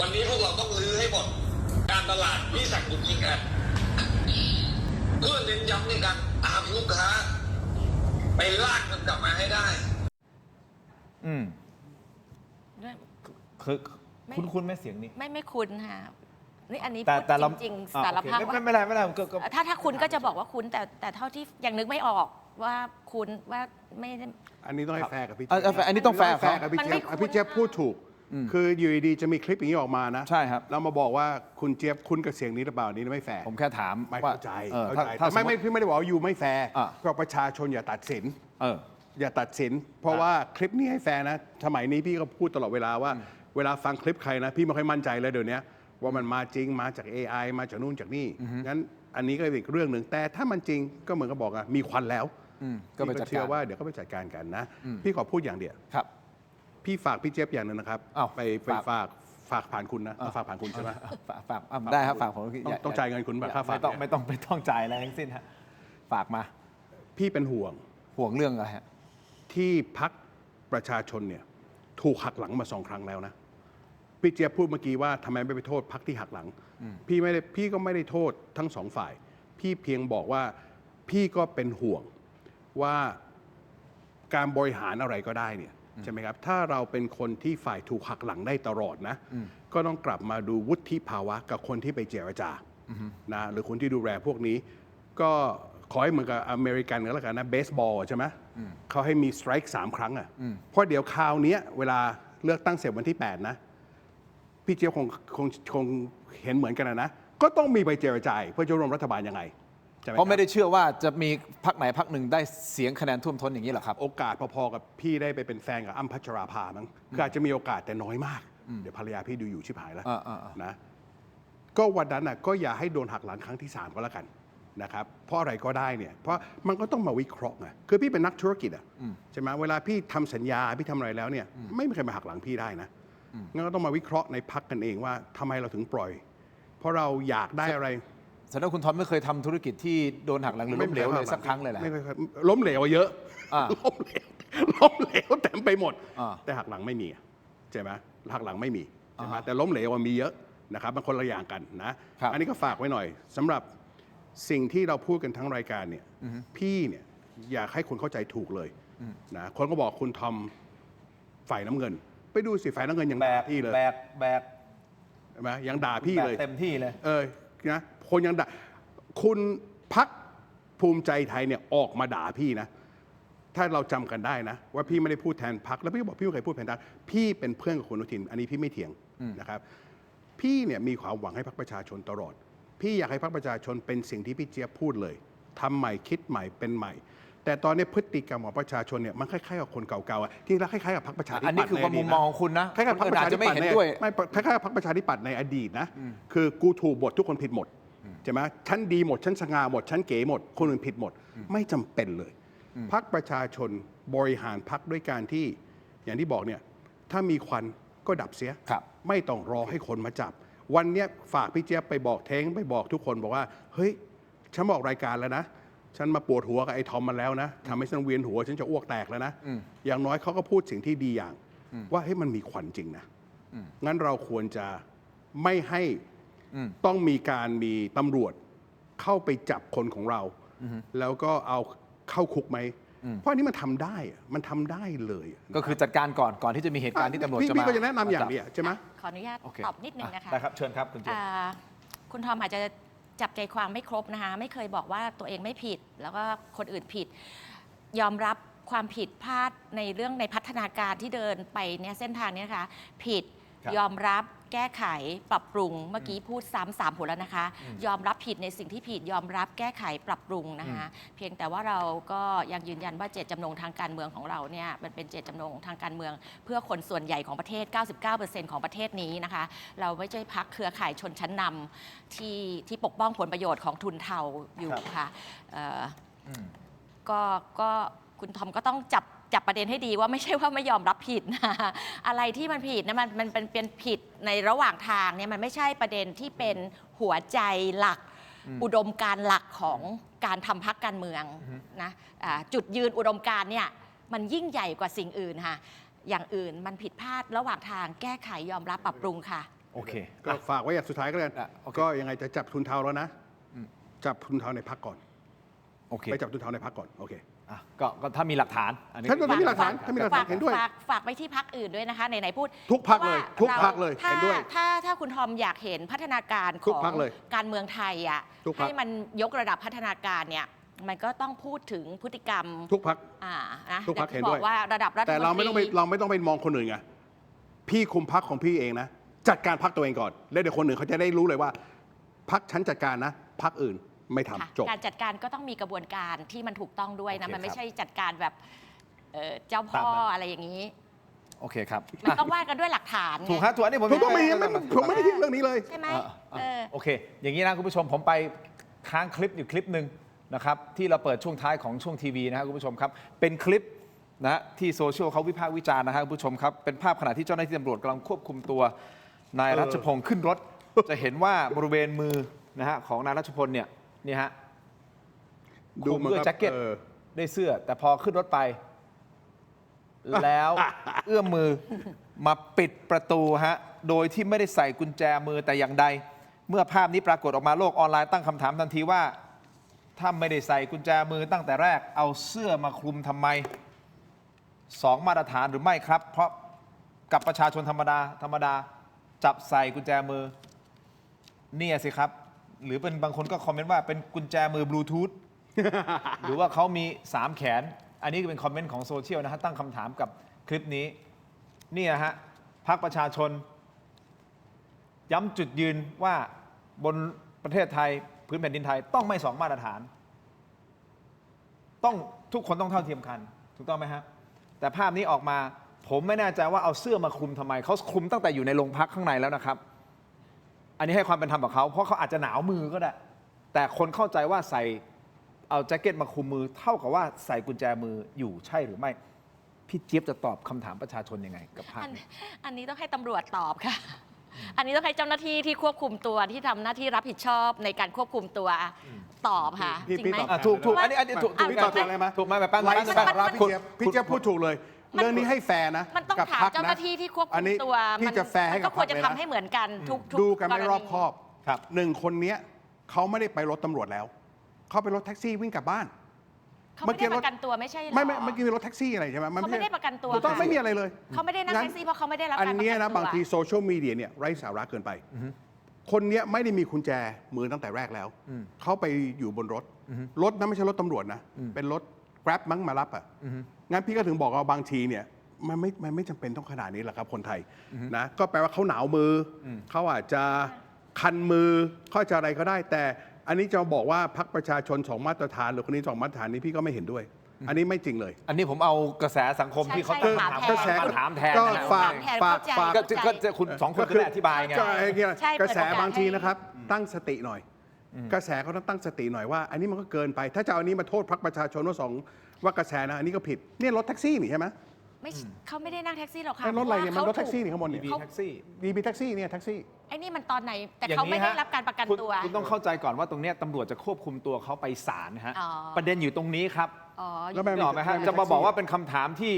วันนี้พวกเราต้องรื้อให้หมดการตลาดที่สั่งบุญยิงกันเพื่อเน้นย้ำในการตามลูกค้าไปลากมันกลับมาให้ได้คือคุ้นไหมเสียงนี้ไม่คุ้นค่ะนี่อันนี้พูดจริงๆสารภาพ ไม่เป็นไรก็ถ้าคุณก็จะบอกว่าคุณแต่เท่าที่ยังนึกไม่ออก ว่าคุณว่าไม่ได้ อันนี้ต้องให้แฟร์กับพี่ อันนี้ต้องแฟร์กับเขา กับพี่ มัน เจี๊ ไม่ ยบ คุ้น พี่เจี๊ยบพูดถูก คืออยู่ดีๆจะมีคลิปอย่างนี้ออกมานะ ใช่ครับ แล้วมาบอกว่าคุณเจี๊ยบคุ้นกับเสียงนี้หรือเปล่านี่ไม่แฟร์ ผมแค่ถาม ไม่ ว่า เข้าใจ ถ้า แต่ไม่ สติ พี่ไม่ได้บอกว่าอยู่ไม่แฟร์ อ่ะ เพราะประชาชนอย่าตัดสิน เออ อย่าตัดสิน เพราะว่าคลิปนี้ให้แฟร์นะ สมัยนี้พี่ก็พูดตลอดเวลาว่า เวลาฟังคลิปใครนะ พี่ไม่ค่อยมั่นใจเลยเดี๋ยวนี้ว่ามันมาจริงมาจาก AI มาจากนู่นจากนี่งั้นอันนี้ก็อีกเรื่องหนึ่งแต่ถ้ามันจริงก็เหมือนกับบอกอะมีควันแล้ว ก็ไปจัด พี่เชื่ กา อ ร ว่าเดี๋ยวก็ไปจัดการกันนะ พี่ขอพูดอย่างเดียว ครับ พี่ฝากพี่เจี๊ยบอย่างหนึงนะครับ อ้าว ไป ฝาก ฝากผ่านคุณนะฝากผ่านคุณใช่ไหม ฝากได้ครับฝากผม ต้องจ่ายเงินคุณแบบค่าฝาก ไม่ต้องจ่ายอะไรทั้งสิ้นฮะฝากมา พี่เป็นห่วง ห่วงเรื่องอะไรฮะ ที่พักประชาชนเนี่ยถูกหักหลังมา2 ครั้งแล้วนะพี่เจี๊ยบพูดเมื่อกี้ว่าทำไมไม่ไปโทษพักที่หักหลังพี่ก็ไม่ได้โทษทั้งสองฝ่าย พี่เพียงบอกว่าพี่ก็เป็นห่วงว่าการบริหารอะไรก็ได้เนี่ยใช่ไหมครับถ้าเราเป็นคนที่ฝ่ายถูกหักหลังได้ตลอดนะก็ต้องกลับมาดูวุฒิภาวะกับคนที่ไปเจรจานะหรือคนที่ดูแลพวกนี้ ก็ขอให้เหมือนกับอเมริกันกันแล้วกันนะเบสบอลใช่ไหมเขาให้มีสไตรค์3 ครั้งอ่ะเพราะเดี๋ยวคราวนี้เวลาเลือกตั้งเสร็จวันที่ 8 นะพี่เจี๊ยบคงเห็นเหมือนกันนะก็ต้องมีไปเจรจาเพื่อจะร่วมรัฐบาลยังไงใช่ไหม เพราะไม่ได้เชื่อว่าจะมีพรรคไหนพรรคหนึ่งได้เสียงคะแนนท่วมท้นอย่างนี้หรอครับ โอกาสพอๆกับพี่ได้ไปเป็นแฟนกับอ้ำพัชราภามั้งคืออาจจะมีโอกาสแต่น้อยมาก เดี๋ยวภรรยาพี่ดูอยู่ชิบหายแล้วนะก็วันนั้นน่ะก็อย่าให้โดนหักหลังครั้งที่ 3 ก็แล้วกันนะครับเพราะอะไรก็ได้เนี่ยเพราะมันก็ต้องมาวิเคราะห์ไงคือพี่เป็นนักธุรกิจอ่ะใช่ไหมเวลาพี่ทำสัญญาพี่ทำอะไรแล้วเนี่ยไม่มีใครมาหักหลังพี่ได้นะงั้นก็ต้องมาวิเคราะห์ในพรรคกันเองว่าทำไมเราถึงปล่อย เพราะเราอยากได้อะไร แสดงว่าคุณทอมไม่เคยทำธุรกิจที่โดนหักหลังหรือล้มเหลวเลยสักครั้งเลยแหละ ไม่เคยครับล้มเหลวเยอะ ล้มเหลวเต็มไปหมด แต่หักหลังไม่มีใช่ไหมหักหลังไม่มีใช่ไหมแต่ล้มเหลวมีเยอะนะครับมันคนละอย่างกันนะอันนี้ก็ฝากไว้หน่อยสำหรับสิ่งที่เราพูดกันทั้งรายการเนี่ยพี่เนี่ยอยากให้คนเข้าใจถูกเลยนะคนก็บอกคุณทอมฝ่ายน้ำเงินไปดูสิฝ่ายน้ำเงินยังด่าพี่เลยแบกใช่ไหมยังด่าพี่เลย เต็มที่เลยนะคนยังด่าคุณพักภูมิใจไทยเนี่ยออกมาด่าพี่นะถ้าเราจำกันได้นะว่าพี่ไม่ได้พูดแทนพักแล้วพี่ก็บอกพี่ไม่เคยพูดแทนพักพี่เป็นเพื่อนกับคุณอนุทินอันนี้พี่ไม่เถียงนะครับพี่เนี่ยมีความหวังให้พรรคประชาชนตลอดพี่อยากให้พรรคประชาชนเป็นสิ่งที่พี่เจี๊ยบพูดเลยทำใหม่คิดใหม่เป็นใหม่แต่ตอนนี้พฤติกรรมของประชาชนเนี่ยมันคล้ายๆกับคนเก่าๆอ่ะที่รักคล้ายๆกับพรรคประชาธิปัตย์ อันนี้คือความมุมมองของคุณนะ คล้ายๆกับพรรคประชาธิปัตย์ ไม่เห็นด้วย ไม่คล้ายๆกับพรรคประชาธิปัตย์ในอดีตนะคือกูถูกบททุกคนผิดหมดใช่ไหมฉันดีหมดฉันสง่าหมดฉันเก๋หมดคนอื่นผิดหมดไม่จำเป็นเลยพรรคประชาชนบริหารพรรคด้วยการที่อย่างที่บอกเนี่ยถ้ามีควันก็ดับเสียไม่ต้องรอให้คนมาจับวันเนี้ยฝากพี่เจี๊ยบไปบอกเท้งไปบอกทุกคนบอกว่าเฮ้ยฉันบอกรายการแล้วนะฉันมาปวดหัวกับไอ้ทอมมันแล้วนะทำให้ฉันเวียนหัวฉันจะอ้วกแตกแล้วนะอย่างน้อยเขาก็พูดสิ่งที่ดีอย่างว่าเฮ้ยมันมีควันจริงนะงั้นเราควรจะไม่ให้ต้องมีตำรวจเข้าไปจับคนของเราแล้วก็เอาเข้าคุกไหมเพราะอันนี้มันทำได้มันทำได้เลย ก็คือจัดการก่อนที่จะมีเหตุการณ์ที่ตำรวจจะมา พี่ก็จะแนะนำอย่างนี้ใช่ไหม ขออนุญาตตอบนิดนึงนะคะ ได้ครับเชิญครับคุณเจี๊ยบ คุณทอมอาจจะจับใจความไม่ครบนะคะไม่เคยบอกว่าตัวเองไม่ผิด แล้วก็คนอื่นผิด ยอมรับความผิดพลาดในเรื่องในพัฒนาการที่เดินไปเนี่ยเส้นทางนี้นะคะผิดยอมรับแก้ไขปรับปรุงเมื่อกี้พูดซ้ำ3 หนแล้วนะคะยอมรับผิดในสิ่งที่ผิดยอมรับแก้ไขปรับปรุงนะคะเพียงแต่ว่าเราก็ยังยืนยันว่าเจตจำนงทางการเมืองของเราเนี่ยมันเป็นเจตจำนงทางการเมือง เพื่อคนส่วนใหญ่ของประเทศ 99% ของประเทศนี้นะคะเราไม่ใช่พรรคเครือข่ายชนชั้นนำที่ปกป้องผลประโยชน์ของทุนเทาอยู่ค่ะก็คุณทอมก็ต้องจับประเด็นให้ดีว่าไม่ใช่ว่าไม่ยอมรับผิดนะอะไรที่มันผิดนะมันเป็นผิดในระหว่างทางเนี่ยมันไม่ใช่ประเด็นที่เป็นหัวใจหลักอุดมการณ์หลักของการทำพรรคการเมืองนะจุดยืนอุดมการณ์เนี่ยมันยิ่งใหญ่กว่าสิ่งอื่นค่ะอย่างอื่นมันผิดพลาดระหว่างทางแก้ไขยอมรับปรับปรุงค่ะโอเคก็ฝากไว้อย่างสุดท้ายก็เลยก็ยังไงจะจับทุนเทาแล้วนะจับทุนเทาในพรรคก่อนโอเคไปจับทุนเทาในพรรคก่อนโอเคก็ถ้ามีหลักฐานอันนี้ถ้ามีหลักฐานเห็นด้วยฝากไปที่พรรคอื่นด้วยนะคะไหนๆพูดทุกพรรคเลยทุกพรรคเลยเห็นด้วยถ้าคุณทอมอยากเห็นพัฒนาการของการเมืองไทยอ่ะให้มันยกระดับพัฒนาการเนี่ย มันก็ต้องพูดถึงพฤติกรรม ทุกพรรค นะ ทุกพรรค อย่างที่ เห็นด้วย บอกว่าระดับรัฐมนตรี แต่เราไม่ต้องไปมองคนอื่นไงพี่คุมพรรคของพี่เองนะจัดการพรรคตัวเองก่อนแล้วเดี๋ยวคนอื่นเขาจะได้รู้เลยว่าพรรคฉันจัดการนะพรรคอื่นไม่ทำ ค่ะ จบ การจัดการก็ต้องมีกระบวนการที่มันถูกต้องด้วยนะ โอเค มันไม่ ครับ ใช่จัดการแบบเจ้าพ่อ ตามนั้น อะไรอย่างนี้ โอเคครับ มันต้องว่ากันด้วยหลักฐานไง ถูกฮะถูกอันนี้ผม ผมต้องมีผมไม่ได้ทิ้งเรื่องนี้เลย ใช่ไหม โอเค อย่างนี้นะคุณผู้ชมผมไปค้างคลิปอยู่คลิปหนึ่งนะครับที่เราเปิดช่วงท้ายของช่วงทีวีนะครับคุณผู้ชมครับเป็นคลิปนะที่โซเชียลเขาวิพากษ์วิจารณ์นะครับคุณผู้ชมครับเป็นภาพขณะที่เจ้าหน้าที่ตำรวจกำลังควบคุมตัวนายรัชพงศ์ขึ้นรถ จะเห็นว่าบริเวณมือนะฮะของนายรัชพลเนี่ยนี่ฮะ ดู คลุม เหมือน ด้วย กับ แจ็คเก็ตได้เสื้อ แต่พอขึ้นรถไป แล้วเอื้อมมือมาปิดประตูฮะโดยที่ไม่ได้ใส่กุญแจมือแต่อย่างใด เมื่อภาพนี้ปรากฏออกมาโลกออนไลน์ตั้งคำถามทันทีว่า ถ้าไม่ได้ใส่กุญแจมือตั้งแต่แรกเอาเสื้อมาคลุมทำไม2 มาตรฐานหรือไม่ครับ เพราะกับประชาชนธรรมดาจับใส่กุญแจมือเนี่ยสิครับ หรือเป็นบางคนก็คอมเมนต์ว่าเป็นกุญแจมือบลูทูธ หรือว่าเขามี 3 แขน อันนี้เป็นคอมเมนต์ของโซเชียลนะฮะตั้งคำถามกับคลิปนี้นี่นะฮะพรรคประชาชน ย้ำจุดยืนว่าบนประเทศไทยพื้นแผ่นดินไทยต้องไม่2 มาตรฐาน ต้องทุกคนต้องเท่าเทียมกันถูกต้องไหมฮะแต่ภาพนี้ออกมาผมไม่แน่ใจว่าเอาเสื้อมาคลุมทำไมเขาคลุมตั้งแต่อยู่ในโรงพักข้างในแล้วนะครับ อันนี้ให้ความเป็นธรรมกับเขาเพราะเขาอาจจะหนาวมือก็ได้แต่คนเข้าใจว่าใส่เอาแจ็คเก็ตมาคลุมมือเท่ากับว่าใส่กุญแจมืออยู่ใช่หรือไม่พี่เจี๊ยบจะตอบคำถามประชาชนยังไงกับภาพนี้ อันนี้ต้องให้ตำรวจตอบค่ะ อันนี้ต้องให้เจ้าหน้าที่ที่ควบคุมตัวที่ทำหน้าที่รับผิดชอบในการควบคุมตัวตอบค่ะ พี่ จริงไหม ตอบ ถูกอันนี้ถูก พี่ตอบถูกอะไรไหม ถูกไหมแบบแป๊บ ไร้ นึง สาระพี่เจี๊ยบพูดถูกเลย มัน เรื่องนี้ให้แฟร์นะ มันต้อง กับ ถาม พรรค เจ้าห นะ น้าที่ที่ควบ อั คุ น ม นี้ ตัว พี่จะแฟร์ให้ มัน กับ ก็ควร พรรค จะ เลย ทำ นะ ให้เหมือนกันทุก ดูกันไม่ ณี รอบคอบ ครับ 1 คนเนี้ยเขาไม่ได้ไปรถตำรวจแล้วเขาไปรถแท็กซี่วิ่งกลับบ้าน เขาไม่ได้ประกันตัวไม่ใช่หรอ ไม่เมื่อกี้มีรถแท็กซี่อะไรใช่ไหม เขาไม่ได้ประกันตัว ถูกต้อง ค่ะ ไม่มีอะไรเลย เขาไม่ได้นั่งแท็กซี่เพราะเขาไม่ได้รับ อัน การประ เนี้ย กัน นะ ตัว บางทีโซเชียลมีเดียเนี่ยไร้สาระเกินไป คนเนี้ยไม่ได้มีกุญแจมือตั้งแต่แรกแล้วเขาไปอยู่บนรถรถนั้นไม่ใช่รถตำรวจนะเป็นรถ Grab มั้งมารับอ่ะงั้นพี่ก็ถึงบอกว่าบางทีเนี่ยมันไม่จำเป็นต้องขนาดนี้หรอกครับคนไทยนะก็แปลว่าเขาหนาวมืออเขาอาจจะคันมือเขาจะอะไรก็ได้ แต่อันนี้จะบอกว่าพรรคประชาชน2 มาตรฐานหรือคนนี้2 มาตรฐานนี้พี่ก็ไม่เห็นด้วย อันนี้ไม่จริงเลย อันนี้ผมเอากระแสสังคมที่เขา ใช่ ตั้ง ใช่ คำถาม กระแส ถามแทน ก็ นะ ฝาก เข้าใจ ฝาก ก็จะคุณสองคนจะได้อธิบายไง ก็ไอ้เงี้ย ใช่ กระแส เปิดโอกาส บางที ให้ นะครับตั้งสติหน่อย กระแสเขาต้องตั้งสติหน่อยว่า อันนี้มันก็เกินไป ถ้าจะเอาอันนี้มาโทษพรรคประชาชนว่ากระแสนะอันนี้ก็ผิดเนี่ยรถแท็กซี่นี่ใช่ไหม ไม่เขาไม่ได้นั่งแท็กซี่หรอกค่ะ ไอ้รถอะไรเนี่ยมันรถ พาะว่า แท็กซี่นี่ข้างบนเนี่ย DB แท็กซี่ DB แท็กซี่เนี่ยแท็กซี่ ไอ้นี่มันตอนไหน แต่ อย่ง เขาไม่ได้ ฮะ รับการประกัน คุณ ตัว คุณต้องเข้าใจก่อนว่าตรงเนี้ยตำรวจจะควบคุมตัวเขาไปศาลนะฮะ อ๋อ ประเด็นอยู่ตรงนี้ครับ อ๋อ แล้วแบบ นึกออกไหมฮะ ไม่ จะมา แท็กซี่ บอกว่าเป็นคำถามที่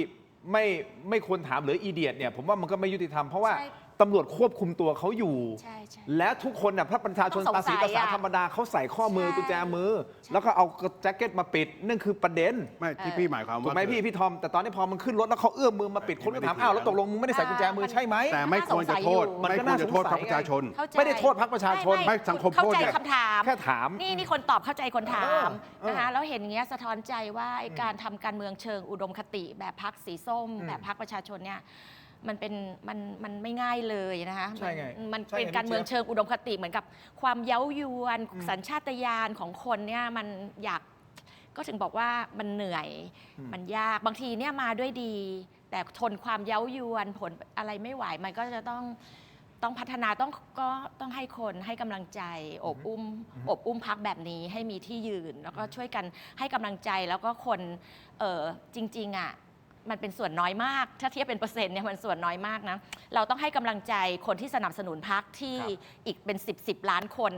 ไม่ควรถามหรืออีเดียตเนี่ยผมว่ามันก็ไม่ยุติธรรมเพราะว่า ใช่ ตำรวจควบคุมตัวเขาอยู่ ใช่ใช่ และทุกคนน่ะพระประชาชน ต้องส ตาง สั สี ย ตาสา อะ ธรรมดาเขาใส่ข้อมือ ใช่ กุญแจมือ แล้วก็เอาแจ็คเก็ตมาปิดนั่นคือประเด็น ไม่ที่พี่หมายความ ถูก ว่า ไหมพี่ทอมแต่ตอนนี้พอมันขึ้นรถแล้วเขาเอื้อมมือมาปิดคนก็ถามอ้าวแล้วตกลงมึงไม่ได้ใส่กุญแจมือใช่ไหม แต่ไม่ควรจะโทษ มัน ไม่ ก็ คว น่าร จะโทษ สง พ สั ร ย รคประชาชน เข้าใจ ไม่ได้โทษพรรคประชาชน ไม่สังคม เข้าใจ โทษเนี่ย คำถาม แค่ถาม นี่คนตอบเข้าใจคนถาม เออ นะคะแล้วเห็นอย่างเงี้ยสะท้อนใจว่าไอ้การทำการเมืองเชิงอุดมคติแบบพรรคสีส้ม แบบพรรคประชาชนเนี่ยมันเป็นมันไม่ง่ายเลยนะคะ ใช่ไง มัน ใช่ไง เป็นการเมืองเชิงอุดมคติเหมือนกับความเย้ายวนสัญชาตญาณของคนเนี่ยมันอยากก็ถึงบอกว่ามันเหนื่อยมันยากบางทีเนี่ยมาด้วยดี แต่ทนความเย้ายวนผลอะไรไม่ไหวมันก็จะต้องพัฒนาต้องให้คนให้กำลังใจอบอุ้มพักแบบนี้ให้มีที่ยืน แล้วก็ช่วยกันให้กำลังใจแล้วก็คนจริงๆอ่ะมันเป็นส่วนน้อยมาก ถ้าเทียบเป็นเปอร์เซ็นต์เนี่ยมันส่วนน้อยมากนะเราต้องให้กำลังใจคนที่สนับสนุนพักที่อีกเป็น10 ล้านคน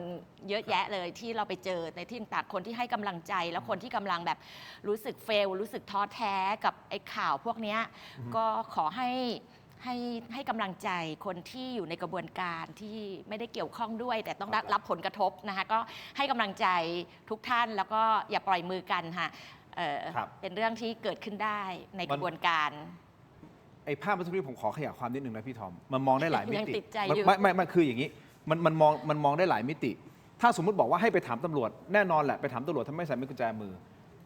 เยอะแยะเลยที่เราไปเจอในที่ต่างๆคนที่ให้กำลังใจแล้วคนที่กำลังแบบรู้สึกเฟลรู้สึกท้อแท้กับไอ้ข่าวพวกเนี้ยก็ขอให้กำลังใจคนที่อยู่ในกระบวนการที่ไม่ได้เกี่ยวข้องด้วย แต่ต้องรับผลกระทบนะคะก็ให้กำลังใจทุกท่านแล้วก็อย่าปล่อยมือกันค่ะเป็นเรื่องที่เกิดขึ้นได้ในกระบวนการ ไอ้ภาพเมื่อสักครู่ผมขอขยายความนิดนึงนะพี่ทอมมันมองได้หลายมิ ยัง ติ ติดใจอยู่ ไม่คืออย่างนี้มันมองได้หลายมิติ ถ้าสมมุติบอกว่าให้ไปถามตำรวจแน่นอนแหละไปถามตำรวจทำไมใส่กุญแจมือ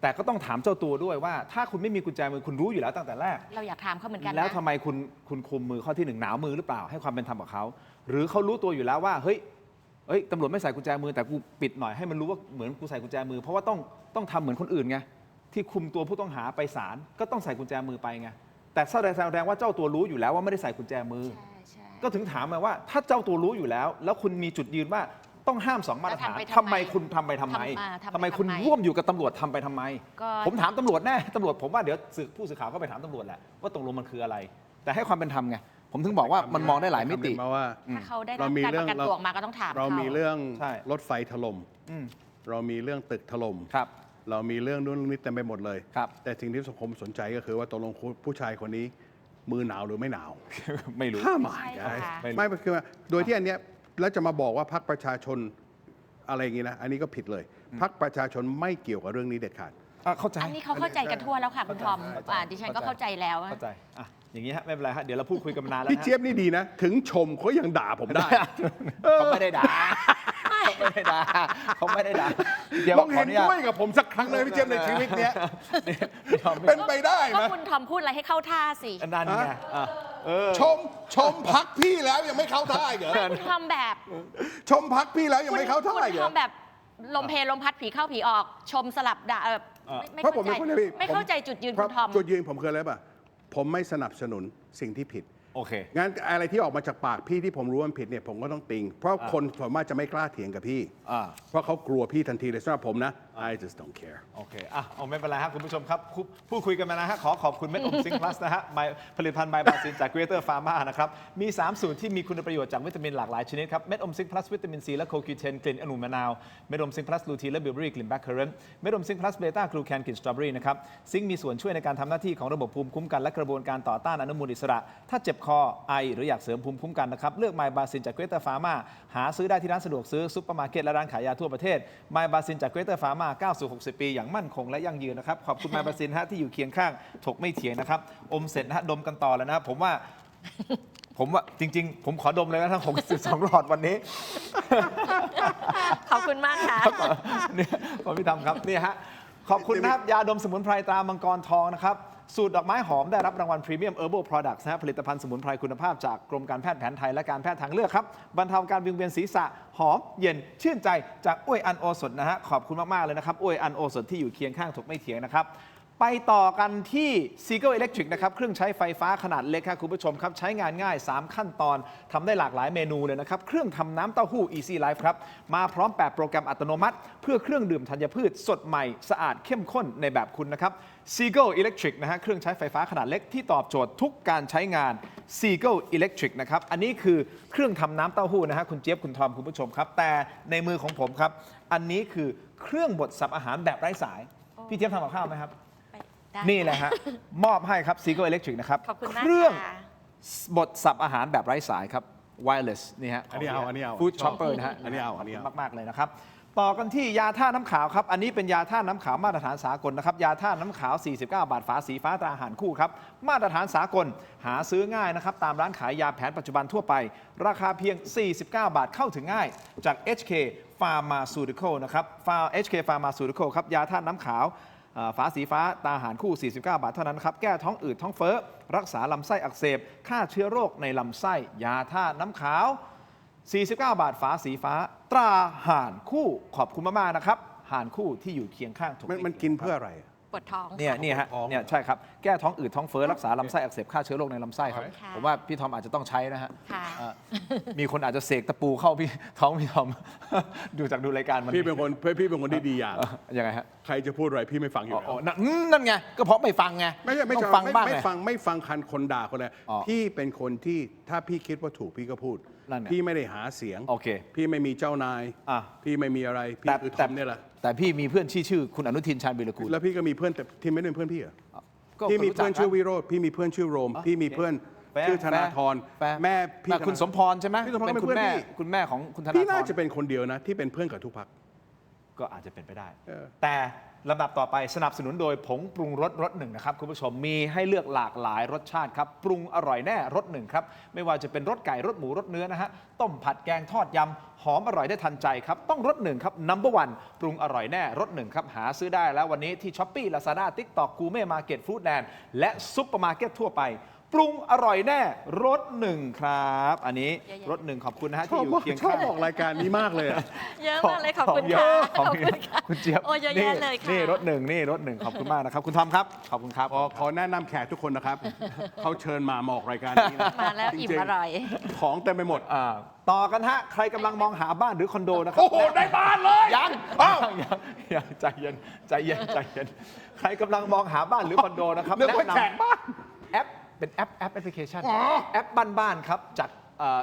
แต่ก็ต้องถามเจ้าตัวด้วยว่าถ้าคุณไม่มีกุญแจมือคุณรู้อยู่แล้วตั้งแต่แรก เราอยากถามเขาเหมือนกันนะ แล้วทำไมคุณคุมมือข้อที่ 1หนาวมือหรือเปล่าให้ความเป็นธรรมกับเขาหรือเขารู้ตัวอยู่แล้วว่าเฮ้ยตำรวจไม่ใส่กุญแจมือแต่กูปิดหน่อยให้มันรู้ว่าเหมือนกูใส่กุญแจมือเพราะว่าต้องทำเหมือนคนอื่นไงที่คุมตัวผู้ต้องหาไปศาลก็ต้องใส่กุญแจมือไปไงแต่แสดงว่าเจ้าตัวรู้อยู่แล้วว่าไม่ได้ใส่กุญแจมือ ใช่ ก็ถึงถามมาว่าถ้าเจ้าตัวรู้อยู่แล้วแล้วคุณมีจุดยืนว่าต้องห้าม2 มาตรฐานทำไมคุณทำไปทำไมทำไมคุณร่วมอยู่กับตำรวจทำไปทำไมผมถามตำรวจแน่ตำรวจผมว่าเดี๋ยวผู้สื่อข่าวก็ไปถามตำรวจแหละว่าตกลงมันคืออะไรแต่ให้ความเป็นธรรมไงผมถึงบอกว่ามันมองได้หลายมิติ มาว่า ถ้าเขาได้รับการประกันตัวออกมาก็ต้องถาม เรามีเรื่อง ใช่ รถไฟถล่มเรามีเรื่องตึกถล่ม ครับ เรามีเรื่องนู่นนี่เต็มไปหมดเลย ครับ แต่สิ่งที่สังคมสนใจก็คือว่าตกลงผู้ชายคนนี้มือหนาวหรือไม่หนาว ไม่รู้ ห้ามหมาย ใช่ค่ะ ไม่คือว่าโดยที่อันเนี้ยแล้วจะมาบอกว่าพรรคประชาชนอะไรอย่างงี้นะอันนี้ก็ผิดเลยพรรคประชาชนไม่เกี่ยวกับเรื่องนี้เด็ดขาด เข้าใจ อันนี้เขาเข้าใจกันทั่วแล้วค่ะคุณทอมดิฉันก็เข้าใจแล้ว เข้าใจอ่ะอย่างนี้ฮะไม่เป็นไรฮะเดี๋ยวเราพูดคุยกันมานานแล้ว พี่ นะ เจี๊ยบนี่ดีนะ ถึงชมเขายังด่าผมได้ เขาไม่ได้ด่าเขาไม่ได้ด่าเขาไม่ได้ด่าเดี๋ยว ต้องเห็นด้วยกับผมสักครั้งเลยพี่เจี๊ยบในชีวิตเนี้ยเป็นไปได้ ก็ ไหม คุณทอมพูดอะไรให้เข้าท่าสิ นั่นไงชมพักพี่แล้วยังไม่เข้าท่าเหรอ คุณทอมแบบ ชมพักพี่แล้วยังไม่เข้าท่า คุณ เหร ทอ อ มแบบลมเพลลมพัดผีเข้าผีออกชมสลับด่าไม่ เพราะผม เข้า เป็น ใจ คนที่ ไม่เข้าใจจุดยืนคุณทอม จุดยืนผมคืออะไรป่ะผมไม่สนับสนุนสิ่งที่ผิด โอเค งั้นอะไรที่ออกมาจากปากพี่ที่ผมรู้ว่ามันผิดเนี่ยผมก็ต้องติง เพราะคนส่วนมากจะไม่กล้าเถียงกับพี่ เพราะเขากลัวพี่ทันทีเลยสำหรับผมนะ I just don't care โอเคเอาไม่เป็นไรครับคุณผู้ชมครับพูดคุยกันมานะฮะขอขอบคุณเม็ดอมซิงค์พลัสนะฮะผลิตภัณฑ์ไมบาซินจาก Greater Pharma นะครับมี3สูตรที่มีคุณประโยชน์จากวิตามินหลากหลายชนิดครับเม็ดอมซิงค์พลัสวิตามินซีและโคคิวเทนกลิ่นองุ่นมะนาวเม็ดอมซิงค์พลัสลูทีนและบิลเบอรี่กลิ่นแบล็คเคอร์เรนต์เม็ดอมซิงค์พลัสเบต้ากลูแคนกลิ่นสตรอเบอรี่นะครับซิงค์มีส่วนช่วยในการทำหน้าที่ของระบบภูมิคุ้มกันและกระบวนการต่อต้านอนุมูลอิสระถ้าเจ็บคอไอหรืออยากเสริมภูมิคุ้มกันนะครับเลือกไมบาซินจาก Greater Pharma หาซื้อได้ที่ร้านสะดวกซื้อซุปเปอร์มาร์เก็ตและร้านขายยาทั่วประเทศไมบาซินจาก Greater Pharma ก้าวสู่60 ปีอย่างมั่นคงและยั่งยืนนะครับขอบคุณไมบาซินฮะที่อยู่เคียงข้างถกไม่เถียงนะครับอมเสร็จนะฮะดมกันต่อแล้วนะครับผมว่าจริงๆผมขอดมเลยนะทั้ง62หลอดวันนี้ ขอบคุณมากค่ะ เนี่ยขอบพี่ทำครับนี่ฮะขอบคุณนะครับยาดมสมุนไพรตรามังกรทองนะครับสูตรดอกไม้หอมได้รับรางวัล Premium Herbal Products นะผลิตภัณฑ์สมุนไพรคุณภาพจากกรมการแพทย์แผนไทยและการแพทย์ทางเลือกครับบรรเทาการวิงเวียนศีรษะหอมเย็นชื่นใจจากอ้วยอันโอสถนะฮะขอบคุณมากๆเลยนะครับอ้วยอันโอสถที่อยู่เคียงข้างถกไม่เถียงนะครับไปต่อกันที่ Seagull Electric นะครับเครื่องใช้ไฟฟ้าขนาดเล็กครับคุณผู้ชมครับใช้งานง่าย3ขั้นตอนทำได้หลากหลายเมนูเลยนะครับเครื่องทำน้ำเต้าหู้ Easy Life ครับมาพร้อม8โปรแกรมอัตโนมัติเพื่อเครื่องดื่มธัญพืชสดใหม่สะอาดเข้มข้นในแบบคุณนะครับ Seagull Electric นะฮะเครื่องใช้ไฟฟ้าขนาดเล็กที่ตอบโจทย์ทุกการใช้งาน Seagull Electric นะครับอันนี้คือเครื่องทำน้ำเต้าหู้นะฮะคุณเจี๊ยบคุณทอมคุณผู้ชมครับแต่ในมือของผมครับอันนี้คือเครื่องบดสับอาหารแบบไร้สายพี่เจี๊ยบทำกับข้าวไหมครับนี่แหละฮะ มอบให้ครับ Seagull Electric นะครับ ขอบคุณมาก เครื่อง ค่ะ บดสับอาหารแบบไร้สายครับ wireless นี่ฮะ อันนี้เอา Food Chopper นะฮะ อันนี้เอา ขบคุณมากๆเลยนะครับ ต่อกันที่ยาท่าน้ำขาวครับ อันนี้เป็นยาท่าน้ำขาวมาตรฐานสากลนะครับ ยาท่าน้ำขาว 49 บาทฝาสีฟ้าตราอาหารคู่ครับ มาตรฐานสากลหาซื้อง่ายนะครับ ตามร้านขายยาแผนปัจจุบันทั่วไป ราคาเพียง 49 บาทเข้าถึงง่ายจาก HK Pharmaceutical นะครับ HK Pharmaceutical ครับยาท่าน้ำขาวฝาสีฟ้าตาอาหารคู่ 49 บาทเท่านั้นครับแก้ท้องอืดท้องเฟ้อรักษาลำไส้อักเสบฆ่าเชื้อโรคในลำไส้ยาท่าน้ำขาว 49 บาทฝาสีฟ้าตราห่านคู่ขอบคุณมากๆนะครับห่านคู่ที่อยู่เคียงข้างถูก มันกินเพื่ออะไร ปวดท้อง เนี่ยฮะเนี่ยใช่ครับแก้ท้องอืดท้องเฟ้อรักษาลำไส้อักเสบฆ่าเชื้อโรคในลำไส้ครับ ค่ะ ผมว่าพี่ทอมอาจจะต้องใช้นะฮะ ค่ะ มีคนอาจจะเสกตะปูเข้าพี่ท้องพี่ทอม ดูรายการมัน พี่เป็นคนที่ดีอย่าง ยังไงฮะ ใครจะพูดอะไรพี่ไม่ฟังอยู่ อ๋อ แล้ว นั่นไงก็เพราะไม่ฟังไง ไม่ใช่ ต้องฟังบ้าง ไม่ ไง ฟังคันคนด่าคนอะไร อ๋อ พี่เป็นคนที่ถ้าพี่คิดว่าถูกพี่ก็พูด นั่นไง พี่ไม่ได้หาเสียง โอเค พี่ไม่มีเจ้านาย อ่ะ พี่ไม่มีอะไรพี่คือทอมเนี่ยแหละ แต่พี่มีเพื่อนชื่อคุณอนุทินชาญวีรกูล แล้วพี่ก็มีเพื่อนแต่ที่ไม่ได้เป็นเพื่อนพี่เหรอ ก็ พี่มี รู้จัก เพื่อนชื่อวิโรธพี่มีเพื่อนชื่อโรม อ๋อ พี่มีเพื่อน แฟร์ ชื่อธนาธร แฟร์ แม่พี่ คุณสมพรใช่ไหม พี่สมพร เป็น เป็น คุ เพื่ ณ อน แม่ พี่ คุณแม่ของคุณธนาธร พี่น่าจะเป็นคนเดียวนะที่เป็นเพื่อนกับทุกพรรค ก็อาจจะเป็นไปได้ เออ แต่ ลำดับต่อไปสนับสนุนโดยผงปรุงรสรสหนึ่งนะครับคุณผู้ชมมีให้เลือกหลากหลายรสชาติครับปรุงอร่อยแน่รสหนึ่งครับไม่ว่าจะเป็นรสไก่รสหมูรสเนื้อนะฮะต้มผัดแกงทอดยำหอมอร่อยได้ทันใจครับต้องรสหนึ่งครับ No.1 ปรุงอร่อยแน่รสหนึ่งครับหาซื้อได้แล้ววันนี้ที่ Shopee Lazada TikTok Gourmet Market Foodland และซุปเปอร์มาร์เก็ตทั่วไปปรุงอร่อยแน่รสหนึ่งครับอันนี้รสหนึ่งขอบคุณนะฮะที่อยู่เคียง ชอบ ข้าง ออกรายการนี้มากเลยอะ เยอะมากเลยขอบคุณ เย ค่ะ ขอบ ขอบ คุ คุณ ณค่ะ คุณเจี๊ยบ โอ้เยอะแยะเลยค่ะ นี่รถหนึ่งนี่รถหนึ่งขอบคุณมากนะครับคุณทอมครับขอบคุณครับ ขอแนะนำแขกทุกคนนะครับ เขาเชิญมาออกรายการนี้นะ มาแล้วอิ่ม จงๆ อร่อย ของเต็มไปหมด ต่อกันฮะใครกำลังมองหาบ้านหรือคอนโดนะครับ โอ้โหได้บ้านเลย ยัง อ้าว ยังใจเย็นใจเย็นใจเย็นใครกำลังมองหาบ้านหรือคอนโดนะครับ เรื่องว่าแขกบ้าน แอปเป็นแอปพลิเคชันแอปบ้านๆครับจาก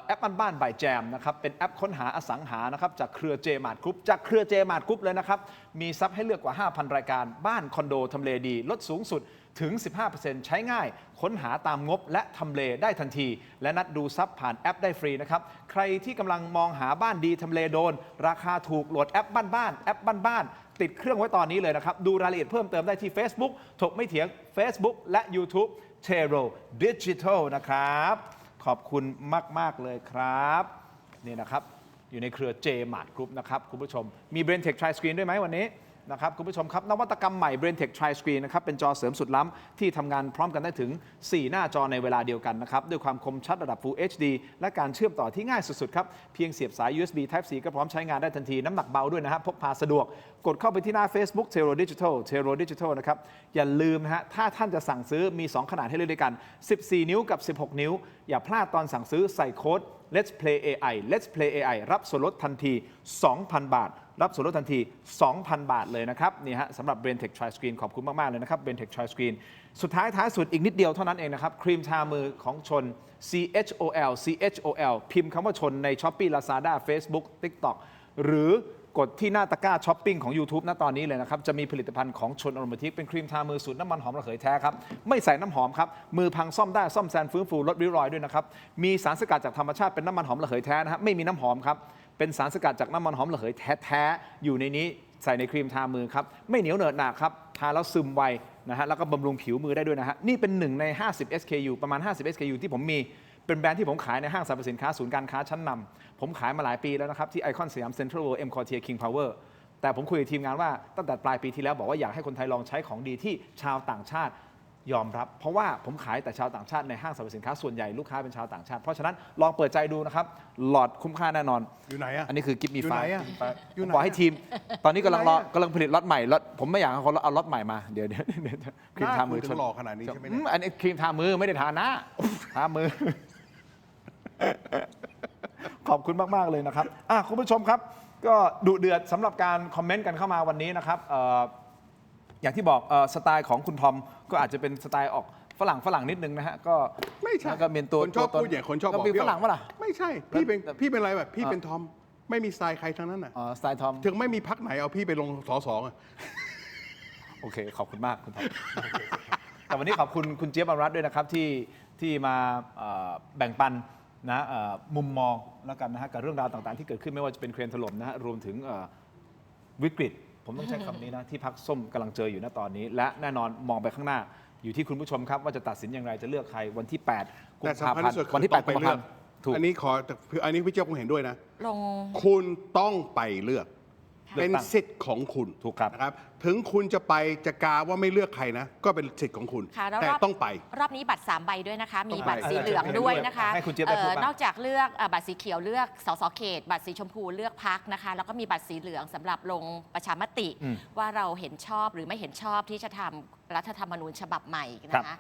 แอปบ้านๆ by Jam นะครับเป็นแอปค้นหาอสังหานะครับจากเครือ J-Mart Group จากเครือ J-Mart Group เลยนะครับมีซับให้เลือกกว่า 5,000 รายการบ้านคอนโดทำเลดีลดสูงสุดถึง 15% ใช้ง่ายค้นหาตามงบและทำเลได้ทันที และนัดดูซับผ่านแอปได้ฟรีนะครับใครที่กำลังมองหาบ้านดีทำเลโดนราคาถูกโหลดแอปบ้านๆแอปบ้านๆติดเครื่องไว้ตอนนี้เลยนะครับดูรายละเอียดเพิ่มเติมได้ที่ Facebook ถกไม่เถียง Facebook และ YouTube Tero Digital นะครับขอบคุณมาก ๆ เลยครับนี่นะครับอยู่ในเครือ J-Mart Group นะครับคุณผู้ชมมี BrainTech Tri Screen ด้วยไหมวันนี้นะครับคุณผู้ชมครับนวัตกรรมใหม่ BrainTech Tri Screen นะครับเป็นจอเสริมสุดล้ำที่ทำงานพร้อมกันได้ถึง 4 หน้าจอในเวลาเดียวกันนะครับด้วยความคมชัดระดับ Full HD และการเชื่อมต่อที่ง่ายสุด ๆ ครับเพียงเสียบสาย USB Type C ก็พร้อมใช้งานได้ทันทีน้ำหนักเบาด้วยนะครับพกพาสะดวกกดเข้าไปที่หน้า Facebook Tero Digital นะครับอย่าลืมนะฮะถ้าท่านจะสั่งซื้อมี 2 ขนาดให้เลือกด้วยกัน14 นิ้วกับ 16 นิ้วอย่าพลาดตอนสั่งซื้อใส่โค้ด Let's Play AI Let's Play AI รับส่วนลดทันที 2,000 บาทรับส่วนลดทันที 2,000 บาทเลยนะครับนี่ฮะสำหรับ BrainTech Tri Screen ขอบคุณมาก ๆ เลยนะครับ BrainTech Tri Screen สุดท้ายสุดอีกนิดเดียวเท่านั้นเองนะครับ ครีมทามือของชน CHOL พิมพ์คำว่าชนใน Shopee Lazada Facebook TikTok หรือกดที่หน้าตะกร้าช้อปปิ้งของ YouTube ณตอนนี้เลยนะครับจะมีผลิตภัณฑ์ของชนอโรมาทิกเป็นครีมทามือสูตรน้ำมันหอมระเหยแท้ครับไม่ใส่น้ำหอมครับมือพังซ่อมได้ซ่อมแซมฟื้นฟูลดริ้วรอยด้วยนะครับมีสารสกัดจากธรรมชาติเป็นน้ำมันหอมระเหยแท้นะฮะไม่มีน้ำหอมครับเป็นสารสกัดจากน้ำมันหอมระเหยแท้ๆอยู่ในนี้ใส่ในครีมทามือครับไม่เหนียวเหนอะหนาครับทาแล้วซึมไวนะฮะแล้วก็บำรุงผิวมือได้ด้วยนะฮะนี่เป็น1 ใน 50 SKU ประมาณ50 SKU ที่ผมมีเป็นแบรนด์ที่ผมขายในห้างสรรพสินค้าศูนย์การค้าชั้นนำผมขายมาหลายปีแล้วนะครับที่ไอคอนสยามเซ็นทรัลเวิลด์ M Quartier King Power แต่ผมคุยกับทีมงานว่าตั้งแต่ปลายปีที่แล้วบอกว่าอยากให้คนไทยลองใช้ของดีที่ชาวต่างชาติยอมรับเพราะว่าผมขายแต่ชาวต่างชาติในห้างสรรพสินค้าส่วนใหญ่ลูกค้าเป็นชาวต่างชาติเพราะฉะนั้นลองเปิดใจดูนะครับหลอดคุ้มค่าแน่นอน อยู่ไหนอะ อันนี้คือกิฟต์มี อยู่ ไฟ ไหนอะอยู่ไหน บอกให้ทีม ตอนนี้กำลัง อยู่ไหนอะ กำลังผลิตล็อตใหม่ล็อตผมไม่อยากให้เขาเอาล็อตใหม่มาเดี๋ยวครีมทามือ หน้าคุณถึงหล่อขนาดนี้ใช่ไหมเนี่ย อันนี้ครีมทามือไม่ได้ทาหน้าทามือ ขอบคุณมาก ๆ เลยนะครับคุณผู้ชมครับก็ดุเดือดสำหรับการคอมเมนต์กันเข้ามาวันนี้นะครับอย่างที่บอกสไตล์ของคุณทอมก็อาจจะเป็นสไตล์ออกฝรั่งนิดนึงนะฮะก็ ไม่ใช่ แล้วก็เป็นตัว คนชอบ ตน พูดอย่างคนชอบบอก ก็เป็นฝรั่งปะล่ะ ไม่ใช่พี่เป็นอะไรแบบพี่เป็นทอมไม่มีสไตล์ใครทั้งนั้นอ่ะ สไตล์ทอม ถึงไม่มีพักไหนเอาพี่ไปลงส.ส.อ่ะ โอเคขอบคุณมากคุณทอมแต่วันนี้ขอบคุณคุณเจี๊ยบอมรัตน์ด้วยนะครับที่มาแบ่งปันนะมุมมองแล้วกันนะฮะกับเรื่องราวต่างๆที่เกิดขึ้นไม่ว่าจะเป็นเครนถล่มนะฮะรวมถึงวิกฤตผมต้องใช้คำนี้นะที่พรรคส้มกำลังเจออยู่ณตอนนี้ และแน่นอนมองไปข้างหน้าอยู่ที่คุณผู้ชมครับว่าจะตัดสินอย่างไรจะเลือกใครวันที่8กุม แต่ ภา สำคัญ พัน ที่สุด ธ์วันที่8กุมภาพันธ์ถูก อันนี้อันนี้พี่เจ้าคงเห็นด้วยนะ ลง คุณต้องไปเลือก เลือกตั้ง เป็นสิทธิ์ของคุณ ถูกครับ นะครับ ถึงคุณจะไปจะกาว่าไม่เลือกใครนะ ก็เป็นสิทธิ์ของคุณ ค่ะแล้ว แต่ รอบ ต้องไป รอบนี้บัตร 3 ใบด้วยนะคะ มี ต้องไป บัตรสีเหลืองด้วยนะคะ ให้คุณเจี๊ยบได้พูดบ้าง นอกจากเลือกบัตรสีเขียวเลือกสสเขต บัตรสีชมพูเลือกพักนะคะ แล้วก็มีบัตรสีเหลืองสำหรับลงประชามติ ว่าเราเห็นชอบหรือไม่เห็นชอบที่จะทำรัฐธรรมนูญฉบับใหม่นะคะ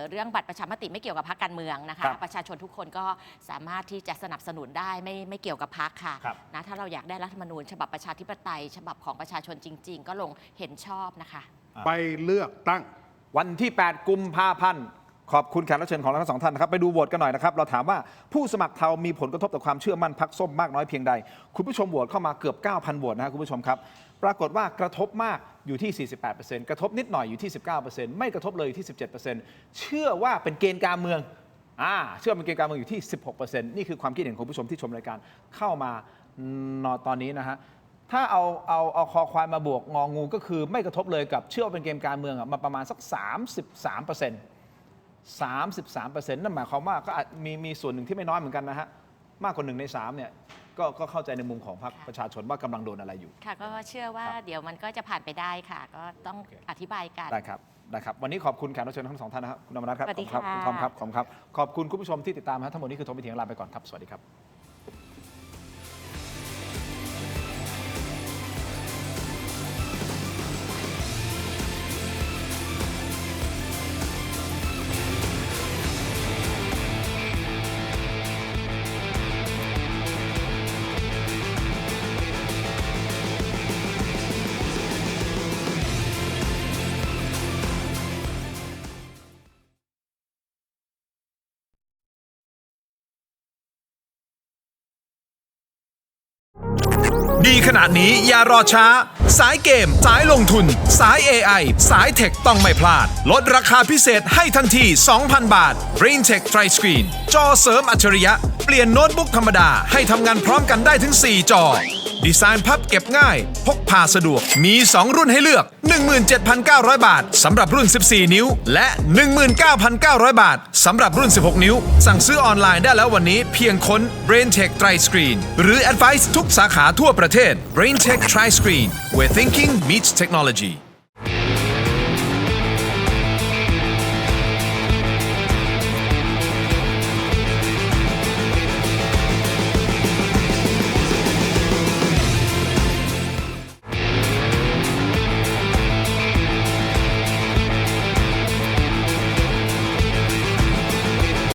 เรื่องบัตรประชามติไม่เกี่ยวกับพรรคการเมืองนะคะ ประชาชนทุกคนก็สามารถที่จะสนับสนุนได้ไม่เกี่ยวกับพรรคค่ะนะถ้าเราอยากได้รัฐธรรมนูญฉบับประชาธิปไตย ฉบับของประชาชนจริง ๆ ก็ลงเห็นชอบนะคะ ไปเลือกตั้ง วันที่ 8 กุมภาพันธ์ขอบคุณแขกรับเชิญของเราทั้งสองท่านนะครับไปดูโหวตกันหน่อยนะครับเราถามว่าผู้สมัครเทามีผลกระทบต่อความเชื่อมั่นพรรคส้มมากน้อยเพียงใดคุณผู้ชมโหวตเข้ามาเกือบ 9,000 โหวตนะครับคุณผู้ชมครับปรากฏว่ากระทบมากอยู่ที่ 48% กระทบนิดหน่อยอยู่ที่ 19% ไม่กระทบเลยอยู่ที่ 17% เชื่อว่าเป็นเกณฑ์การเมืองเชื่อเป็นเกณฑ์การเมืองอยู่ที่ 16% นี่คือความคิดเห็นของผู้ชมที่ชมรายการเข้ามาตอนนี้นะฮะ ถ้าเอาคอควายมาบวกงองูก็คือไม่กระทบเลยกับเชื่อว่าเป็นเกมการเมืองมาประมาณสัก 33% นั่นหมายความว่าก็มีส่วนหนึ่งที่ไม่น้อยเหมือนกันนะฮะมากกว่า1 ใน 3เนี่ยก็เข้าใจในมุมของพรรคประชาชนว่ากำลังโดนอะไรอยู่ ค่ะก็เชื่อว่าเดี๋ยวมันก็จะผ่านไปได้ค่ะ ก็ต้องอธิบายกัน ได้ครับวันนี้ขอบคุณแขกรับเชิญทั้งสองท่านนะครับคุณอมรรัตน์ครับ สวัสดี ขอบคุณครับ ค่ะ คุณทอมครับขอบคุณครับขอบคุณคุณผู้ชมที่ติดตามทั้งหมดนี้คือโทรไปเถียงลาไปก่อนครับสวัสดีครับ ดีขนาดนี้อย่ารอช้า สายเกม สายลงทุน สาย AI สายเทคต้องไม่พลาด ลดราคาพิเศษให้ทันที 2,000 บาท BrainTech Tri Screen จอเสริมอัจฉริยะ เปลี่ยนโน้ตบุ๊กธรรมดาให้ทำงานพร้อมกันได้ถึง 4 จอ ดีไซน์พับเก็บง่าย พกพาสะดวก มี 2 รุ่นให้เลือก 17,900 บาทสำหรับรุ่น 14 นิ้ว และ 19,900 บาทสำหรับรุ่น 16 นิ้ว สั่งซื้อออนไลน์ได้แล้ววันนี้เพียงค้น BrainTech Tri Screen หรือ Advice ทุกสาขาทั่วประเทศ BrainTech Tri Screen where thinking meets technology